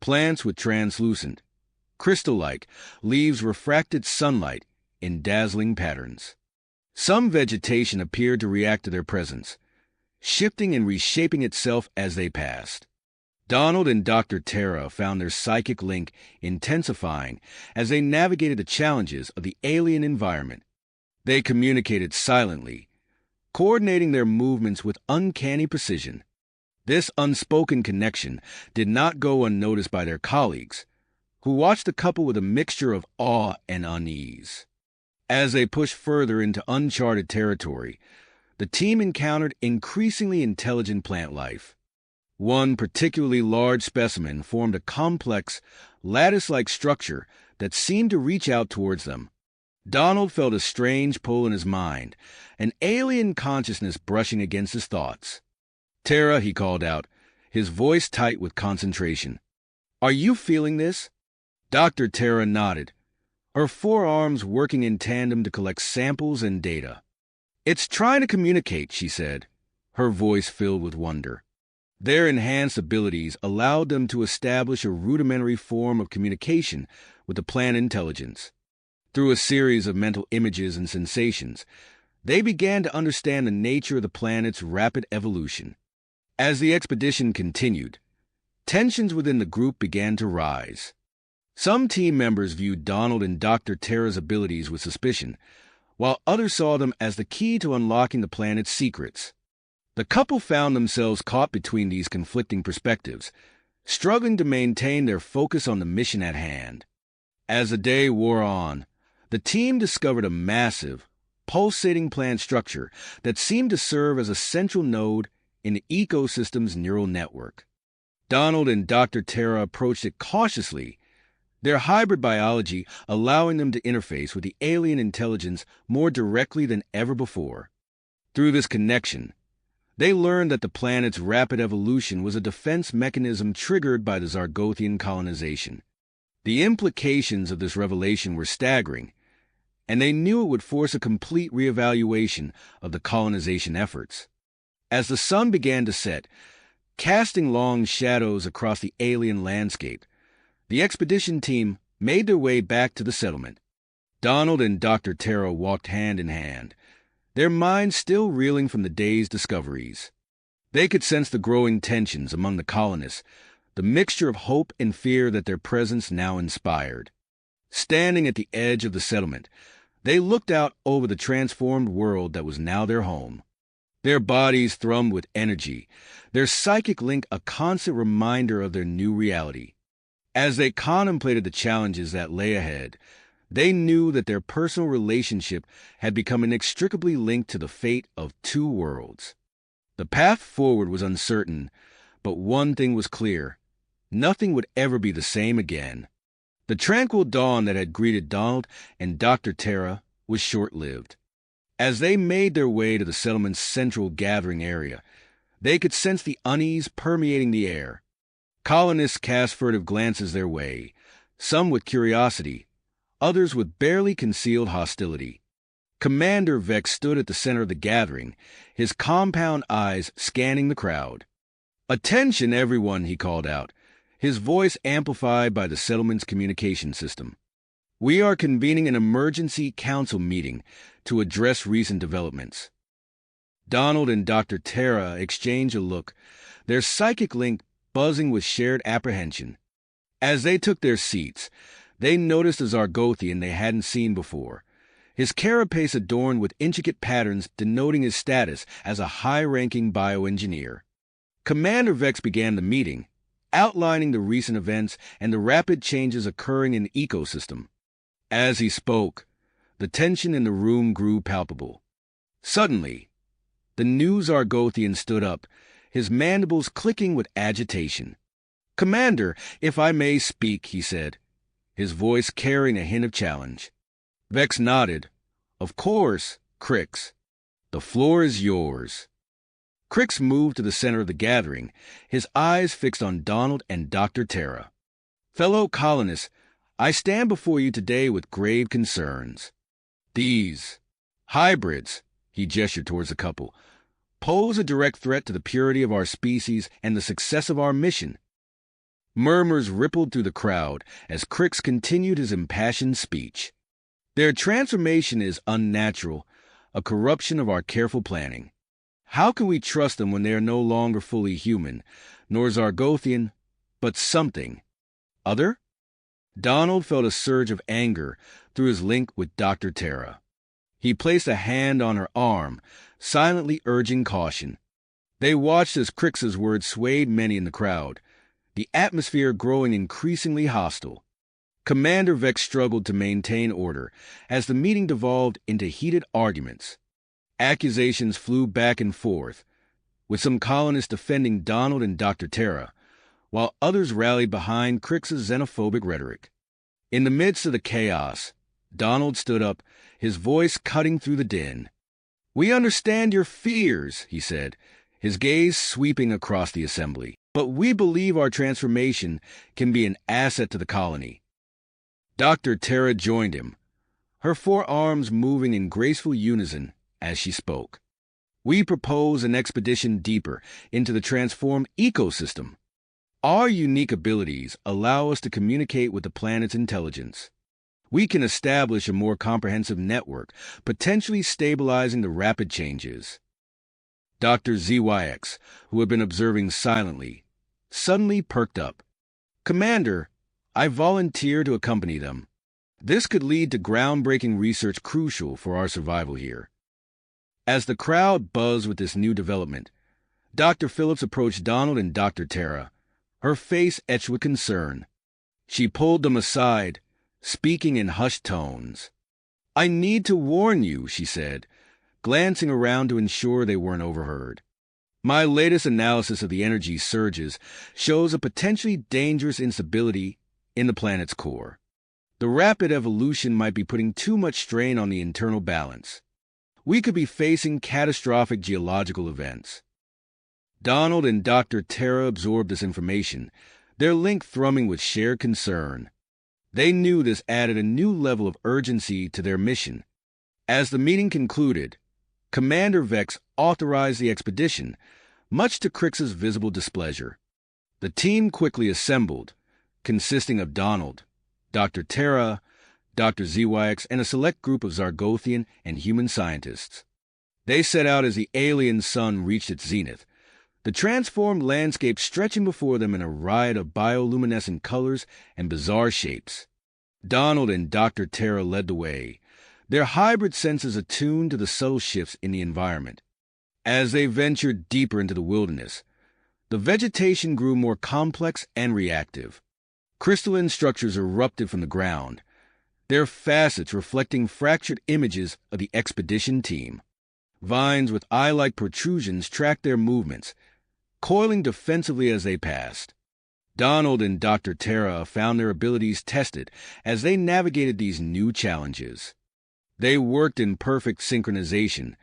Plants with translucent, crystal-like leaves refracted sunlight in dazzling patterns. Some vegetation appeared to react to their presence, shifting and reshaping itself as they passed. Donald and Dr. Tara found their psychic link intensifying as they navigated the challenges of the alien environment. They communicated silently, coordinating their movements with uncanny precision. This unspoken connection did not go unnoticed by their colleagues, who watched the couple with a mixture of awe and unease. As they pushed further into uncharted territory, the team encountered increasingly intelligent plant life. One particularly large specimen formed a complex, lattice-like structure that seemed to reach out towards them. Donald felt a strange pull in his mind, an alien consciousness brushing against his thoughts. "Tara," he called out, his voice tight with concentration. "Are you feeling this?" Dr. Tara nodded, her forearms working in tandem to collect samples and data. "It's trying to communicate," she said, her voice filled with wonder. Their enhanced abilities allowed them to establish a rudimentary form of communication with the plant intelligence. Through a series of mental images and sensations, they began to understand the nature of the planet's rapid evolution. As the expedition continued, tensions within the group began to rise. Some team members viewed Donald and Dr. Tara's abilities with suspicion, while others saw them as the key to unlocking the planet's secrets. The couple found themselves caught between these conflicting perspectives, struggling to maintain their focus on the mission at hand. As the day wore on, the team discovered a massive, pulsating plant structure that seemed to serve as a central node in the ecosystem's neural network. Donald and Dr. Tara approached it cautiously, their hybrid biology allowing them to interface with the alien intelligence more directly than ever before. Through this connection, they learned that the planet's rapid evolution was a defense mechanism triggered by the Zargothian colonization. The implications of this revelation were staggering, and they knew it would force a complete reevaluation of the colonization efforts. As the sun began to set, casting long shadows across the alien landscape, the expedition team made their way back to the settlement. Donald and Dr. Tara walked hand in hand, their minds still reeling from the day's discoveries. They could sense the growing tensions among the colonists, the mixture of hope and fear that their presence now inspired. Standing at the edge of the settlement, they looked out over the transformed world that was now their home. Their bodies thrummed with energy, their psychic link a constant reminder of their new reality. As they contemplated the challenges that lay ahead, they knew that their personal relationship had become inextricably linked to the fate of two worlds. The path forward was uncertain, but one thing was clear: nothing would ever be the same again. The tranquil dawn that had greeted Donald and Dr. Tara was short-lived. As they made their way to the settlement's central gathering area, they could sense the unease permeating the air. Colonists cast furtive glances their way, some with curiosity, others with barely concealed hostility. Commander Vex stood at the center of the gathering, his compound eyes scanning the crowd. "Attention, everyone," he called out, his voice amplified by the settlement's communication system. "We are convening an emergency council meeting to address recent developments." Donald and Dr. Tara exchanged a look, their psychic link buzzing with shared apprehension. As they took their seats, they noticed a Zargothian they hadn't seen before, his carapace adorned with intricate patterns denoting his status as a high-ranking bioengineer. Commander Vex began the meeting, outlining the recent events and the rapid changes occurring in the ecosystem. As he spoke, the tension in the room grew palpable. Suddenly, the new Zargothian stood up, his mandibles clicking with agitation. "Commander, if I may speak," he said, his voice carrying a hint of challenge. Vex nodded. "Of course, Crix. The floor is yours." Crix moved to the center of the gathering, his eyes fixed on Donald and Dr. Tara. "Fellow colonists, I stand before you today with grave concerns. These hybrids," he gestured towards the couple, "pose a direct threat to the purity of our species and the success of our mission." Murmurs rippled through the crowd as Crix continued his impassioned speech. "Their transformation is unnatural, a corruption of our careful planning. How can we trust them when they are no longer fully human, nor Zargothian, but something other?" Donald felt a surge of anger through his link with Dr. Tara. He placed a hand on her arm, silently urging caution. They watched as Crix's words swayed many in the crowd, the atmosphere growing increasingly hostile. Commander Vex struggled to maintain order as the meeting devolved into heated arguments. Accusations flew back and forth, with some colonists defending Donald and Dr. Tara, while others rallied behind Crix's xenophobic rhetoric. In the midst of the chaos, Donald stood up, his voice cutting through the din. "We understand your fears," he said, his gaze sweeping across the assembly. "But we believe our transformation can be an asset to the colony." Dr. Tara joined him, her forearms moving in graceful unison as she spoke. "We propose an expedition deeper into the transformed ecosystem. Our unique abilities allow us to communicate with the planet's intelligence. We can establish a more comprehensive network, potentially stabilizing the rapid changes." Dr. ZYX, who had been observing silently, suddenly perked up. "Commander, I volunteer to accompany them. This could lead to groundbreaking research crucial for our survival here." As the crowd buzzed with this new development, Dr. Phillips approached Donald and Dr. Tara, her face etched with concern. She pulled them aside, speaking in hushed tones. "I need to warn you," she said, glancing around to ensure they weren't overheard. "My latest analysis of the energy surges shows a potentially dangerous instability in the planet's core. The rapid evolution might be putting too much strain on the internal balance. We could be facing catastrophic geological events." Donald and Dr. Tara absorbed this information, their link thrumming with shared concern. They knew this added a new level of urgency to their mission. As the meeting concluded, Commander Vex authorized the expedition, much to Crix's visible displeasure. The team quickly assembled, consisting of Donald, Dr. Tara, Dr. ZYX, and a select group of Zargothian and human scientists. They set out as the alien sun reached its zenith, the transformed landscape stretching before them in a riot of bioluminescent colors and bizarre shapes. Donald and Dr. Tara led the way, their hybrid senses attuned to the subtle shifts in the environment. As they ventured deeper into the wilderness, the vegetation grew more complex and reactive. Crystalline structures erupted from the ground, their facets reflecting fractured images of the expedition team. Vines with eye-like protrusions tracked their movements, coiling defensively as they passed. Donald and Dr. Tara found their abilities tested as they navigated these new challenges. They worked in perfect synchronization,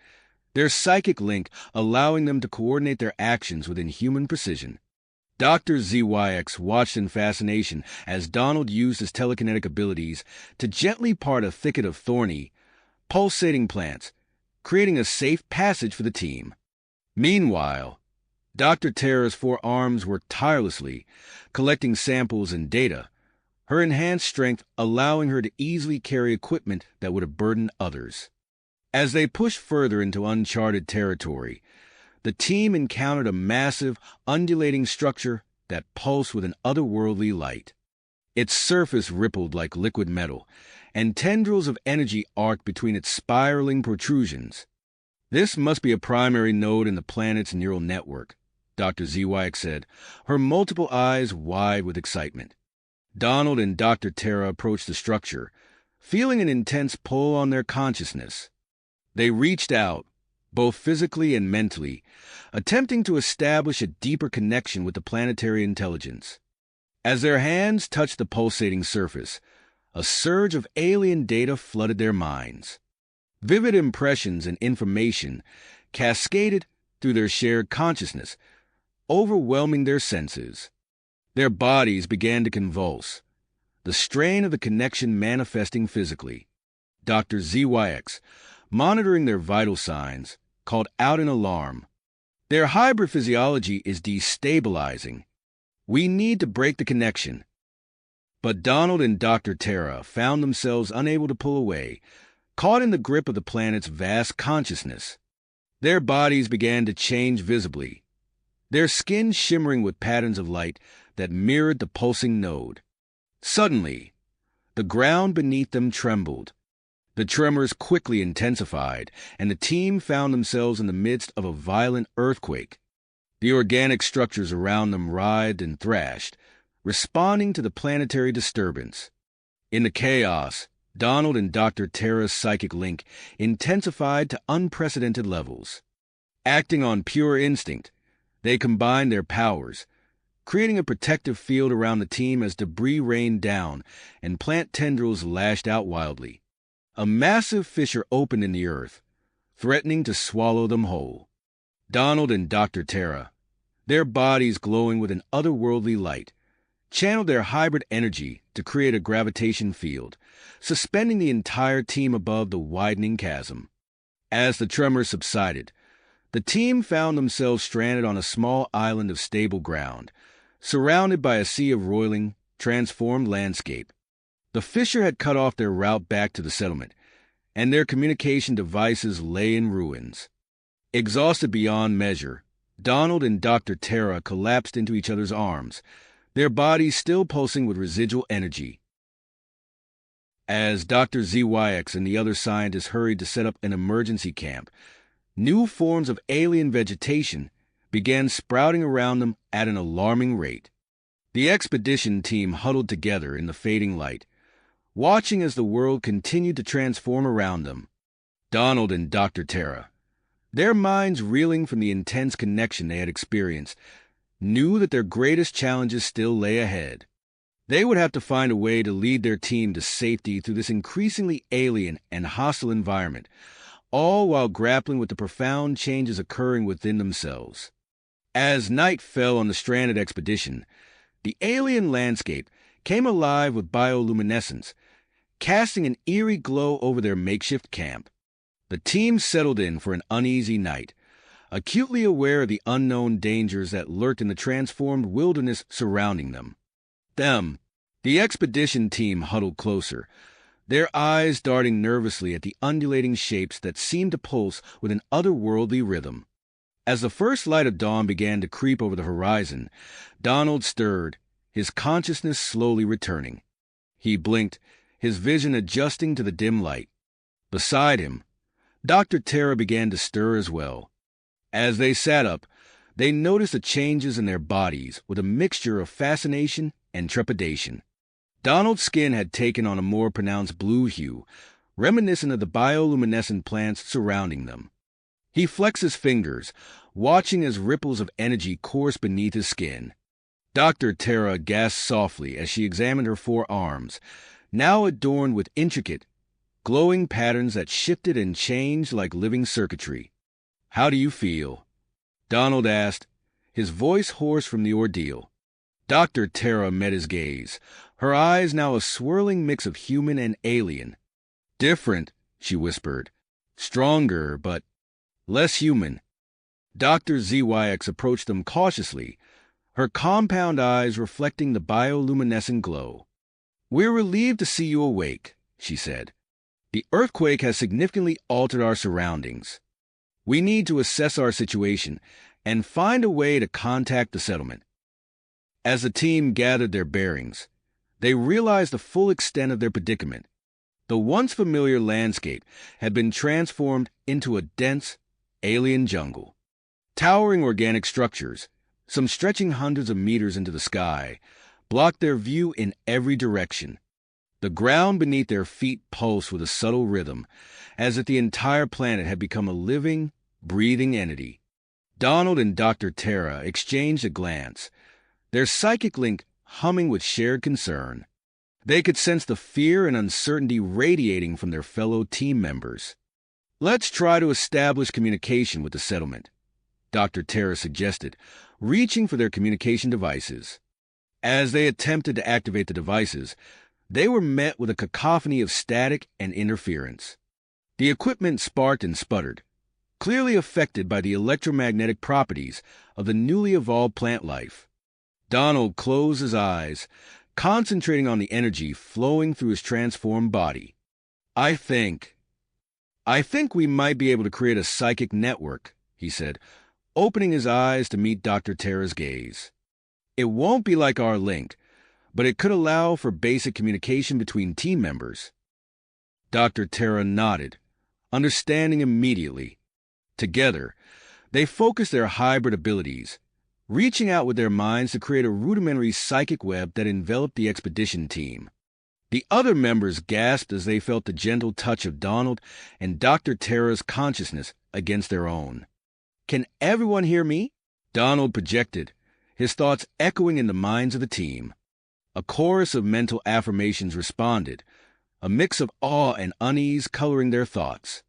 their psychic link allowing them to coordinate their actions within human precision. Dr. ZYX watched in fascination as Donald used his telekinetic abilities to gently part a thicket of thorny, pulsating plants, creating a safe passage for the team. Meanwhile, Dr. Tara's forearms worked tirelessly, collecting samples and data, her enhanced strength allowing her to easily carry equipment that would have burdened others. As they pushed further into uncharted territory, the team encountered a massive, undulating structure that pulsed with an otherworldly light. Its surface rippled like liquid metal, and tendrils of energy arced between its spiraling protrusions. "This must be a primary node in the planet's neural network," Dr. ZYX said, her multiple eyes wide with excitement. Donald and Dr. Tara approached the structure, feeling an intense pull on their consciousness. They reached out, both physically and mentally, attempting to establish a deeper connection with the planetary intelligence. As their hands touched the pulsating surface, a surge of alien data flooded their minds. Vivid impressions and information cascaded through their shared consciousness, overwhelming their senses. Their bodies began to convulse, the strain of the connection manifesting physically. Dr. ZYX, monitoring their vital signs, called out an alarm. "Their hybrid physiology is destabilizing. We need to break the connection." But Donald and Dr. Tara found themselves unable to pull away, caught in the grip of the planet's vast consciousness. Their bodies began to change visibly, their skin shimmering with patterns of light that mirrored the pulsing node. Suddenly, the ground beneath them trembled. The tremors quickly intensified, and the team found themselves in the midst of a violent earthquake. The organic structures around them writhed and thrashed, responding to the planetary disturbance. In the chaos, Donald and Dr. Tara's psychic link intensified to unprecedented levels. Acting on pure instinct, they combined their powers, creating a protective field around the team as debris rained down and plant tendrils lashed out wildly. A massive fissure opened in the earth, threatening to swallow them whole. Donald and Dr. Tara, their bodies glowing with an otherworldly light, channeled their hybrid energy to create a gravitation field, suspending the entire team above the widening chasm. As the tremors subsided, the team found themselves stranded on a small island of stable ground, surrounded by a sea of roiling, transformed landscape. The fissure had cut off their route back to the settlement, and their communication devices lay in ruins. Exhausted beyond measure, Donald and Dr. Tara collapsed into each other's arms, their bodies still pulsing with residual energy. As Dr. ZYX and the other scientists hurried to set up an emergency camp, new forms of alien vegetation began sprouting around them at an alarming rate. The expedition team huddled together in the fading light, watching as the world continued to transform around them. Donald and Dr. Tara, their minds reeling from the intense connection they had experienced, knew that their greatest challenges still lay ahead. They would have to find a way to lead their team to safety through this increasingly alien and hostile environment, all while grappling with the profound changes occurring within themselves. As night fell on the stranded expedition, the alien landscape came alive with bioluminescence, casting an eerie glow over their makeshift camp. The team settled in for an uneasy night, acutely aware of the unknown dangers that lurked in the transformed wilderness surrounding them. The expedition team huddled closer, their eyes darting nervously at the undulating shapes that seemed to pulse with an otherworldly rhythm. As the first light of dawn began to creep over the horizon, Donald stirred, his consciousness slowly returning. He blinked, his vision adjusting to the dim light. Beside him, Dr. Tara began to stir as well. As they sat up, they noticed the changes in their bodies with a mixture of fascination and trepidation. Donald's skin had taken on a more pronounced blue hue, reminiscent of the bioluminescent plants surrounding them. He flexed his fingers, watching as ripples of energy coursed beneath his skin. Dr. Tara gasped softly as she examined her forearms, now adorned with intricate, glowing patterns that shifted and changed like living circuitry. "How do you feel?" Donald asked, his voice hoarse from the ordeal. Dr. Tara met his gaze, her eyes now a swirling mix of human and alien. "Different," she whispered. "Stronger, but less human." Dr. ZYX approached them cautiously, her compound eyes reflecting the bioluminescent glow. "We're relieved to see you awake," she said. "The earthquake has significantly altered our surroundings. We need to assess our situation and find a way to contact the settlement." As the team gathered their bearings, they realized the full extent of their predicament. The once familiar landscape had been transformed into a dense, alien jungle. Towering organic structures, some stretching hundreds of meters into the sky, blocked their view in every direction. The ground beneath their feet pulsed with a subtle rhythm, as if the entire planet had become a living, breathing entity. Donald and Dr. Tara exchanged a glance, their psychic link humming with shared concern. They could sense the fear and uncertainty radiating from their fellow team members. "Let's try to establish communication with the settlement," Dr. Tara suggested, reaching for their communication devices. As they attempted to activate the devices, they were met with a cacophony of static and interference. The equipment sparked and sputtered, clearly affected by the electromagnetic properties of the newly evolved plant life. Donald closed his eyes, concentrating on the energy flowing through his transformed body. I think we might be able to create a psychic network," he said, opening his eyes to meet Dr. Tara's gaze. "It won't be like our link, but it could allow for basic communication between team members." Dr. Tara nodded, understanding immediately. Together, they focused their hybrid abilities, reaching out with their minds to create a rudimentary psychic web that enveloped the expedition team. The other members gasped as they felt the gentle touch of Donald and Dr. Tara's consciousness against their own. "Can everyone hear me?" Donald projected, his thoughts echoing in the minds of the team. A chorus of mental affirmations responded, a mix of awe and unease coloring their thoughts.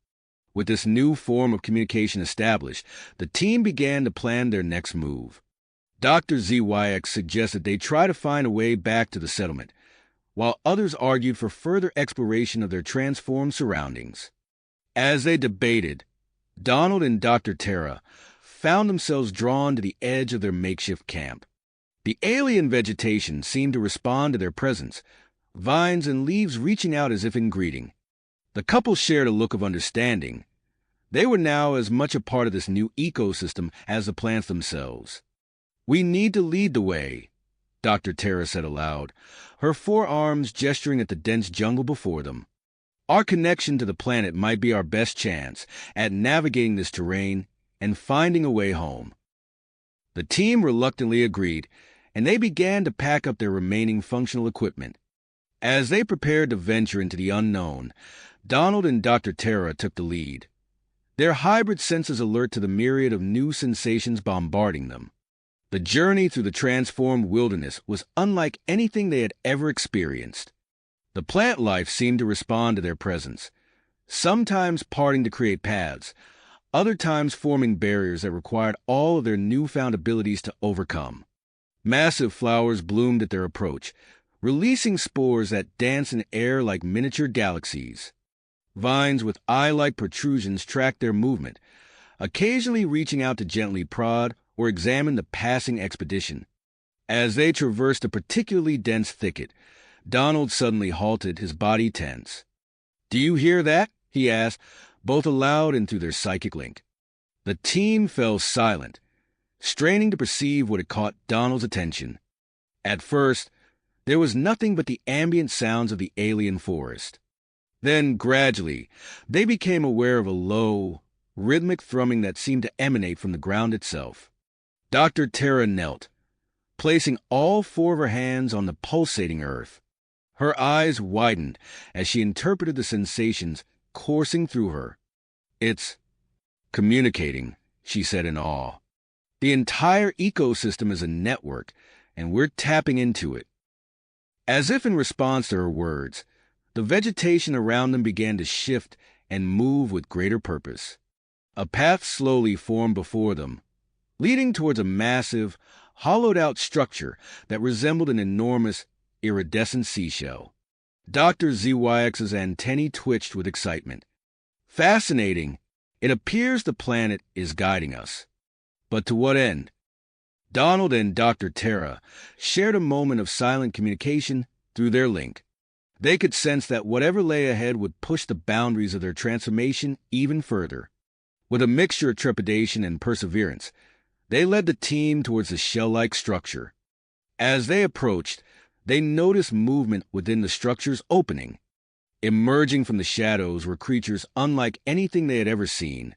With this new form of communication established, the team began to plan their next move. Dr. ZYX suggested they try to find a way back to the settlement, while others argued for further exploration of their transformed surroundings. As they debated, Donald and Dr. Tara found themselves drawn to the edge of their makeshift camp. The alien vegetation seemed to respond to their presence, vines and leaves reaching out as if in greeting. The couple shared a look of understanding. They were now as much a part of this new ecosystem as the plants themselves. "We need to lead the way," Dr. Tara said aloud, her forearms gesturing at the dense jungle before them. "Our connection to the planet might be our best chance at navigating this terrain and finding a way home." The team reluctantly agreed, and they began to pack up their remaining functional equipment. As they prepared to venture into the unknown, Donald and Dr. Tara took the lead, their hybrid senses alert to the myriad of new sensations bombarding them. The journey through the transformed wilderness was unlike anything they had ever experienced. The plant life seemed to respond to their presence, sometimes parting to create paths, other times forming barriers that required all of their newfound abilities to overcome. Massive flowers bloomed at their approach, releasing spores that danced in air like miniature galaxies. Vines with eye-like protrusions tracked their movement, occasionally reaching out to gently prod or examine the passing expedition. As they traversed a particularly dense thicket, Donald suddenly halted, his body tense. "Do you hear that?" he asked, both aloud and through their psychic link. The team fell silent, straining to perceive what had caught Donald's attention. At first, there was nothing but the ambient sounds of the alien forest. Then, gradually, they became aware of a low, rhythmic thrumming that seemed to emanate from the ground itself. Dr. Tara knelt, placing all four of her hands on the pulsating earth. Her eyes widened as she interpreted the sensations coursing through her. "It's communicating," she said in awe. "The entire ecosystem is a network, and we're tapping into it." As if in response to her words, the vegetation around them began to shift and move with greater purpose. A path slowly formed before them, leading towards a massive, hollowed-out structure that resembled an enormous, iridescent seashell. Dr. ZYX's antennae twitched with excitement. "Fascinating. It appears the planet is guiding us. But to what end?" Donald and Dr. Tara shared a moment of silent communication through their link. They could sense that whatever lay ahead would push the boundaries of their transformation even further. With a mixture of trepidation and perseverance, they led the team towards the shell-like structure. As they approached, they noticed movement within the structure's opening. Emerging from the shadows were creatures unlike anything they had ever seen,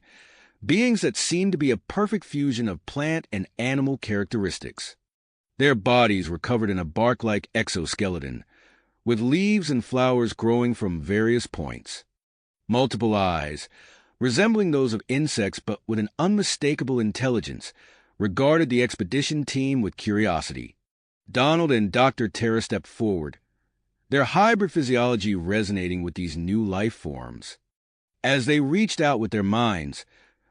beings that seemed to be a perfect fusion of plant and animal characteristics. Their bodies were covered in a bark-like exoskeleton, with leaves and flowers growing from various points. Multiple eyes, resembling those of insects but with an unmistakable intelligence, regarded the expedition team with curiosity. Donald and Dr. Tara stepped forward, their hybrid physiology resonating with these new life forms. As they reached out with their minds,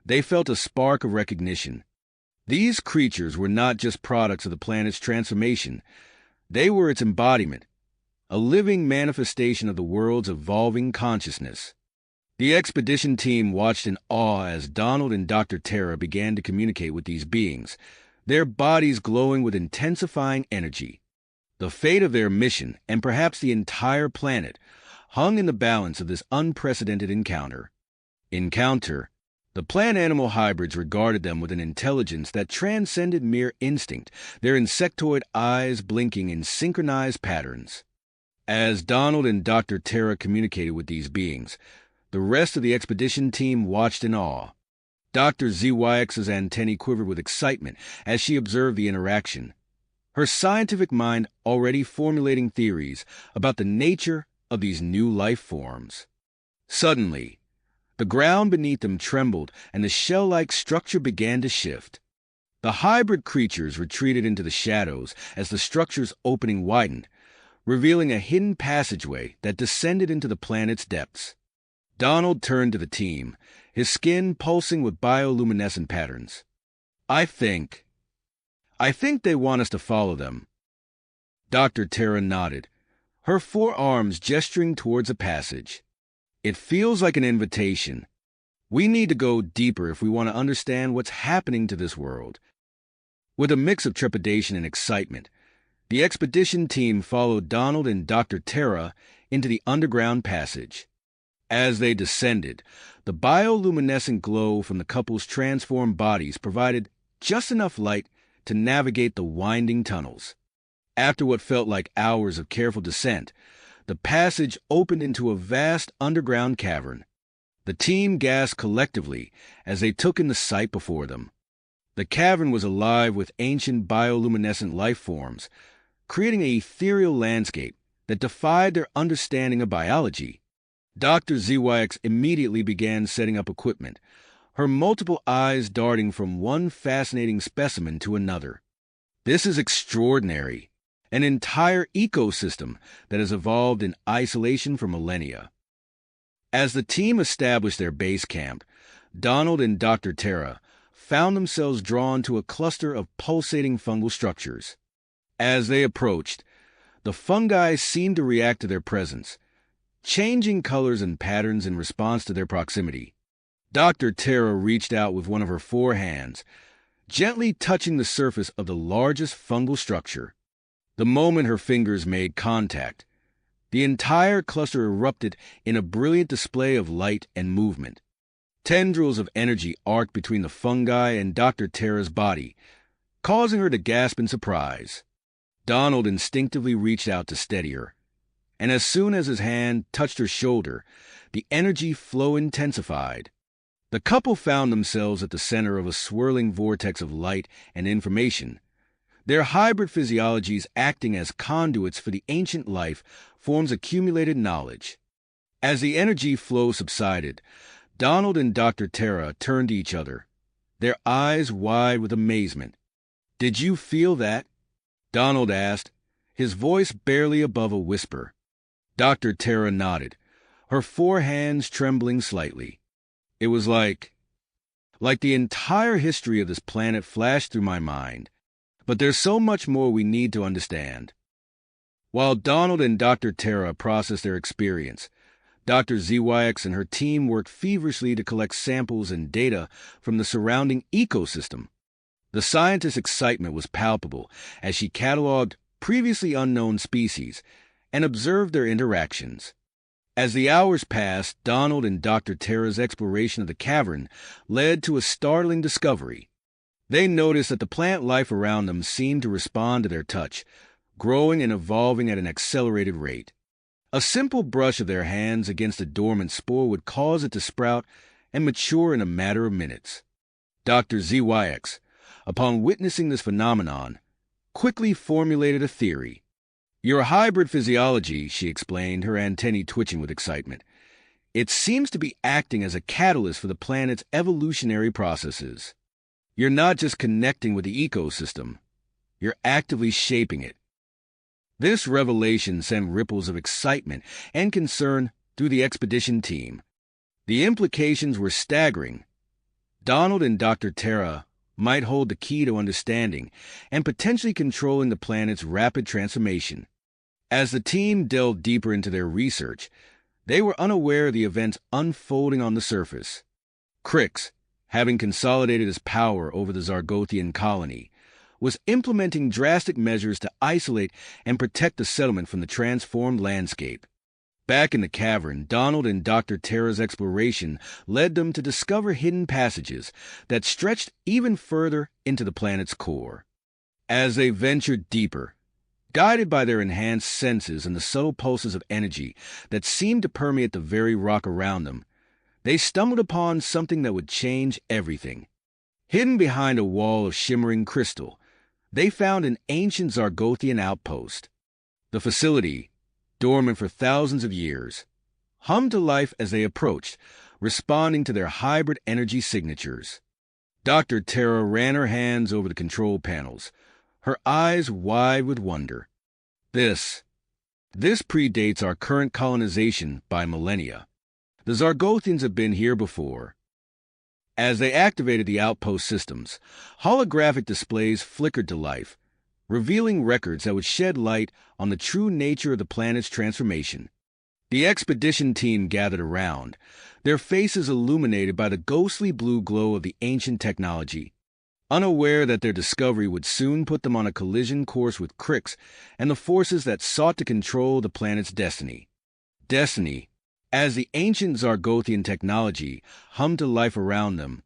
they felt a spark of recognition. These creatures were not just products of the planet's transformation. They were its embodiment, a living manifestation of the world's evolving consciousness. The expedition team watched in awe as Donald and Dr. Tara began to communicate with these beings, their bodies glowing with intensifying energy. The fate of their mission, and perhaps the entire planet, hung in the balance of this unprecedented encounter. The plant-animal hybrids regarded them with an intelligence that transcended mere instinct, their insectoid eyes blinking in synchronized patterns. As Donald and Dr. Tara communicated with these beings, the rest of the expedition team watched in awe. Dr. ZYX's antennae quivered with excitement as she observed the interaction, her scientific mind already formulating theories about the nature of these new life forms. Suddenly, the ground beneath them trembled and the shell-like structure began to shift. The hybrid creatures retreated into the shadows as the structure's opening widened, revealing a hidden passageway that descended into the planet's depths. Donald turned to the team, his skin pulsing with bioluminescent patterns. I think they want us to follow them." Dr. Tara nodded, her forearms gesturing towards a passage. "It feels like an invitation. We need to go deeper if we want to understand what's happening to this world." With a mix of trepidation and excitement, the expedition team followed Donald and Dr. Tara into the underground passage. As they descended, the bioluminescent glow from the couple's transformed bodies provided just enough light to navigate the winding tunnels. After what felt like hours of careful descent, the passage opened into a vast underground cavern. The team gasped collectively as they took in the sight before them. The cavern was alive with ancient bioluminescent life forms, creating an ethereal landscape that defied their understanding of biology. Dr. ZYX immediately began setting up equipment, her multiple eyes darting from one fascinating specimen to another. This is extraordinary, an entire ecosystem that has evolved in isolation for millennia. As the team established their base camp, Donald and Dr. Tara found themselves drawn to a cluster of pulsating fungal structures. As they approached, the fungi seemed to react to their presence, changing colors and patterns in response to their proximity. Dr. Tara reached out with one of her 4 hands, gently touching the surface of the largest fungal structure. The moment her fingers made contact, the entire cluster erupted in a brilliant display of light and movement. Tendrils of energy arced between the fungi and Dr. Tara's body, causing her to gasp in surprise. Donald instinctively reached out to steady her, and as soon as his hand touched her shoulder, the energy flow intensified. The couple found themselves at the center of a swirling vortex of light and information, their hybrid physiologies acting as conduits for the ancient life forms' accumulated knowledge. As the energy flow subsided, Donald and Dr. Tara turned to each other, their eyes wide with amazement. "Did you feel that?" Donald asked, his voice barely above a whisper. Dr. Tara nodded, her 4 hands trembling slightly. "It was like the entire history of this planet flashed through my mind. But there's so much more we need to understand." While Donald and Dr. Tara processed their experience, Dr. ZYX and her team worked feverishly to collect samples and data from the surrounding ecosystem. The scientist's excitement was palpable as she cataloged previously unknown species and observed their interactions. As the hours passed, Donald and Dr. Tara's exploration of the cavern led to a startling discovery. They noticed that the plant life around them seemed to respond to their touch, growing and evolving at an accelerated rate. A simple brush of their hands against a dormant spore would cause it to sprout and mature in a matter of minutes. Dr. ZYX, upon witnessing this phenomenon, quickly formulated a theory. "Your hybrid physiology," she explained, her antennae twitching with excitement. "It seems to be acting as a catalyst for the planet's evolutionary processes. You're not just connecting with the ecosystem, you're actively shaping it." This revelation sent ripples of excitement and concern through the expedition team. The implications were staggering. Donald and Dr. Tara might hold the key to understanding and potentially controlling the planet's rapid transformation. As the team delved deeper into their research, they were unaware of the events unfolding on the surface. Crix, having consolidated his power over the Zargothian colony, was implementing drastic measures to isolate and protect the settlement from the transformed landscape. Back in the cavern, Donald and Dr. Tara's exploration led them to discover hidden passages that stretched even further into the planet's core. As they ventured deeper, guided by their enhanced senses and the subtle pulses of energy that seemed to permeate the very rock around them, they stumbled upon something that would change everything. Hidden behind a wall of shimmering crystal, they found an ancient Zargothian outpost. The facility, dormant for thousands of years, hummed to life as they approached, responding to their hybrid energy signatures. Dr. Tara ran her hands over the control panels, her eyes wide with wonder. This predates our current colonization by millennia. The Zargothians have been here before. As they activated the outpost systems, holographic displays flickered to life, revealing records that would shed light on the true nature of the planet's transformation. The expedition team gathered around, their faces illuminated by the ghostly blue glow of the ancient technology, unaware that their discovery would soon put them on a collision course with Crix and the forces that sought to control the planet's destiny. As the ancient Zargothian technology hummed to life around them,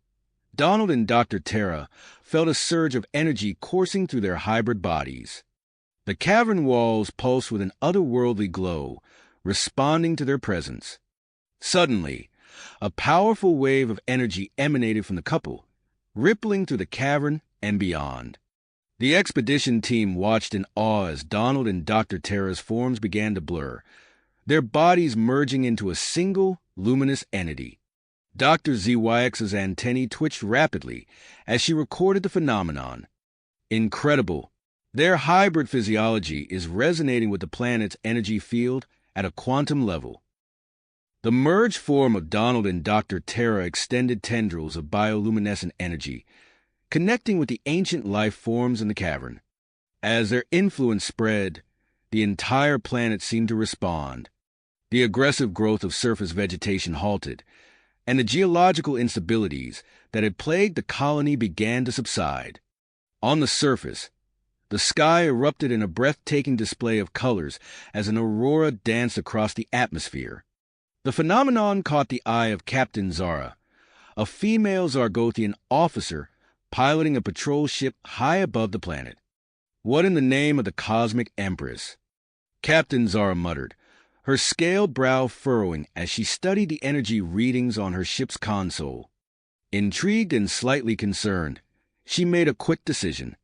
Donald and Dr. Tara felt a surge of energy coursing through their hybrid bodies. The cavern walls pulsed with an otherworldly glow, responding to their presence. Suddenly, a powerful wave of energy emanated from the couple, rippling through the cavern and beyond. The expedition team watched in awe as Donald and Dr. Terra's forms began to blur, their bodies merging into a single, luminous entity. Dr. ZYX's antennae twitched rapidly as she recorded the phenomenon. Incredible! Their hybrid physiology is resonating with the planet's energy field at a quantum level. The merged form of Donald and Dr. Terra extended tendrils of bioluminescent energy, connecting with the ancient life forms in the cavern. As their influence spread, the entire planet seemed to respond. The aggressive growth of surface vegetation halted, and the geological instabilities that had plagued the colony began to subside. On the surface, the sky erupted in a breathtaking display of colors as an aurora danced across the atmosphere. The phenomenon caught the eye of Captain Zara, a female Zargothian officer piloting a patrol ship high above the planet. "What in the name of the cosmic empress?" Captain Zara muttered, her scaled brow furrowing as she studied the energy readings on her ship's console. Intrigued and slightly concerned, she made a quick decision.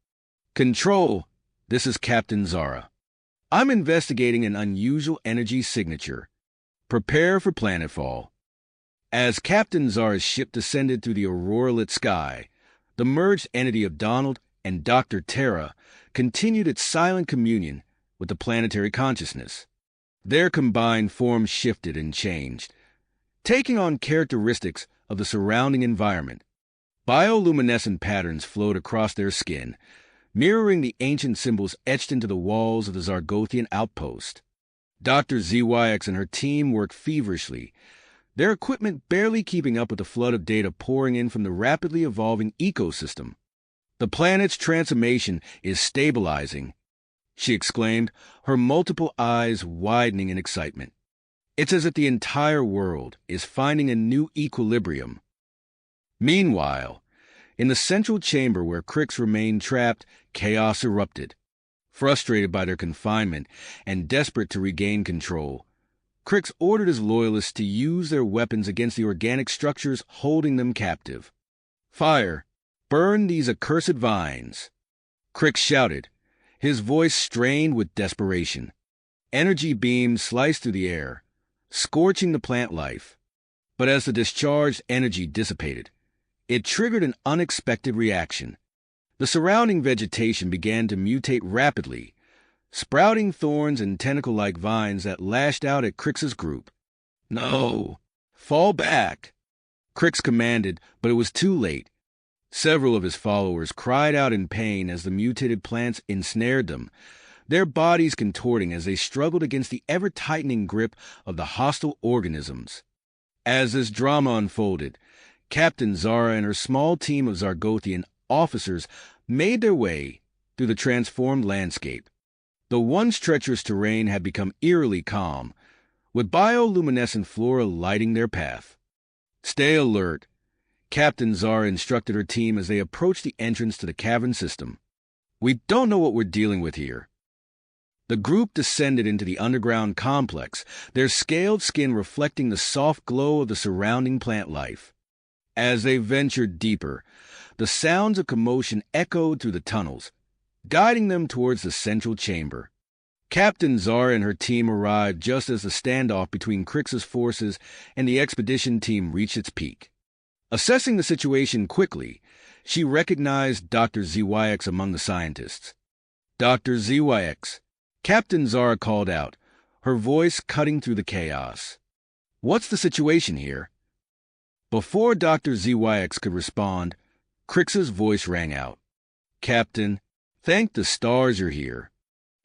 "Control, this is Captain Zara. I'm investigating an unusual energy signature. Prepare for planetfall." As Captain Zara's ship descended through the aurora-lit sky, the merged entity of Donald and Dr. Terra continued its silent communion with the planetary consciousness. Their combined forms shifted and changed, taking on characteristics of the surrounding environment. Bioluminescent patterns flowed across their skin, mirroring the ancient symbols etched into the walls of the Zargothian outpost. Dr. ZYX and her team worked feverishly, their equipment barely keeping up with the flood of data pouring in from the rapidly evolving ecosystem. "The planet's transformation is stabilizing," she exclaimed, her multiple eyes widening in excitement. "It's as if the entire world is finding a new equilibrium." Meanwhile, in the central chamber where Crix remained trapped, chaos erupted. Frustrated by their confinement and desperate to regain control, Crix ordered his loyalists to use their weapons against the organic structures holding them captive. "Fire! Burn these accursed vines!" Crix shouted, his voice strained with desperation. Energy beams sliced through the air, scorching the plant life. But as the discharged energy dissipated, it triggered an unexpected reaction. The surrounding vegetation began to mutate rapidly, sprouting thorns and tentacle-like vines that lashed out at Crix's group. "No! Fall back!" Crix commanded, but it was too late. Several of his followers cried out in pain as the mutated plants ensnared them, their bodies contorting as they struggled against the ever-tightening grip of the hostile organisms. As this drama unfolded, Captain Zara and her small team of Zargothian officers made their way through the transformed landscape. The once treacherous terrain had become eerily calm, with bioluminescent flora lighting their path. "Stay alert," Captain Zara instructed her team as they approached the entrance to the cavern system. "We don't know what we're dealing with here." The group descended into the underground complex, their scaled skin reflecting the soft glow of the surrounding plant life. As they ventured deeper, the sounds of commotion echoed through the tunnels, guiding them towards the central chamber. Captain Zara and her team arrived just as the standoff between Crix's forces and the expedition team reached its peak. Assessing the situation quickly, she recognized Dr. ZYX among the scientists. "Dr. ZYX," Captain Zara called out, her voice cutting through the chaos. "What's the situation here?" Before Dr. ZYX could respond, Crix's voice rang out. "Captain, thank the stars you're here.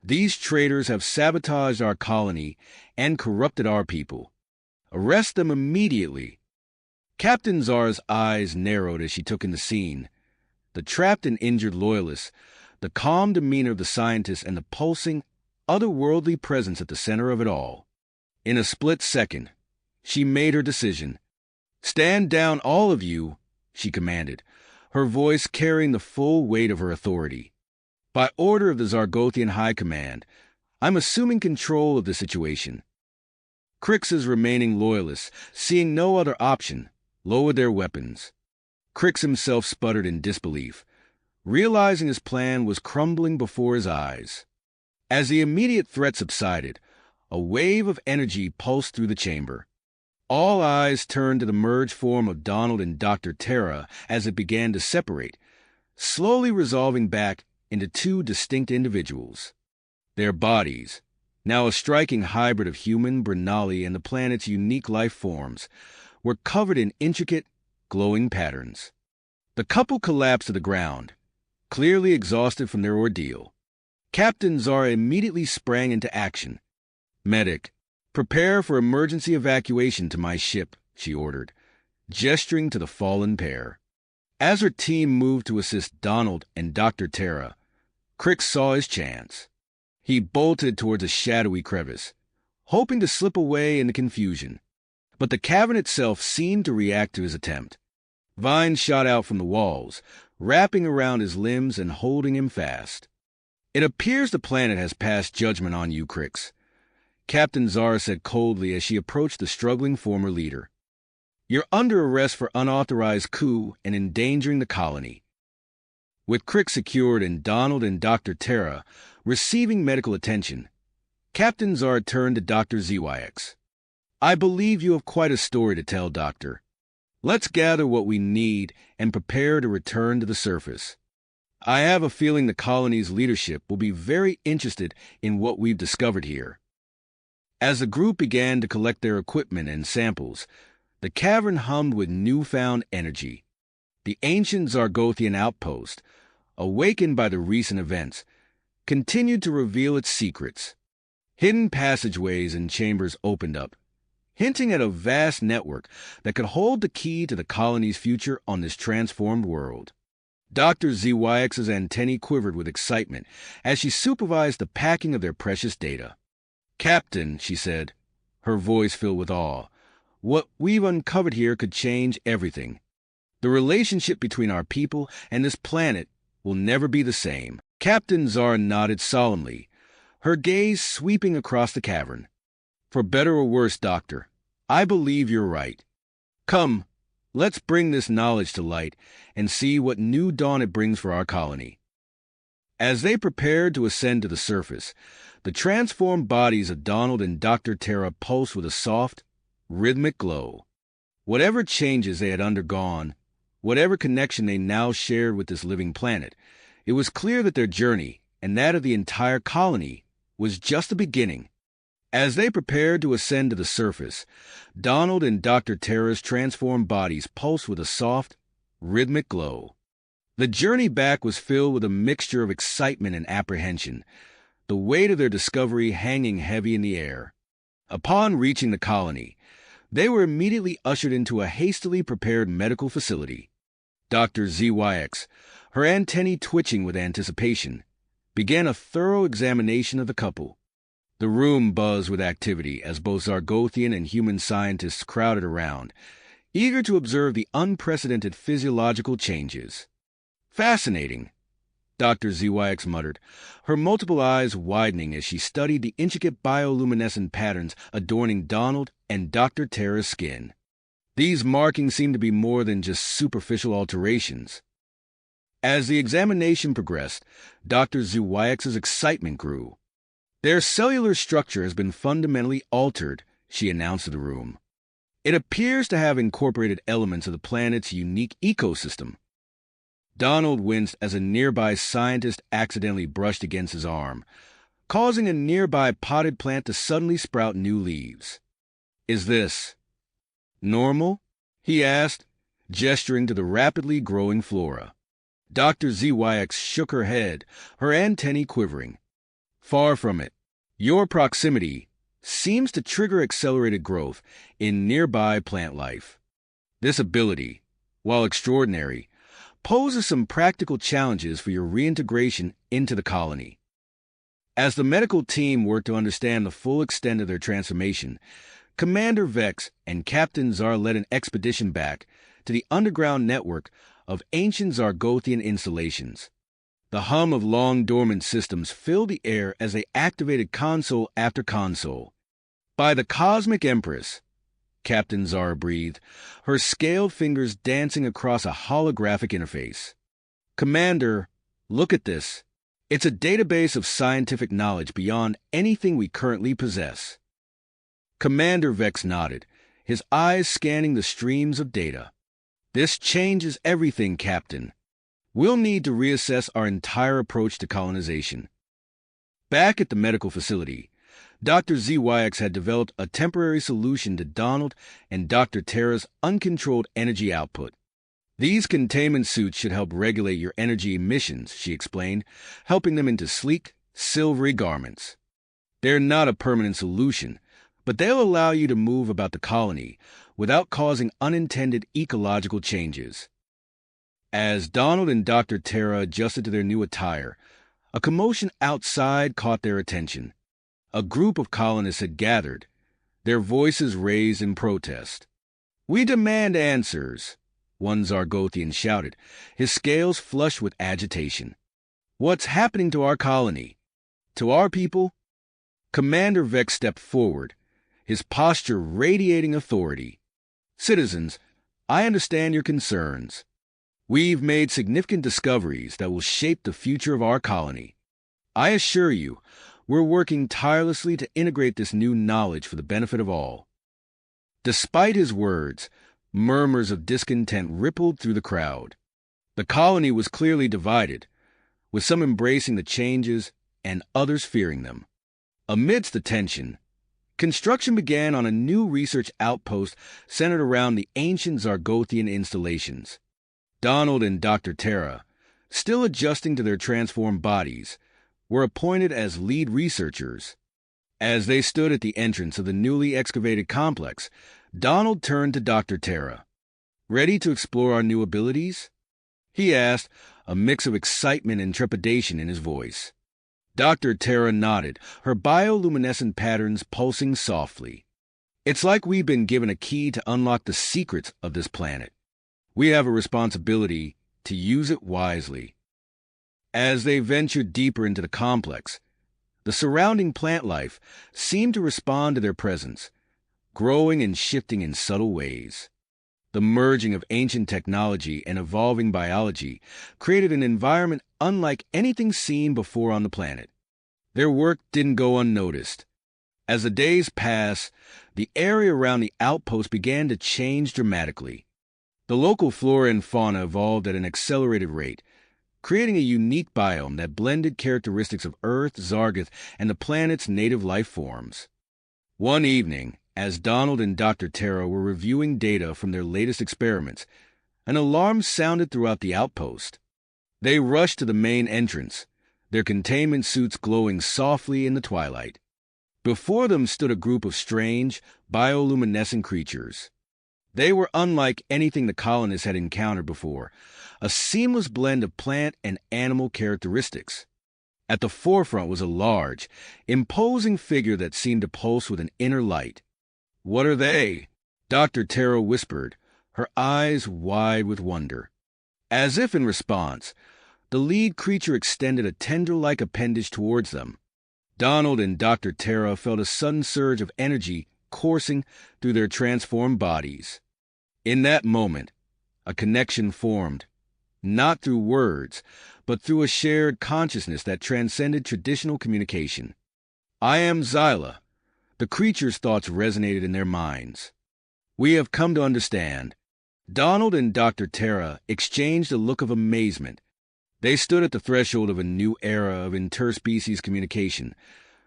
These traitors have sabotaged our colony and corrupted our people. Arrest them immediately." Captain Zara's eyes narrowed as she took in the scene. The trapped and injured loyalists, the calm demeanor of the scientists, and the pulsing, otherworldly presence at the center of it all. In a split second, she made her decision. "Stand down, all of you," she commanded, her voice carrying the full weight of her authority. "By order of the Zargothian High Command, I'm assuming control of the situation." Crix's remaining loyalists, seeing no other option, lowered their weapons. Crix himself sputtered in disbelief, realizing his plan was crumbling before his eyes. As the immediate threat subsided, a wave of energy pulsed through the chamber. All eyes turned to the merged form of Donald and Dr. Terra as it began to separate, slowly resolving back into two distinct individuals. Their bodies, now a striking hybrid of human, Brinali, and the planet's unique life forms, were covered in intricate, glowing patterns. The couple collapsed to the ground, clearly exhausted from their ordeal. Captain Zara immediately sprang into action. "Medic, prepare for emergency evacuation to my ship," she ordered, gesturing to the fallen pair. As her team moved to assist Donald and Dr. Terra, Crix saw his chance. He bolted towards a shadowy crevice, hoping to slip away in the confusion. But the cavern itself seemed to react to his attempt. Vines shot out from the walls, wrapping around his limbs and holding him fast. "It appears the planet has passed judgment on you, Crix," Captain Zara said coldly as she approached the struggling former leader. "You're under arrest for unauthorized coup and endangering the colony." With Crix secured and Donald and Dr. Terra receiving medical attention, Captain Zara turned to Dr. ZYX. "I believe you have quite a story to tell, Doctor. Let's gather what we need and prepare to return to the surface. I have a feeling the colony's leadership will be very interested in what we've discovered here." As the group began to collect their equipment and samples, the cavern hummed with newfound energy. The ancient Zargothian outpost, awakened by the recent events, continued to reveal its secrets. Hidden passageways and chambers opened up, hinting at a vast network that could hold the key to the colony's future on this transformed world. Dr. ZYX's antennae quivered with excitement as she supervised the packing of their precious data. "Captain," she said, her voice filled with awe, "what we've uncovered here could change everything. The relationship between our people and this planet will never be the same." Captain Zara nodded solemnly, her gaze sweeping across the cavern. "For better or worse, Doctor, I believe you're right. Come, let's bring this knowledge to light and see what new dawn it brings for our colony." As they prepared to ascend to the surface, the transformed bodies of Donald and Dr. Terra pulsed with a soft, rhythmic glow. Whatever changes they had undergone, whatever connection they now shared with this living planet, it was clear that their journey, and that of the entire colony, was just the beginning. As they prepared to ascend to the surface, Donald and Dr. Terra's transformed bodies pulsed with a soft, rhythmic glow. The journey back was filled with a mixture of excitement and apprehension, the weight of their discovery hanging heavy in the air. Upon reaching the colony, they were immediately ushered into a hastily prepared medical facility. Dr. ZYX, her antennae twitching with anticipation, began a thorough examination of the couple. The room buzzed with activity as both Zargothian and human scientists crowded around, eager to observe the unprecedented physiological changes. "Fascinating," Dr. ZYX muttered, her multiple eyes widening as she studied the intricate bioluminescent patterns adorning Donald and Dr. Terra's skin. These markings seemed to be more than just superficial alterations. As the examination progressed, Dr. ZYX's excitement grew. "Their cellular structure has been fundamentally altered," she announced to the room. "It appears to have incorporated elements of the planet's unique ecosystem." Donald winced as a nearby scientist accidentally brushed against his arm, causing a nearby potted plant to suddenly sprout new leaves. "Is this normal?" he asked, gesturing to the rapidly growing flora. Dr. ZYX shook her head, her antennae quivering. "Far from it. Your proximity seems to trigger accelerated growth in nearby plant life. This ability, while extraordinary, poses some practical challenges for your reintegration into the colony." As the medical team worked to understand the full extent of their transformation, Commander Vex and Captain Zar led an expedition back to the underground network of ancient Zargothian installations. The hum of long-dormant systems filled the air as they activated console after console. "By the Cosmic Empress," Captain Zara breathed, her scaled fingers dancing across a holographic interface. Commander, look at this. It's a database of scientific knowledge beyond anything we currently possess. Commander Vex nodded, his eyes scanning the streams of data. This changes everything, Captain. We'll need to reassess our entire approach to colonization. Back at the medical facility, Dr. ZYX had developed a temporary solution to Donald and Dr. Terra's uncontrolled energy output. These containment suits should help regulate your energy emissions, she explained, helping them into sleek, silvery garments. They're not a permanent solution, but they'll allow you to move about the colony without causing unintended ecological changes. As Donald and Dr. Terra adjusted to their new attire, a commotion outside caught their attention. A group of colonists had gathered, their voices raised in protest. "We demand answers," one Zargothian shouted, his scales flushed with agitation. "What's happening to our colony? To our people?" Commander Vex stepped forward, his posture radiating authority. "Citizens, I understand your concerns. We've made significant discoveries that will shape the future of our colony. I assure you, we're working tirelessly to integrate this new knowledge for the benefit of all." Despite his words, murmurs of discontent rippled through the crowd. The colony was clearly divided, with some embracing the changes and others fearing them. Amidst the tension, construction began on a new research outpost centered around the ancient Zargothian installations. Donald and Dr. Terra, still adjusting to their transformed bodies, were appointed as lead researchers. As they stood at the entrance of the newly excavated complex, Donald turned to Dr. Terra. "Ready to explore our new abilities?" he asked, a mix of excitement and trepidation in his voice. Dr. Terra nodded, her bioluminescent patterns pulsing softly. "It's like we've been given a key to unlock the secrets of this planet. We have a responsibility to use it wisely." As they ventured deeper into the complex, the surrounding plant life seemed to respond to their presence, growing and shifting in subtle ways. The merging of ancient technology and evolving biology created an environment unlike anything seen before on the planet. Their work didn't go unnoticed. As the days passed, the area around the outpost began to change dramatically. The local flora and fauna evolved at an accelerated rate, creating a unique biome that blended characteristics of Earth, Zargoth, and the planet's native life forms. One evening, as Donald and Dr. Terra were reviewing data from their latest experiments, an alarm sounded throughout the outpost. They rushed to the main entrance, their containment suits glowing softly in the twilight. Before them stood a group of strange, bioluminescent creatures. They were unlike anything the colonists had encountered before, a seamless blend of plant and animal characteristics. At the forefront was a large, imposing figure that seemed to pulse with an inner light. "What are they?" Dr. Terra whispered, her eyes wide with wonder. As if in response, the lead creature extended a tendril-like appendage towards them. Donald and Dr. Terra felt a sudden surge of energy coursing through their transformed bodies. In that moment, a connection formed, not through words, but through a shared consciousness that transcended traditional communication. "I am Xyla." The creature's thoughts resonated in their minds. "We have come to understand." Donald and Dr. Terra exchanged a look of amazement. They stood at the threshold of a new era of interspecies communication,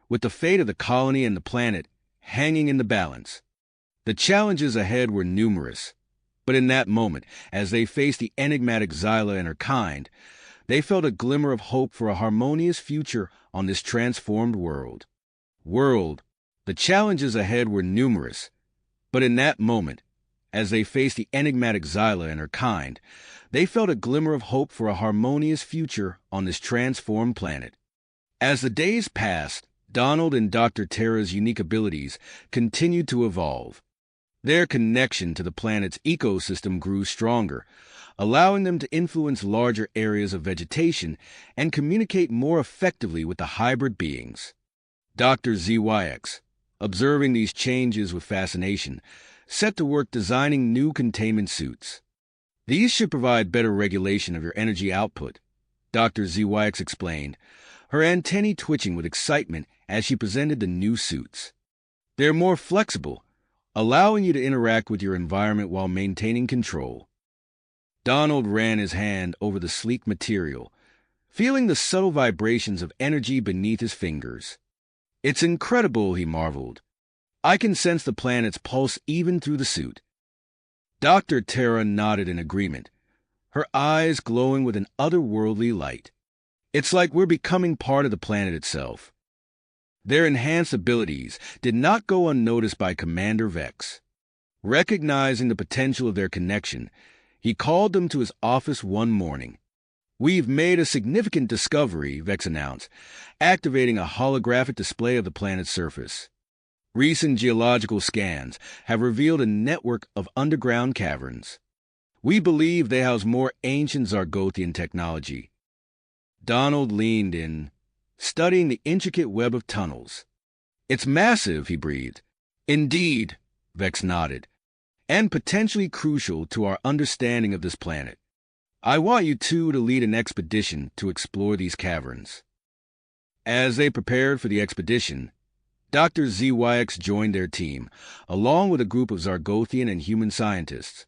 with the fate of the colony and the planet hanging in the balance. The challenges ahead were numerous, but in that moment, as they faced the enigmatic Xyla and her kind, they felt a glimmer of hope for a harmonious future on this transformed world. The challenges ahead were numerous, but in that moment, as they faced the enigmatic Xyla and her kind, they felt a glimmer of hope for a harmonious future on this transformed planet. As the days passed, Donald and Dr. Terra's unique abilities continued to evolve. Their connection to the planet's ecosystem grew stronger, allowing them to influence larger areas of vegetation and communicate more effectively with the hybrid beings. Dr. ZYX, observing these changes with fascination, set to work designing new containment suits. These should provide better regulation of your energy output, Dr. ZYX explained, her antennae twitching with excitement as she presented the new suits. They're more flexible, allowing you to interact with your environment while maintaining control. Donald ran his hand over the sleek material, feeling the subtle vibrations of energy beneath his fingers. It's incredible, he marveled. I can sense the planet's pulse even through the suit. Dr. Tara nodded in agreement, her eyes glowing with an otherworldly light. It's like we're becoming part of the planet itself. Their enhanced abilities did not go unnoticed by Commander Vex. Recognizing the potential of their connection, he called them to his office one morning. "We've made a significant discovery," Vex announced, activating a holographic display of the planet's surface. "Recent geological scans have revealed a network of underground caverns. We believe they house more ancient Zargothian technology." Donald leaned in, studying the intricate web of tunnels. "It's massive," he breathed. "Indeed," Vex nodded, "and potentially crucial to our understanding of this planet. I want you two to lead an expedition to explore these caverns." As they prepared for the expedition, Dr. ZYX joined their team, along with a group of Zargothian and human scientists.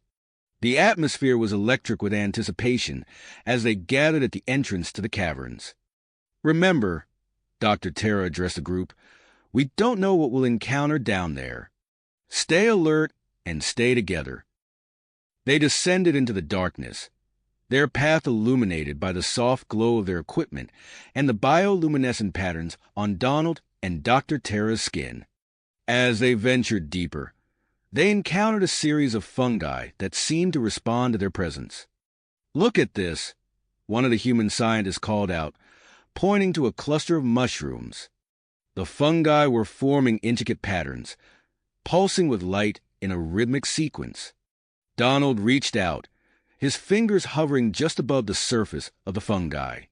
The atmosphere was electric with anticipation as they gathered at the entrance to the caverns. "Remember," Dr. Tara addressed the group, "we don't know what we'll encounter down there. Stay alert and stay together." They descended into the darkness, their path illuminated by the soft glow of their equipment and the bioluminescent patterns on Donald and Dr. Tara's skin. As they ventured deeper, they encountered a series of fungi that seemed to respond to their presence. "Look at this," one of the human scientists called out, pointing to a cluster of mushrooms. The fungi were forming intricate patterns, pulsing with light in a rhythmic sequence. Donald reached out, his fingers hovering just above the surface of the fungi.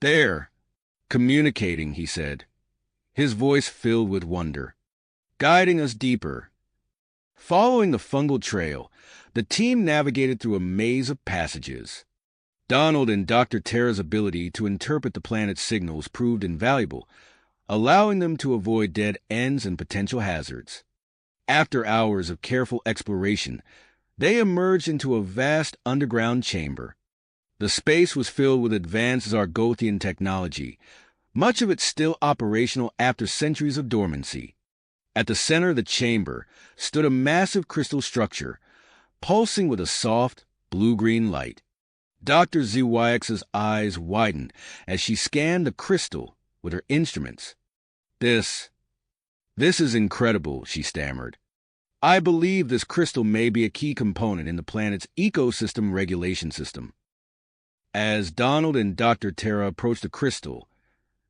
"There, communicating," he said, his voice filled with wonder, "guiding us deeper." Following the fungal trail, the team navigated through a maze of passages. Donald and Dr. Tara's ability to interpret the planet's signals proved invaluable, allowing them to avoid dead ends and potential hazards. After hours of careful exploration, they emerged into a vast underground chamber. The space was filled with advanced Zargothian technology, much of it still operational after centuries of dormancy. At the center of the chamber stood a massive crystal structure, pulsing with a soft, blue-green light. Dr. ZYX's eyes widened as she scanned the crystal with her instruments. This is incredible," she stammered. "I believe this crystal may be a key component in the planet's ecosystem regulation system." As Donald and Dr. Tara approached the crystal,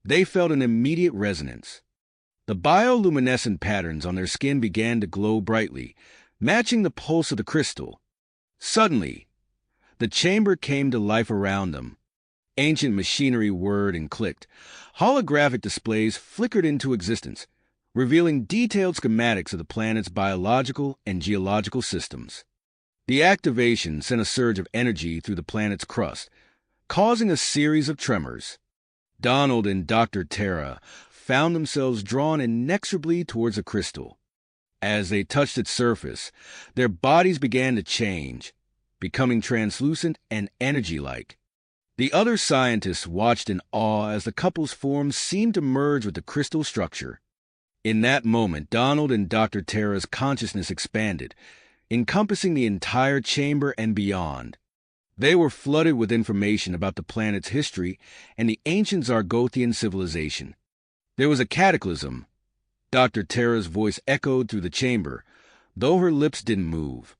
they felt an immediate resonance. The bioluminescent patterns on their skin began to glow brightly, matching the pulse of the crystal. Suddenly, the chamber came to life around them. Ancient machinery whirred and clicked. Holographic displays flickered into existence, revealing detailed schematics of the planet's biological and geological systems. The activation sent a surge of energy through the planet's crust, causing a series of tremors. Donald and Dr. Tara found themselves drawn inexorably towards the crystal. As they touched its surface, their bodies began to change, becoming translucent and energy-like. The other scientists watched in awe as the couple's forms seemed to merge with the crystal structure. In that moment, Donald and Dr. Tara's consciousness expanded, encompassing the entire chamber and beyond. They were flooded with information about the planet's history and the ancient Zargothian civilization. There was a cataclysm. Dr. Tara's voice echoed through the chamber, though her lips didn't move.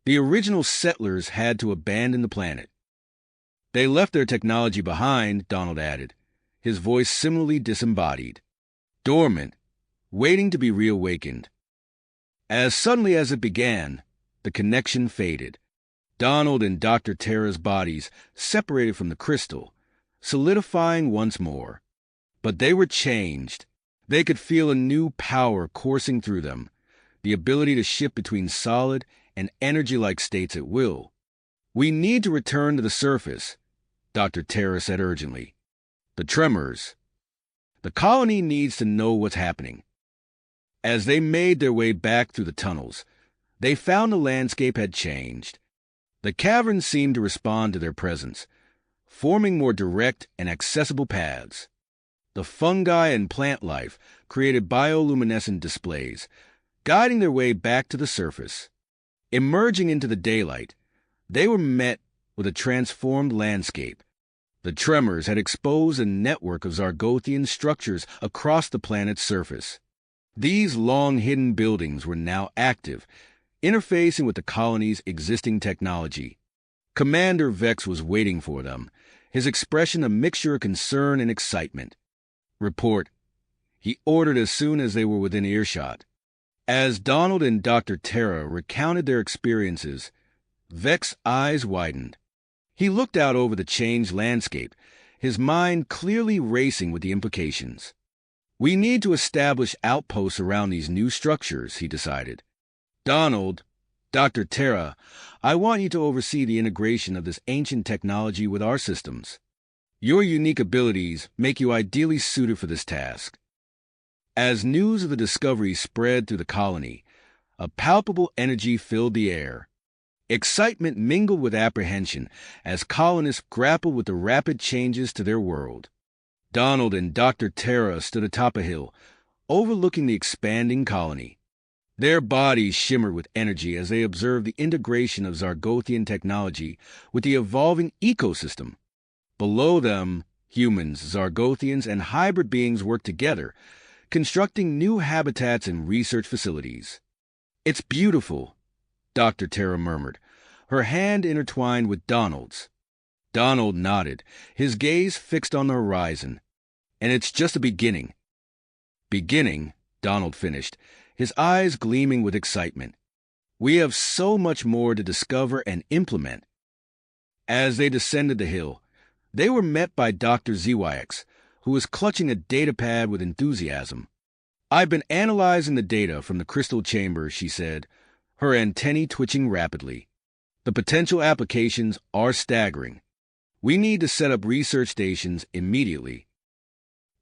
The original settlers had to abandon the planet. "They left their technology behind," Donald added, his voice similarly disembodied. "Dormant, waiting to be reawakened." As suddenly as it began, the connection faded. Donald and Dr. Tara's bodies separated from the crystal, solidifying once more. But they were changed. They could feel a new power coursing through them, the ability to shift between solid and energy-like states at will. "We need to return to the surface," Dr. Terra said urgently. "The tremors. The colony needs to know what's happening." As they made their way back through the tunnels, they found the landscape had changed. The caverns seemed to respond to their presence, forming more direct and accessible paths. The fungi and plant life created bioluminescent displays, guiding their way back to the surface. Emerging into the daylight, they were met with a transformed landscape. The tremors had exposed a network of Zargothian structures across the planet's surface. These long-hidden buildings were now active, interfacing with the colony's existing technology. Commander Vex was waiting for them, his expression a mixture of concern and excitement. "Report," he ordered as soon as they were within earshot. As Donald and Dr. Terra recounted their experiences, Vex's eyes widened. He looked out over the changed landscape, his mind clearly racing with the implications. "We need to establish outposts around these new structures," he decided. "Donald, Dr. Terra, I want you to oversee the integration of this ancient technology with our systems. Your unique abilities make you ideally suited for this task." As news of the discovery spread through the colony, a palpable energy filled the air. Excitement mingled with apprehension as colonists grappled with the rapid changes to their world. Donald and Dr. Terra stood atop a hill, overlooking the expanding colony. Their bodies shimmered with energy as they observed the integration of Zargothian technology with the evolving ecosystem. Below them, humans, Zargothians, and hybrid beings worked together, constructing new habitats and research facilities. "It's beautiful," Dr. Terra murmured, her hand intertwined with Donald's. Donald nodded, his gaze fixed on the horizon. "And it's just a beginning." "Beginning," Donald finished, his eyes gleaming with excitement. "We have so much more to discover and implement." As they descended the hill, they were met by Dr. ZYX, who was clutching a datapad with enthusiasm. "I've been analyzing the data from the crystal chamber," she said, her antennae twitching rapidly. "The potential applications are staggering. We need to set up research stations immediately."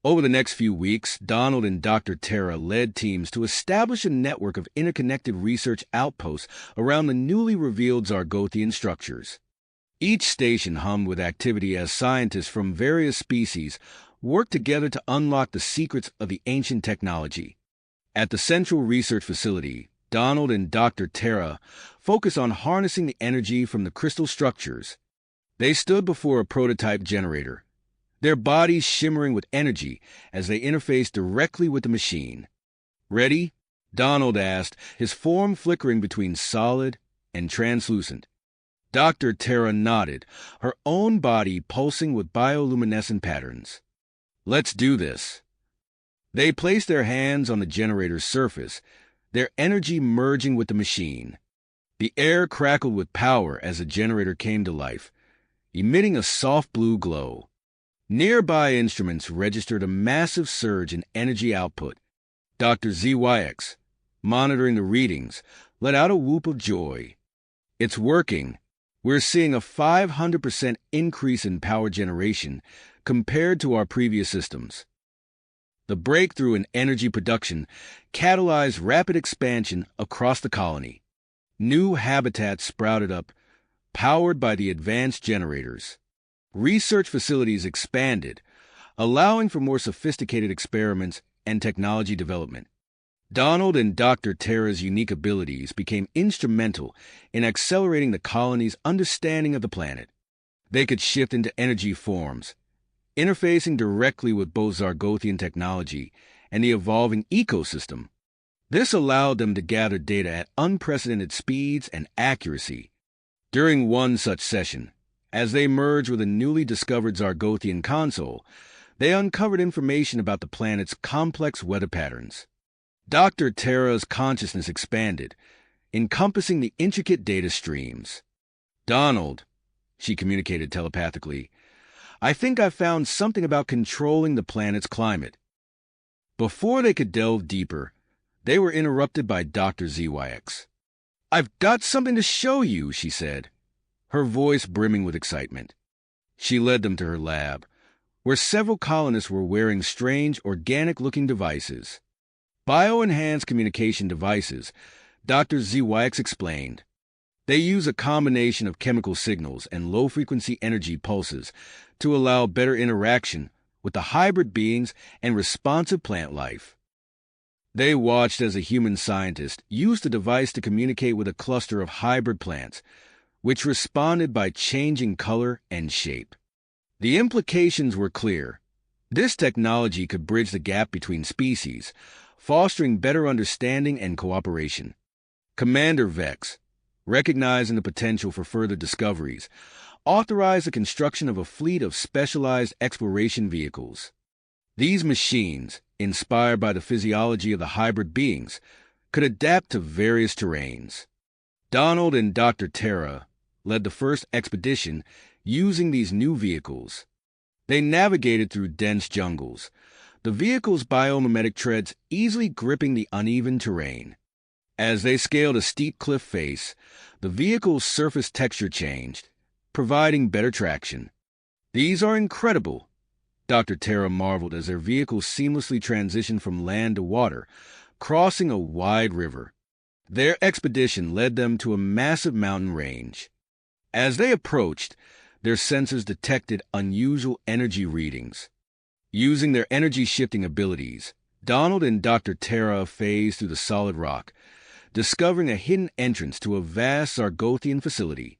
Over the next few weeks, Donald and Dr. Terra led teams to establish a network of interconnected research outposts around the newly revealed Zargothian structures. Each station hummed with activity as scientists from various species worked together to unlock the secrets of the ancient technology. At the Central Research Facility, Donald and Dr. Terra focused on harnessing the energy from the crystal structures. They stood before a prototype generator, their bodies shimmering with energy as they interfaced directly with the machine. "Ready?" Donald asked, his form flickering between solid and translucent. Dr. Terra nodded, her own body pulsing with bioluminescent patterns. "Let's do this." They placed their hands on the generator's surface, their energy merging with the machine. The air crackled with power as the generator came to life, emitting a soft blue glow. Nearby instruments registered a massive surge in energy output. Dr. ZYX, monitoring the readings, let out a whoop of joy. "It's working. We're seeing a 500% increase in power generation compared to our previous systems." The breakthrough in energy production catalyzed rapid expansion across the colony. New habitats sprouted up, powered by the advanced generators. Research facilities expanded, allowing for more sophisticated experiments and technology development. Donald and Dr. Terra's unique abilities became instrumental in accelerating the colony's understanding of the planet. They could shift into energy forms, interfacing directly with both Zargothian technology and the evolving ecosystem. This allowed them to gather data at unprecedented speeds and accuracy. During one such session, as they merged with a newly discovered Zargothian console, they uncovered information about the planet's complex weather patterns. Dr. Terra's consciousness expanded, encompassing the intricate data streams. "Donald," she communicated telepathically, "I think I've found something about controlling the planet's climate." Before they could delve deeper, They were interrupted by Dr. ZYX. "I've got something to show you," she said, her voice brimming with excitement. She led them to her lab, where several colonists were wearing strange, organic-looking devices. Bio-enhanced communication devices, Dr. ZYX explained. They use a combination of chemical signals and low-frequency energy pulses to allow better interaction with the hybrid beings and responsive plant life. They watched as a human scientist used the device to communicate with a cluster of hybrid plants, which responded by changing color and shape. The implications were clear. This technology could bridge the gap between species, fostering better understanding and cooperation. Commander Vex, recognizing the potential for further discoveries, authorized the construction of a fleet of specialized exploration vehicles. These machines, inspired by the physiology of the hybrid beings, could adapt to various terrains. Donald and Dr. Tara led the first expedition using these new vehicles. They navigated through dense jungles, the vehicle's biomimetic treads easily gripping the uneven terrain. As they scaled a steep cliff face, the vehicle's surface texture changed, providing better traction. "These are incredible," Dr. Tara marveled as their vehicle seamlessly transitioned from land to water, crossing a wide river. Their expedition led them to a massive mountain range. As they approached, their sensors detected unusual energy readings. Using their energy-shifting abilities, Donald and Dr. Tara phased through the solid rock, discovering a hidden entrance to a vast Zargothian facility.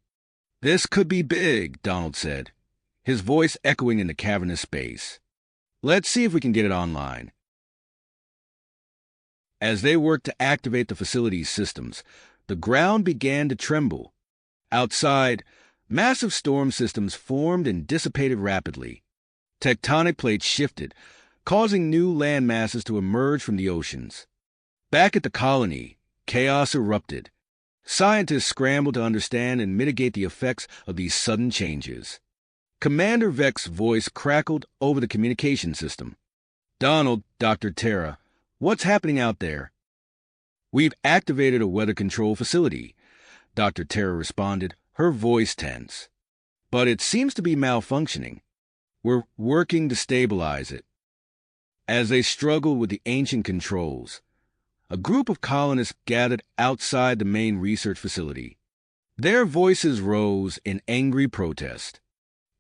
"This could be big," Donald said, his voice echoing in the cavernous space. "Let's see if we can get it online." As they worked to activate the facility's systems, the ground began to tremble. Outside, massive storm systems formed and dissipated rapidly. Tectonic plates shifted, causing new land masses to emerge from the oceans. Back at the colony, chaos erupted. Scientists scrambled to understand and mitigate the effects of these sudden changes. Commander Vex's voice crackled over the communication system. "Donald, Dr. Tara, what's happening out there?" "We've activated a weather control facility," Dr. Tara responded, her voice tense. "But it seems to be malfunctioning. We're working to stabilize it." As they struggled with the ancient controls, a group of colonists gathered outside the main research facility. Their voices rose in angry protest.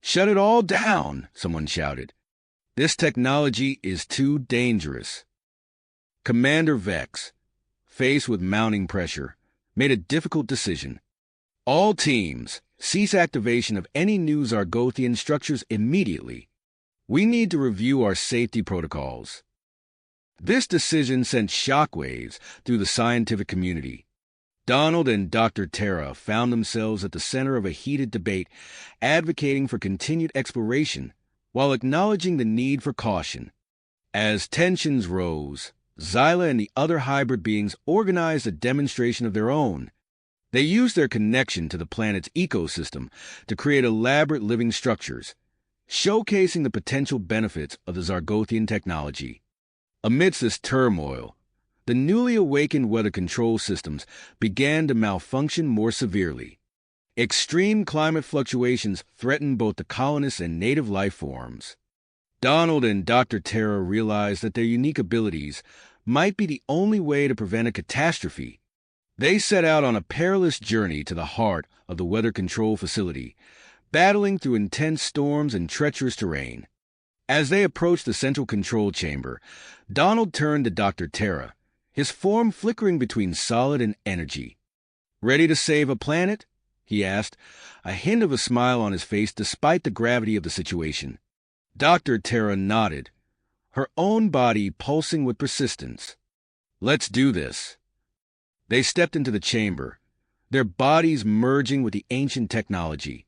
"Shut it all down," someone shouted. "This technology is too dangerous." Commander Vex, faced with mounting pressure, made a difficult decision. "All teams, cease activation of any new Zargothian structures immediately. We need to review our safety protocols." This decision sent shockwaves through the scientific community. Donald and Dr. Tara found themselves at the center of a heated debate, advocating for continued exploration while acknowledging the need for caution. As tensions rose, Xyla and the other hybrid beings organized a demonstration of their own. They used their connection to the planet's ecosystem to create elaborate living structures, showcasing the potential benefits of the Zargothian technology. Amidst this turmoil, the newly awakened weather control systems began to malfunction more severely. Extreme climate fluctuations threatened both the colonists and native life forms. Donald and Dr. Tara realized that their unique abilities might be the only way to prevent a catastrophe. They set out on a perilous journey to the heart of the weather control facility, battling through intense storms and treacherous terrain. As they approached the central control chamber, Donald turned to Dr. Tara, his form flickering between solid and energy. "Ready to save a planet?" he asked, a hint of a smile on his face despite the gravity of the situation. Dr. Tara nodded, her own body pulsing with persistence. "Let's do this." They stepped into the chamber, their bodies merging with the ancient technology.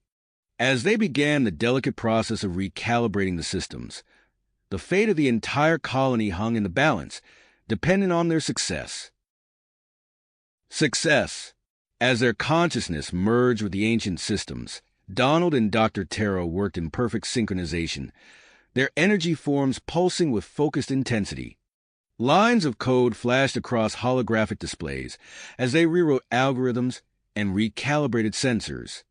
As they began the delicate process of recalibrating the systems, the fate of the entire colony hung in the balance, dependent on their success. As their consciousness merged with the ancient systems, Donald and Dr. Tara worked in perfect synchronization, their energy forms pulsing with focused intensity. Lines of code flashed across holographic displays as they rewrote algorithms and recalibrated sensors.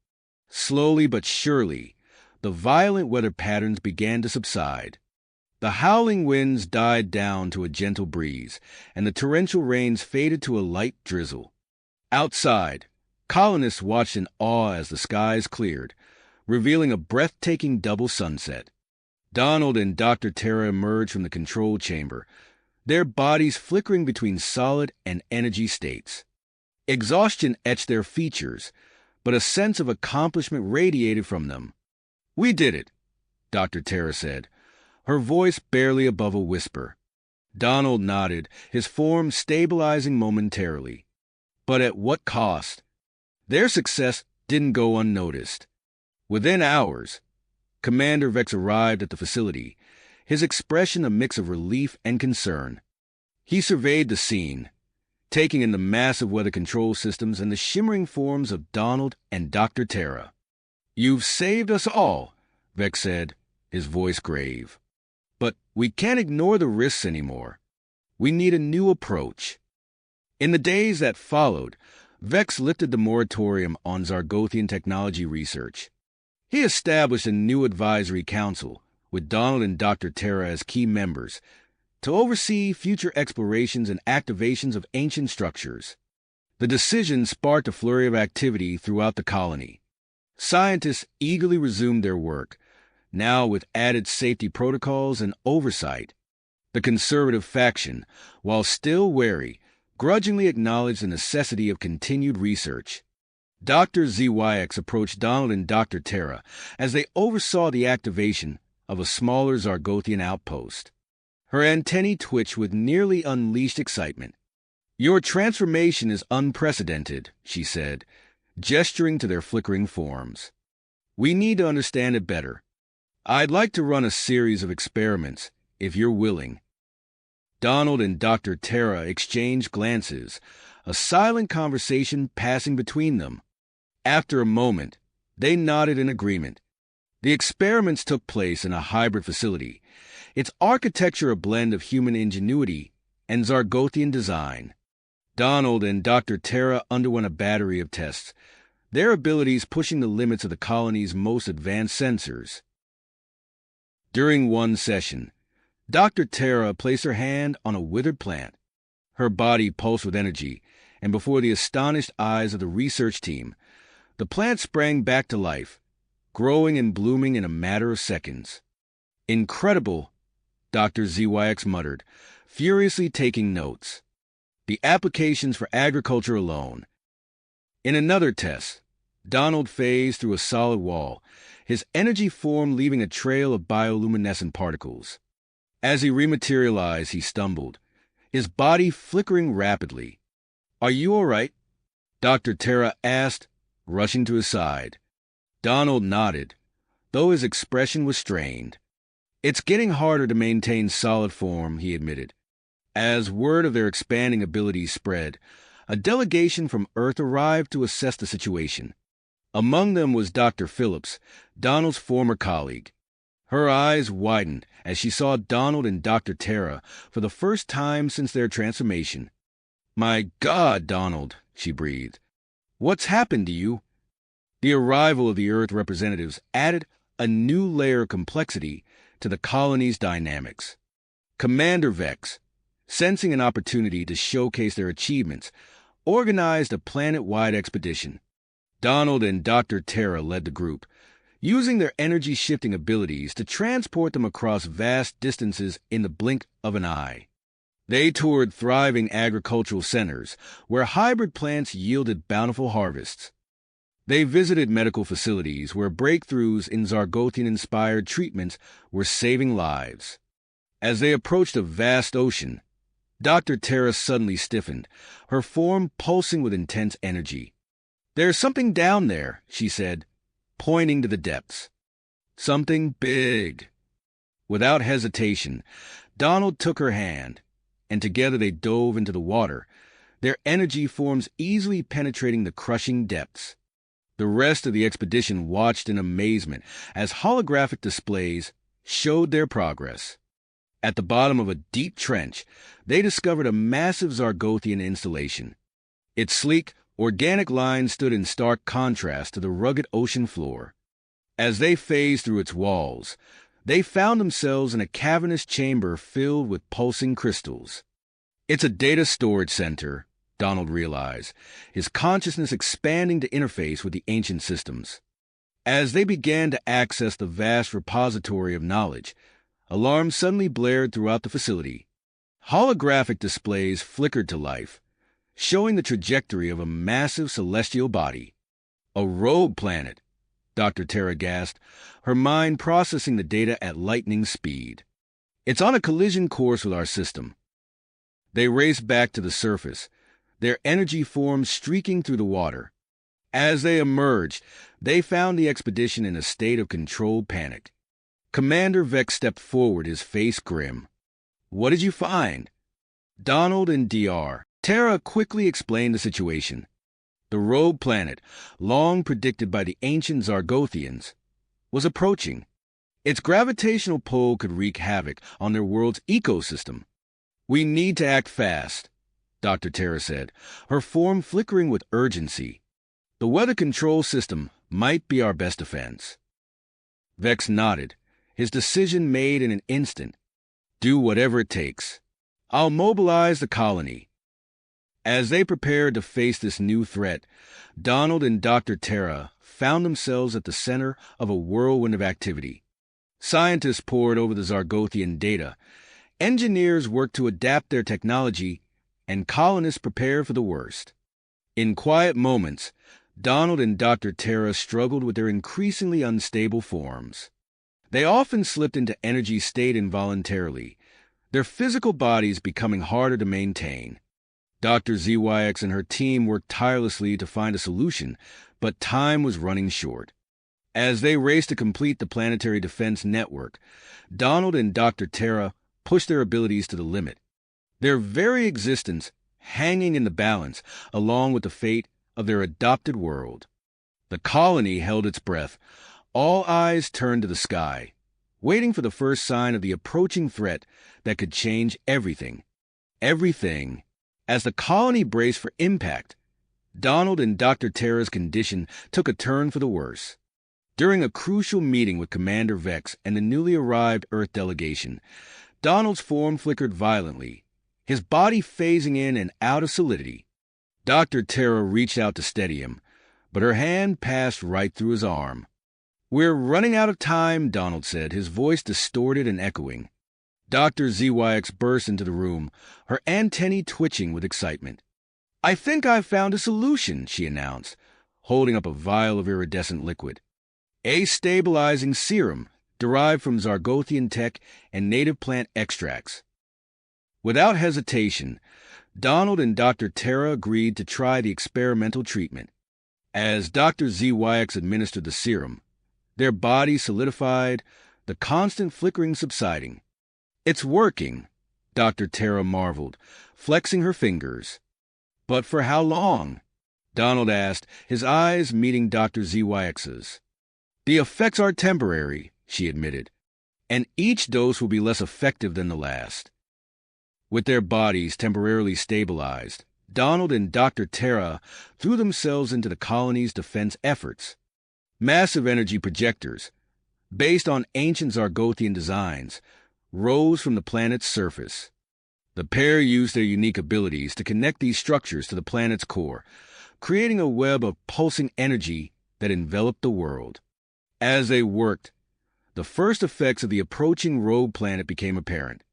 Slowly but surely, the violent weather patterns began to subside. The howling winds died down to a gentle breeze, and the torrential rains faded to a light drizzle. Outside, colonists watched in awe as the skies cleared, revealing a breathtaking double sunset. Donald and Dr. Tara emerged from the control chamber, their bodies flickering between solid and energy states. Exhaustion etched their features, but a sense of accomplishment radiated from them. "We did it," Dr. Tara said, her voice barely above a whisper. Donald nodded, his form stabilizing momentarily. But at what cost? Their success didn't go unnoticed. Within hours, Commander Vex arrived at the facility, his expression a mix of relief and concern. He surveyed the scene, taking in the massive weather control systems and the shimmering forms of Donald and Dr. Tara. "You've saved us all," Vex said, his voice grave. "But we can't ignore the risks anymore. We need a new approach." In the days that followed, Vex lifted the moratorium on Zargothian technology research. He established a new advisory council, with Donald and Dr. Tara as key members, to oversee future explorations and activations of ancient structures. The decision sparked a flurry of activity throughout the colony. Scientists eagerly resumed their work, now with added safety protocols and oversight. The conservative faction, while still wary, grudgingly acknowledged the necessity of continued research. Dr. ZYX approached Donald and Dr. Tara as they oversaw the activation of a smaller Zargothian outpost. Her antennae twitched with nearly unleashed excitement. "Your transformation is unprecedented," she said, gesturing to their flickering forms. "We need to understand it better. I'd like to run a series of experiments, if you're willing." Donald and Dr. Tara exchanged glances, a silent conversation passing between them. After a moment, they nodded in agreement. The experiments took place in a hybrid facility, its architecture a blend of human ingenuity and Zargothian design. Donald and Dr. Tara underwent a battery of tests, their abilities pushing the limits of the colony's most advanced sensors. During one session, Dr. Tara placed her hand on a withered plant. Her body pulsed with energy, and before the astonished eyes of the research team, the plant sprang back to life, growing and blooming in a matter of seconds. "Incredible," Dr. ZYX muttered, furiously taking notes. "The applications for agriculture alone." In another test, Donald phased through a solid wall, his energy form leaving a trail of bioluminescent particles. As he rematerialized, he stumbled, his body flickering rapidly. "Are you all right?" Dr. Tara asked, rushing to his side. Donald nodded, though his expression was strained. "It's getting harder to maintain solid form," he admitted. As word of their expanding abilities spread, a delegation from Earth arrived to assess the situation. Among them was Dr. Phillips, Donald's former colleague. Her eyes widened as she saw Donald and Dr. Tara for the first time since their transformation. "My God, Donald," she breathed. "What's happened to you?" The arrival of the Earth representatives added a new layer of complexity to the colony's dynamics. Commander Vex, sensing an opportunity to showcase their achievements, organized a planet-wide expedition. Donald and Dr. Tara led the group, using their energy-shifting abilities to transport them across vast distances in the blink of an eye. They toured thriving agricultural centers where hybrid plants yielded bountiful harvests. They visited medical facilities where breakthroughs in Zargothian-inspired treatments were saving lives. As they approached a vast ocean, Dr. Tara suddenly stiffened, her form pulsing with intense energy. "There's something down there," she said, pointing to the depths. "Something big." Without hesitation, Donald took her hand, and together they dove into the water, their energy forms easily penetrating the crushing depths. The rest of the expedition watched in amazement as holographic displays showed their progress. At the bottom of a deep trench, they discovered a massive Zargothian installation. Its sleek, organic lines stood in stark contrast to the rugged ocean floor. As they phased through its walls, they found themselves in a cavernous chamber filled with pulsing crystals. It's a data storage center, Donald realized, his consciousness expanding to interface with the ancient systems. As they began to access the vast repository of knowledge, alarms suddenly blared throughout the facility. Holographic displays flickered to life, showing the trajectory of a massive celestial body. A rogue planet, Dr. Tara gasped, her mind processing the data at lightning speed. It's on a collision course with our system. They raced back to the surface, their energy forms streaking through the water. As they emerged, they found the expedition in a state of controlled panic. Commander Vex stepped forward, his face grim. "What did you find?" Donald and Dr. Tara quickly explained the situation. The rogue planet, long predicted by the ancient Zargothians, was approaching. Its gravitational pull could wreak havoc on their world's ecosystem. "We need to act fast," Dr. Tara said, her form flickering with urgency. "The weather control system might be our best defense." Vex nodded, his decision made in an instant. "Do whatever it takes. I'll mobilize the colony." As they prepared to face this new threat, Donald and Dr. Tara found themselves at the center of a whirlwind of activity. Scientists pored over the Zargothian data, engineers worked to adapt their technology, and colonists prepared for the worst. In quiet moments, Donald and Dr. Tara struggled with their increasingly unstable forms. They often slipped into energy state involuntarily, their physical bodies becoming harder to maintain. Dr. ZYX and her team worked tirelessly to find a solution, but time was running short. As they raced to complete the planetary defense network, Donald and Dr. Tara pushed their abilities to the limit, their very existence hanging in the balance along with the fate of their adopted world. The colony held its breath, all eyes turned to the sky, waiting for the first sign of the approaching threat that could change everything. Everything. As the colony braced for impact, Donald and Dr. Tara's condition took a turn for the worse. During a crucial meeting with Commander Vex and the newly arrived Earth delegation, Donald's form flickered violently, his body phasing in and out of solidity. Dr. Tara reached out to steady him, but her hand passed right through his arm. "We're running out of time," Donald said, his voice distorted and echoing. Dr. ZYX burst into the room, her antennae twitching with excitement. "I think I've found a solution," she announced, holding up a vial of iridescent liquid. A stabilizing serum derived from Zargothian tech and native plant extracts. Without hesitation, Donald and Dr. Tara agreed to try the experimental treatment. As Dr. ZYX administered the serum, their bodies solidified, the constant flickering subsiding. "It's working," Dr. Tara marveled, flexing her fingers. "But for how long?" Donald asked, his eyes meeting Dr. ZYX's. "The effects are temporary," she admitted, "and each dose will be less effective than the last." With their bodies temporarily stabilized, Donald and Dr. Tara threw themselves into the colony's defense efforts. Massive energy projectors, based on ancient Zargothian designs, rose from the planet's surface. The pair used their unique abilities to connect these structures to the planet's core, creating a web of pulsing energy that enveloped the world. As they worked, the first effects of the approaching rogue planet became apparent.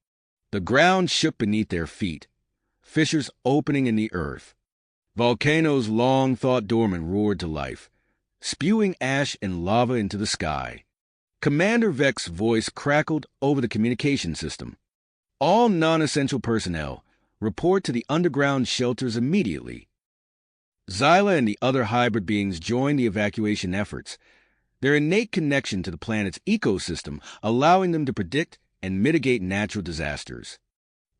The ground shook beneath their feet, fissures opening in the earth. Volcanoes long thought dormant roared to life, spewing ash and lava into the sky. Commander Vex's voice crackled over the communication system. "All non-essential personnel, report to the underground shelters immediately." Xyla and the other hybrid beings joined the evacuation efforts, their innate connection to the planet's ecosystem allowing them to predict and mitigate natural disasters.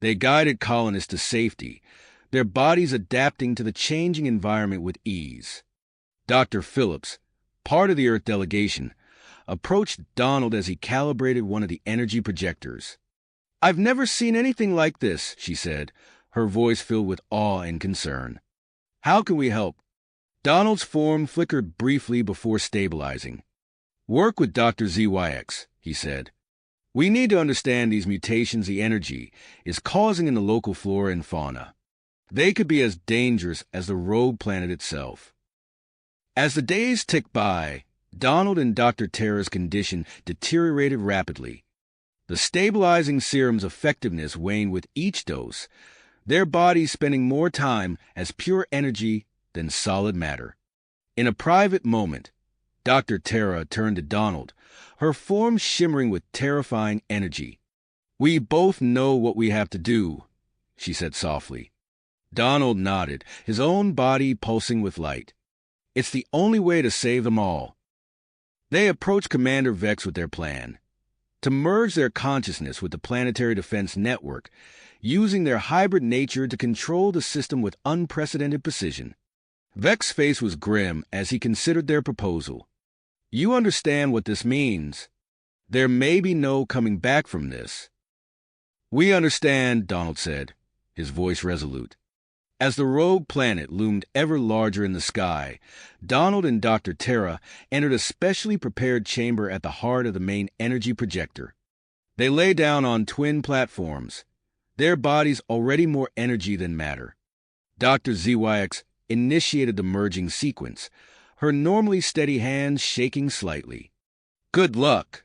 They guided colonists to safety, their bodies adapting to the changing environment with ease. Dr. Phillips, part of the Earth delegation, approached Donald as he calibrated one of the energy projectors. "I've never seen anything like this," she said, her voice filled with awe and concern. "How can we help?" Donald's form flickered briefly before stabilizing. "Work with Dr. ZYX," he said. "We need to understand these mutations the energy is causing in the local flora and fauna. They could be as dangerous as the rogue planet itself." As the days ticked by, Donald and Dr. Terra's condition deteriorated rapidly. The stabilizing serum's effectiveness waned with each dose, their bodies spending more time as pure energy than solid matter. In a private moment, Dr. Terra turned to Donald, her form shimmering with terrifying energy. "We both know what we have to do," she said softly. Donald nodded, his own body pulsing with light. "It's the only way to save them all." They approached Commander Vex with their plan: to merge their consciousness with the Planetary Defense Network, using their hybrid nature to control the system with unprecedented precision. Vex's face was grim as he considered their proposal. "You understand what this means. There may be no coming back from this." "We understand," Donald said, his voice resolute. As the rogue planet loomed ever larger in the sky, Donald and Dr. Terra entered a specially prepared chamber at the heart of the main energy projector. They lay down on twin platforms, their bodies already more energy than matter. Dr. ZYX initiated the merging sequence, her normally steady hands shaking slightly. "Good luck,"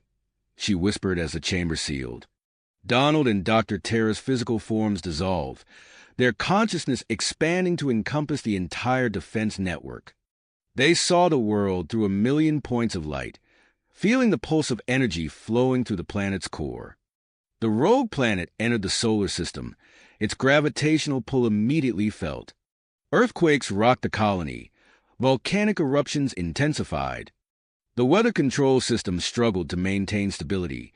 she whispered as the chamber sealed. Donald and Dr. Terra's physical forms dissolved, their consciousness expanding to encompass the entire defense network. They saw the world through a million points of light, feeling the pulse of energy flowing through the planet's core. The rogue planet entered the solar system, its gravitational pull immediately felt. Earthquakes rocked the colony, volcanic eruptions intensified. The weather control system struggled to maintain stability,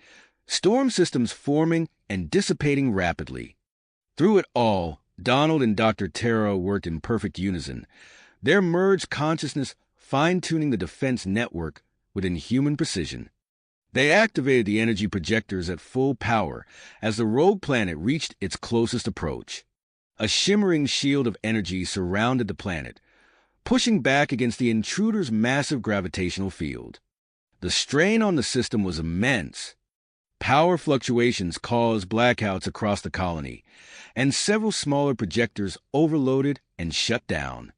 storm systems forming and dissipating rapidly. Through it all, Donald and Dr. Terra worked in perfect unison, their merged consciousness fine-tuning the defense network with inhuman precision. They activated the energy projectors at full power as the rogue planet reached its closest approach. A shimmering shield of energy surrounded the planet, pushing back against the intruder's massive gravitational field. The strain on the system was immense. Power fluctuations caused blackouts across the colony, and several smaller projectors overloaded and shut down.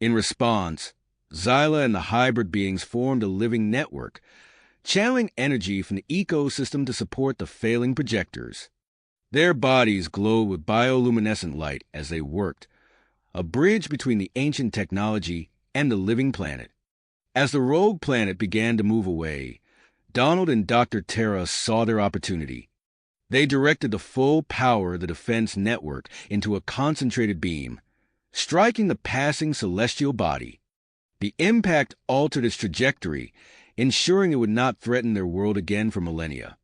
In response, Xyla and the hybrid beings formed a living network, channeling energy from the ecosystem to support the failing projectors. Their bodies glowed with bioluminescent light as they worked, a bridge between the ancient technology and the living planet. As the rogue planet began to move away, Donald and Dr. Terra saw their opportunity. They directed the full power of the defense network into a concentrated beam, striking the passing celestial body. The impact altered its trajectory, ensuring it would not threaten their world again for millennia.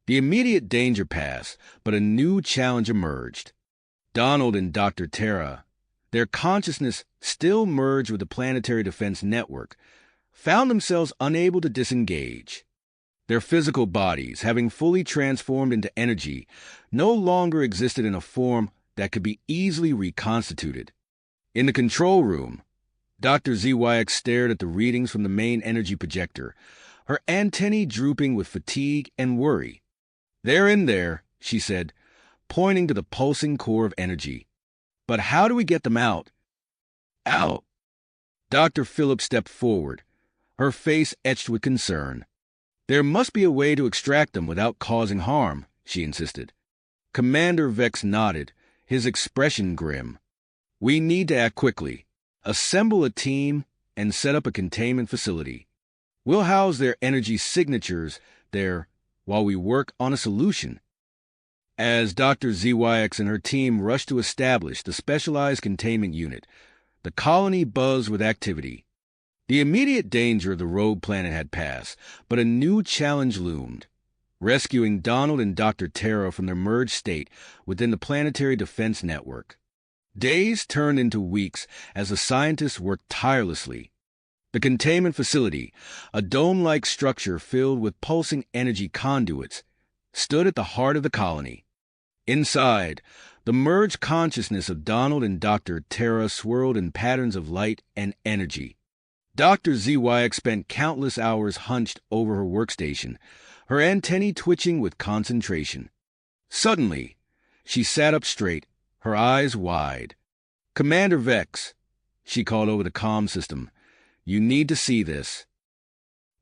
The immediate danger passed, but a new challenge emerged. Donald and Dr. Terra, their consciousness still merged with the Planetary Defense Network, found themselves unable to disengage. Their physical bodies, having fully transformed into energy, no longer existed in a form that could be easily reconstituted. In the control room, Dr. ZYX stared at the readings from the main energy projector, her antennae drooping with fatigue and worry. "They're in there," she said, pointing to the pulsing core of energy. "But how do we get them out?" "Out!" Dr. Phillips stepped forward, her face etched with concern. "There must be a way to extract them without causing harm," she insisted. Commander Vex nodded, his expression grim. "We need to act quickly, assemble a team, and set up a containment facility. We'll house their energy signatures there while we work on a solution." As Dr. ZYX and her team rushed to establish the specialized containment unit, the colony buzzed with activity. The immediate danger of the rogue planet had passed, but a new challenge loomed: rescuing Donald and Dr. Terra from their merged state within the Planetary Defense Network. Days turned into weeks as the scientists worked tirelessly. The containment facility, a dome-like structure filled with pulsing energy conduits, stood at the heart of the colony. Inside, the merged consciousness of Donald and Dr. Tara swirled in patterns of light and energy. Dr. ZYX spent countless hours hunched over her workstation, her antennae twitching with concentration. Suddenly, she sat up straight, her eyes wide. "Commander Vex," she called over the comm system, "you need to see this."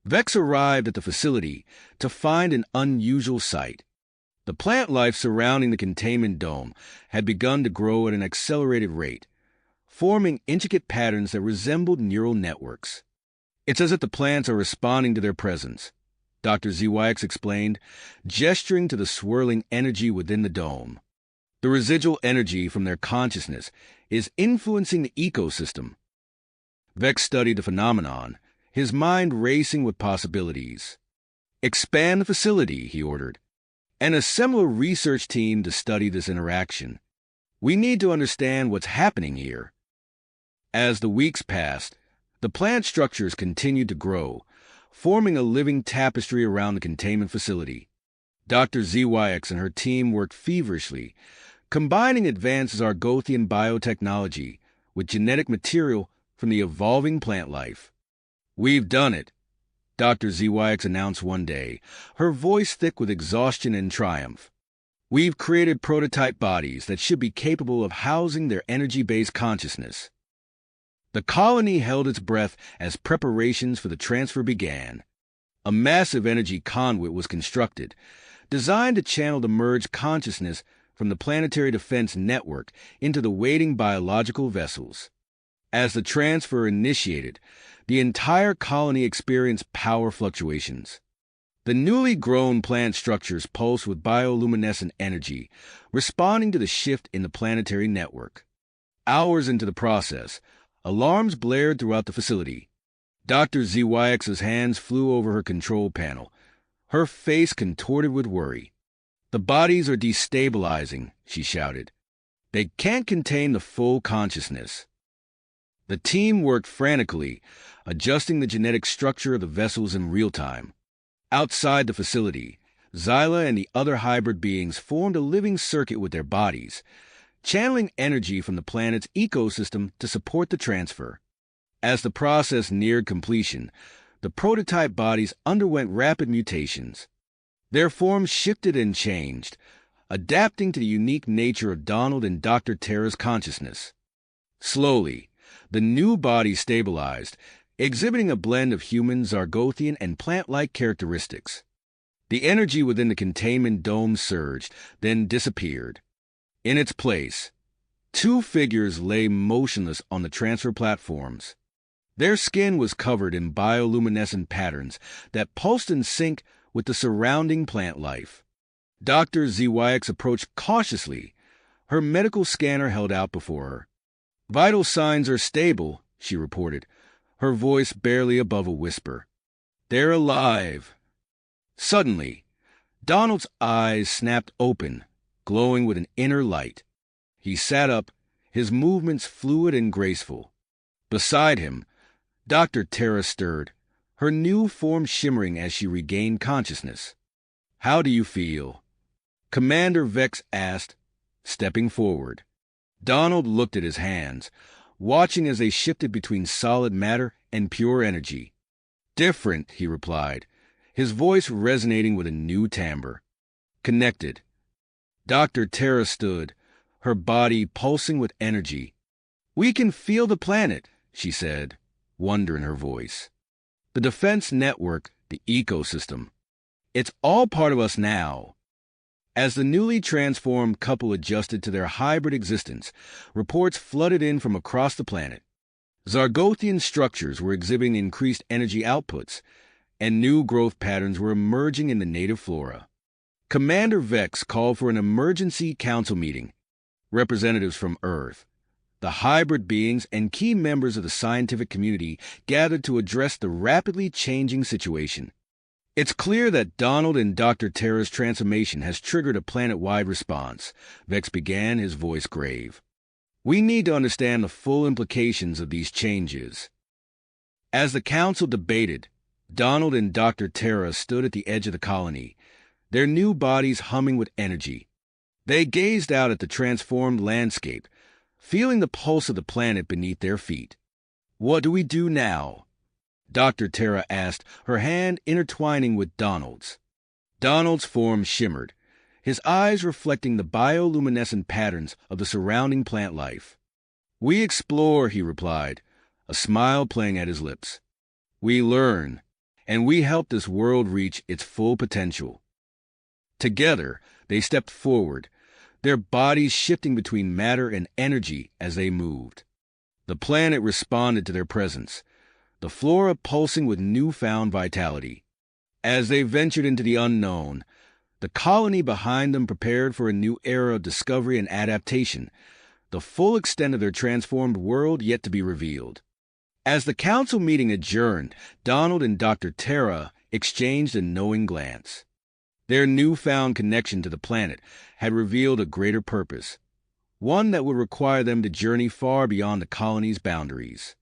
Vex arrived at the facility to find an unusual sight. The plant life surrounding the containment dome had begun to grow at an accelerated rate, forming intricate patterns that resembled neural networks. "It's as if the plants are responding to their presence," Dr. ZYX explained, gesturing to the swirling energy within the dome. "The residual energy from their consciousness is influencing the ecosystem." Vex studied the phenomenon, his mind racing with possibilities. "Expand the facility," he ordered, "and assemble a research team to study this interaction. We need to understand what's happening here." As the weeks passed, the plant structures continued to grow, forming a living tapestry around the containment facility. Dr. ZYX and her team worked feverishly, combining advanced Zargothian biotechnology with genetic material from the evolving plant life. "We've done it," Dr. ZYX announced one day, her voice thick with exhaustion and triumph. "We've created prototype bodies that should be capable of housing their energy-based consciousness." The colony held its breath as preparations for the transfer began. A massive energy conduit was constructed, designed to channel the merged consciousness from the Planetary Defense Network into the waiting biological vessels. As the transfer initiated, the entire colony experienced power fluctuations. The newly grown plant structures pulsed with bioluminescent energy, responding to the shift in the planetary network. Hours into the process, alarms blared throughout the facility. Dr. ZYX's hands flew over her control panel, her face contorted with worry. "The bodies are destabilizing," she shouted. "They can't contain the full consciousness." The team worked frantically, adjusting the genetic structure of the vessels in real time. Outside the facility, Xyla and the other hybrid beings formed a living circuit with their bodies, channeling energy from the planet's ecosystem to support the transfer. As the process neared completion, the prototype bodies underwent rapid mutations. Their forms shifted and changed, adapting to the unique nature of Donald and Dr. Tara's consciousness. Slowly, the new bodies stabilized, exhibiting a blend of human, Zargothian, and plant-like characteristics. The energy within the containment dome surged, then disappeared. In its place, two figures lay motionless on the transfer platforms. Their skin was covered in bioluminescent patterns that pulsed in sync with the surrounding plant life. Dr. ZYX approached cautiously, her medical scanner held out before her. "Vital signs are stable," she reported, her voice barely above a whisper. "They're alive." Suddenly, Donald's eyes snapped open, glowing with an inner light. He sat up, his movements fluid and graceful. Beside him, Dr. Tara stirred, her new form shimmering as she regained consciousness. "How do you feel?" Commander Vex asked, stepping forward. Donald looked at his hands, watching as they shifted between solid matter and pure energy. "Different," he replied, his voice resonating with a new timbre. "Connected." Dr. Tara stood, her body pulsing with energy. "We can feel the planet," she said, wonder in her voice. "The defense network, the ecosystem. It's all part of us now." As the newly transformed couple adjusted to their hybrid existence, reports flooded in from across the planet. Zargothian structures were exhibiting increased energy outputs, and new growth patterns were emerging in the native flora. Commander Vex called for an emergency council meeting. Representatives from Earth, the hybrid beings, and key members of the scientific community gathered to address the rapidly changing situation. "It's clear that Donald and Dr. Tara's transformation has triggered a planet-wide response," Vex began, his voice grave. "We need to understand the full implications of these changes." As the council debated, Donald and Dr. Tara stood at the edge of the colony, their new bodies humming with energy. They gazed out at the transformed landscape, feeling the pulse of the planet beneath their feet. "What do we do now?" Dr. Tara asked, her hand intertwining with Donald's. Donald's form shimmered, his eyes reflecting the bioluminescent patterns of the surrounding plant life. "We explore," he replied, a smile playing at his lips. "We learn, and we help this world reach its full potential." Together, they stepped forward, their bodies shifting between matter and energy as they moved. The planet responded to their presence, the flora pulsing with newfound vitality. As they ventured into the unknown, the colony behind them prepared for a new era of discovery and adaptation, the full extent of their transformed world yet to be revealed. As the council meeting adjourned, Donald and Dr. Tara exchanged a knowing glance. Their newfound connection to the planet had revealed a greater purpose, one that would require them to journey far beyond the colony's boundaries.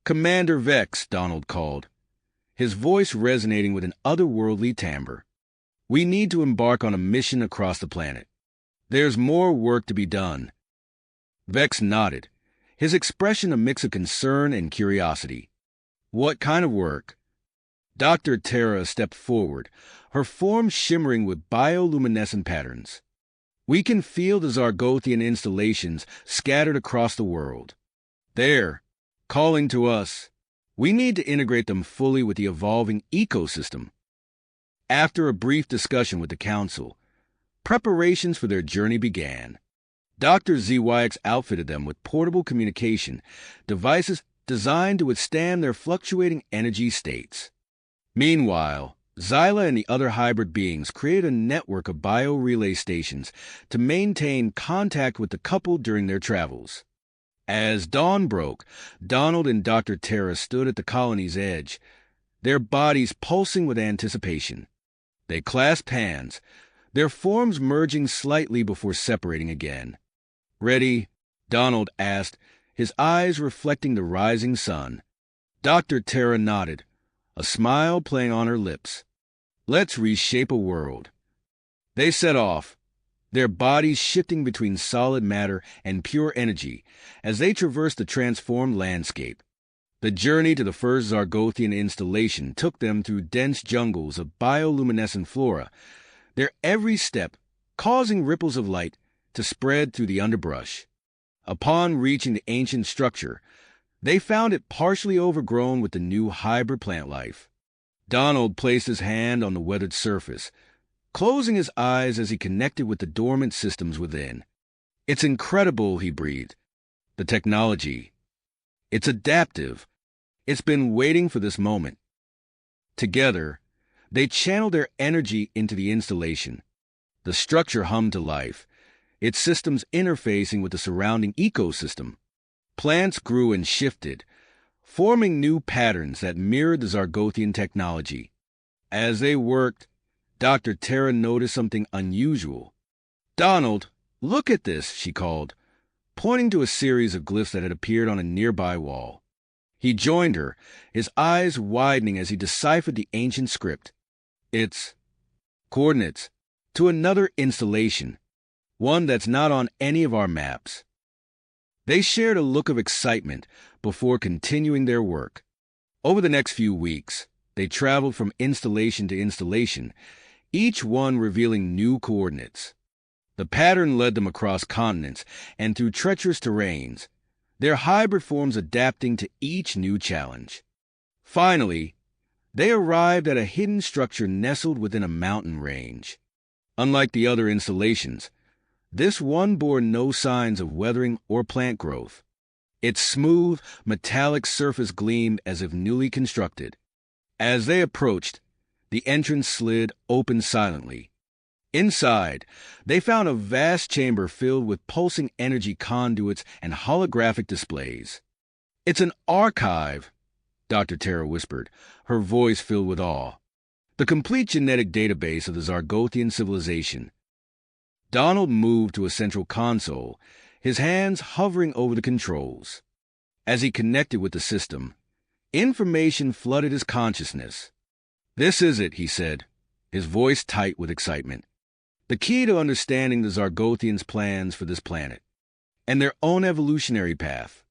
"Commander Vex," Donald called, his voice resonating with an otherworldly timbre. "We need to embark on a mission across the planet. There's more work to be done." Vex nodded, his expression a mix of concern and curiosity. "What kind of work?" Dr. Tara stepped forward, her form shimmering with bioluminescent patterns. "We can feel the Zargothian installations scattered across the world. They're calling to us. We need to integrate them fully with the evolving ecosystem." After a brief discussion with the council, preparations for their journey began. Dr. ZYX outfitted them with portable communication devices designed to withstand their fluctuating energy states. Meanwhile, Xyla and the other hybrid beings created a network of biorelay stations to maintain contact with the couple during their travels. As dawn broke, Donald and Dr. Tara stood at the colony's edge, their bodies pulsing with anticipation. They clasped hands, their forms merging slightly before separating again. "Ready?" Donald asked, his eyes reflecting the rising sun. Dr. Tara nodded, a smile playing on her lips. "Let's reshape a world." They set off, their bodies shifting between solid matter and pure energy as they traversed the transformed landscape. The journey to the first Zargothian installation took them through dense jungles of bioluminescent flora, their every step causing ripples of light to spread through the underbrush. Upon reaching the ancient structure, they found it partially overgrown with the new hybrid plant life. Donald placed his hand on the weathered surface, closing his eyes as he connected with the dormant systems within. "It's incredible," he breathed. "The technology. It's adaptive. It's been waiting for this moment." Together, they channeled their energy into the installation. The structure hummed to life, its systems interfacing with the surrounding ecosystem. Plants grew and shifted, forming new patterns that mirrored the Zargothian technology. As they worked, Dr. Tara noticed something unusual. "Donald, look at this," she called, pointing to a series of glyphs that had appeared on a nearby wall. He joined her, his eyes widening as he deciphered the ancient script. "It's coordinates to another installation, one that's not on any of our maps." They shared a look of excitement before continuing their work. Over the next few weeks, they traveled from installation to installation, each one revealing new coordinates. The pattern led them across continents and through treacherous terrains, their hybrid forms adapting to each new challenge. Finally, they arrived at a hidden structure nestled within a mountain range. Unlike the other installations, this one bore no signs of weathering or plant growth. Its smooth, metallic surface gleamed as if newly constructed. As they approached, the entrance slid open silently. Inside, they found a vast chamber filled with pulsing energy conduits and holographic displays. "It's an archive," Dr. Tara whispered, her voice filled with awe. "The complete genetic database of the Zargothian civilization." Donald moved to a central console, his hands hovering over the controls. As he connected with the system, information flooded his consciousness. "This is it," he said, his voice tight with excitement. the key to understanding the Zargothians' plans for this planet and their own evolutionary path.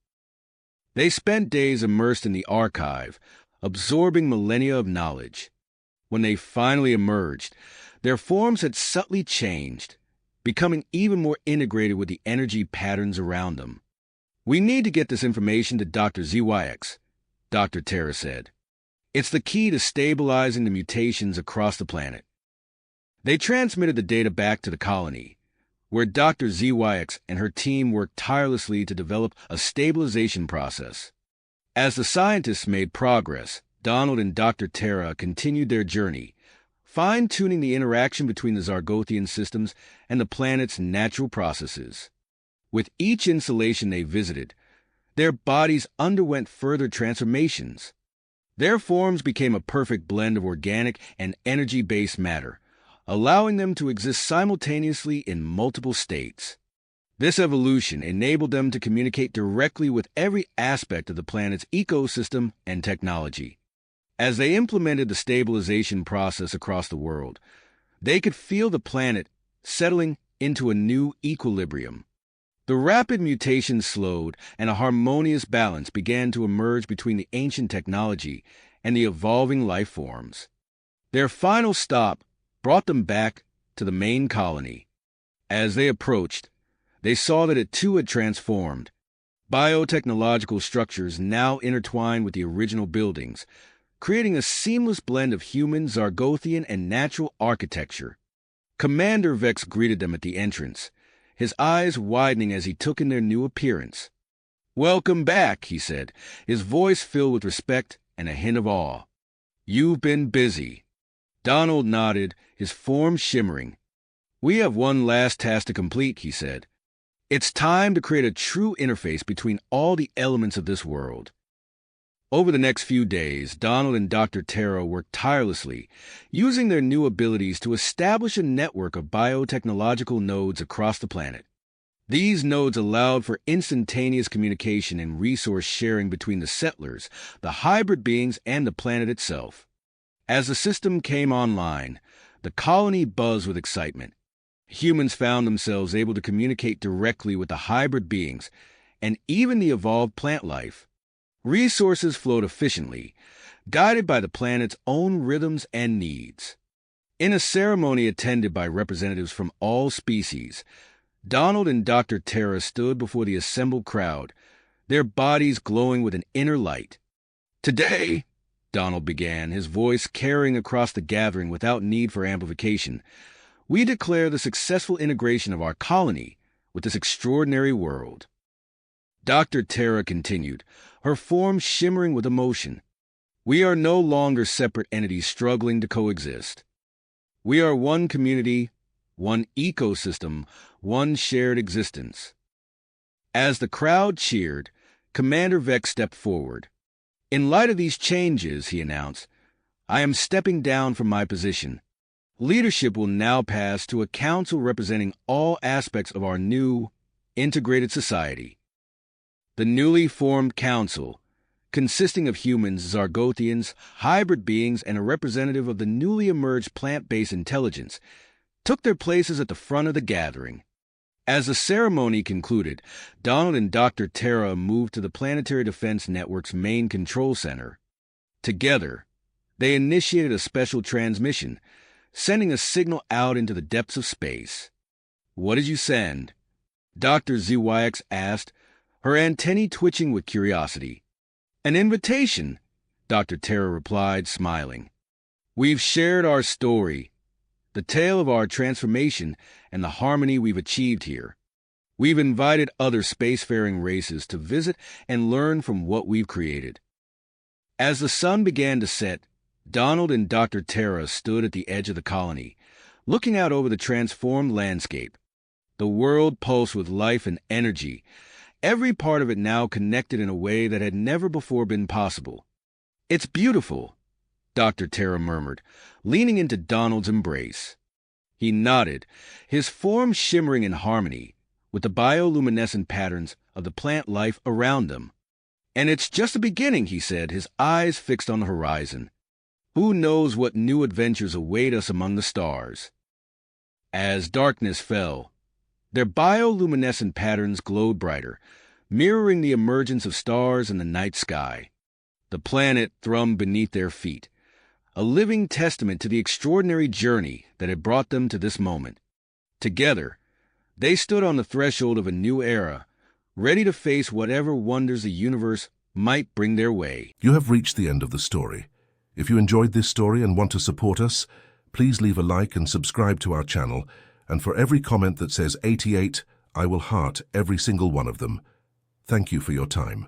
They spent days immersed in the archive, absorbing millennia of knowledge. When they finally emerged, their forms had subtly changed, becoming even more integrated with the energy patterns around them. "We need to get this information to Dr. ZYX," Dr. Terra said. "It's the key to stabilizing the mutations across the planet." They transmitted the data back to the colony, where Dr. ZYX and her team worked tirelessly to develop a stabilization process. As the scientists made progress, Donald and Dr. Terra continued their journey, fine-tuning the interaction between the Zargothian systems and the planet's natural processes. With each installation they visited, their bodies underwent further transformations. Their forms became a perfect blend of organic and energy-based matter, allowing them to exist simultaneously in multiple states. This evolution enabled them to communicate directly with every aspect of the planet's ecosystem and technology. As they implemented the stabilization process across the world, they could feel the planet settling into a new equilibrium. The rapid mutations slowed, and a harmonious balance began to emerge between the ancient technology and the evolving life forms. Their final stop brought them back to the main colony. As they approached, they saw that it too had transformed. Biotechnological structures now intertwined with the original buildings, creating a seamless blend of human, Zargothian, and natural architecture. Commander Vex greeted them at the entrance, his eyes widening as he took in their new appearance. "Welcome back," he said, his voice filled with respect and a hint of awe. "You've been busy." Donald nodded, his form shimmering. "We have one last task to complete," he said. "It's time to create a true interface between all the elements of this world." Over the next few days, Donald and Dr. Terra worked tirelessly, using their new abilities to establish a network of biotechnological nodes across the planet. These nodes allowed for instantaneous communication and resource sharing between the settlers, the hybrid beings, and the planet itself. As the system came online, the colony buzzed with excitement. Humans found themselves able to communicate directly with the hybrid beings and even the evolved plant life. Resources flowed efficiently, guided by the planet's own rhythms and needs. In a ceremony attended by representatives from all species, Donald and Dr. Terra stood before the assembled crowd, their bodies glowing with an inner light. "Today," Donald began, his voice carrying across the gathering without need for amplification, "we declare the successful integration of our colony with this extraordinary world." Dr. Terra continued, her form shimmering with emotion. "We are no longer separate entities struggling to coexist. We are one community, one ecosystem, one shared existence." As the crowd cheered, Commander Vex stepped forward. "In light of these changes," he announced, "I am stepping down from my position. Leadership will now pass to a council representing all aspects of our new, integrated society." The newly formed council, consisting of humans, Zargothians, hybrid beings, and a representative of the newly emerged plant-based intelligence, took their places at the front of the gathering. As the ceremony concluded, Donald and Dr. Terra moved to the Planetary Defense Network's main control center. Together, they initiated a special transmission, sending a signal out into the depths of space. "What did you send?" Dr. ZYX asked, her antennae twitching with curiosity. "An invitation," Dr. Terra replied, smiling. "We've shared our story, the tale of our transformation and the harmony we've achieved here. We've invited other spacefaring races to visit and learn from what we've created." As the sun began to set, Donald and Dr. Terra stood at the edge of the colony, looking out over the transformed landscape. The world pulsed with life and energy, every part of it now connected in a way that had never before been possible. "It's beautiful," Dr. Terra murmured, leaning into Donald's embrace. He nodded, his form shimmering in harmony with the bioluminescent patterns of the plant life around them. "And it's just the beginning," he said, his eyes fixed on the horizon. "Who knows what new adventures await us among the stars?" As darkness fell, their bioluminescent patterns glowed brighter, mirroring the emergence of stars in the night sky. The planet thrummed beneath their feet, a living testament to the extraordinary journey that had brought them to this moment. Together, they stood on the threshold of a new era, ready to face whatever wonders the universe might bring their way. You have reached the end of the story. If you enjoyed this story and want to support us, please leave a like and subscribe to our channel, and for every comment that says 88, I will heart every single one of them. Thank you for your time.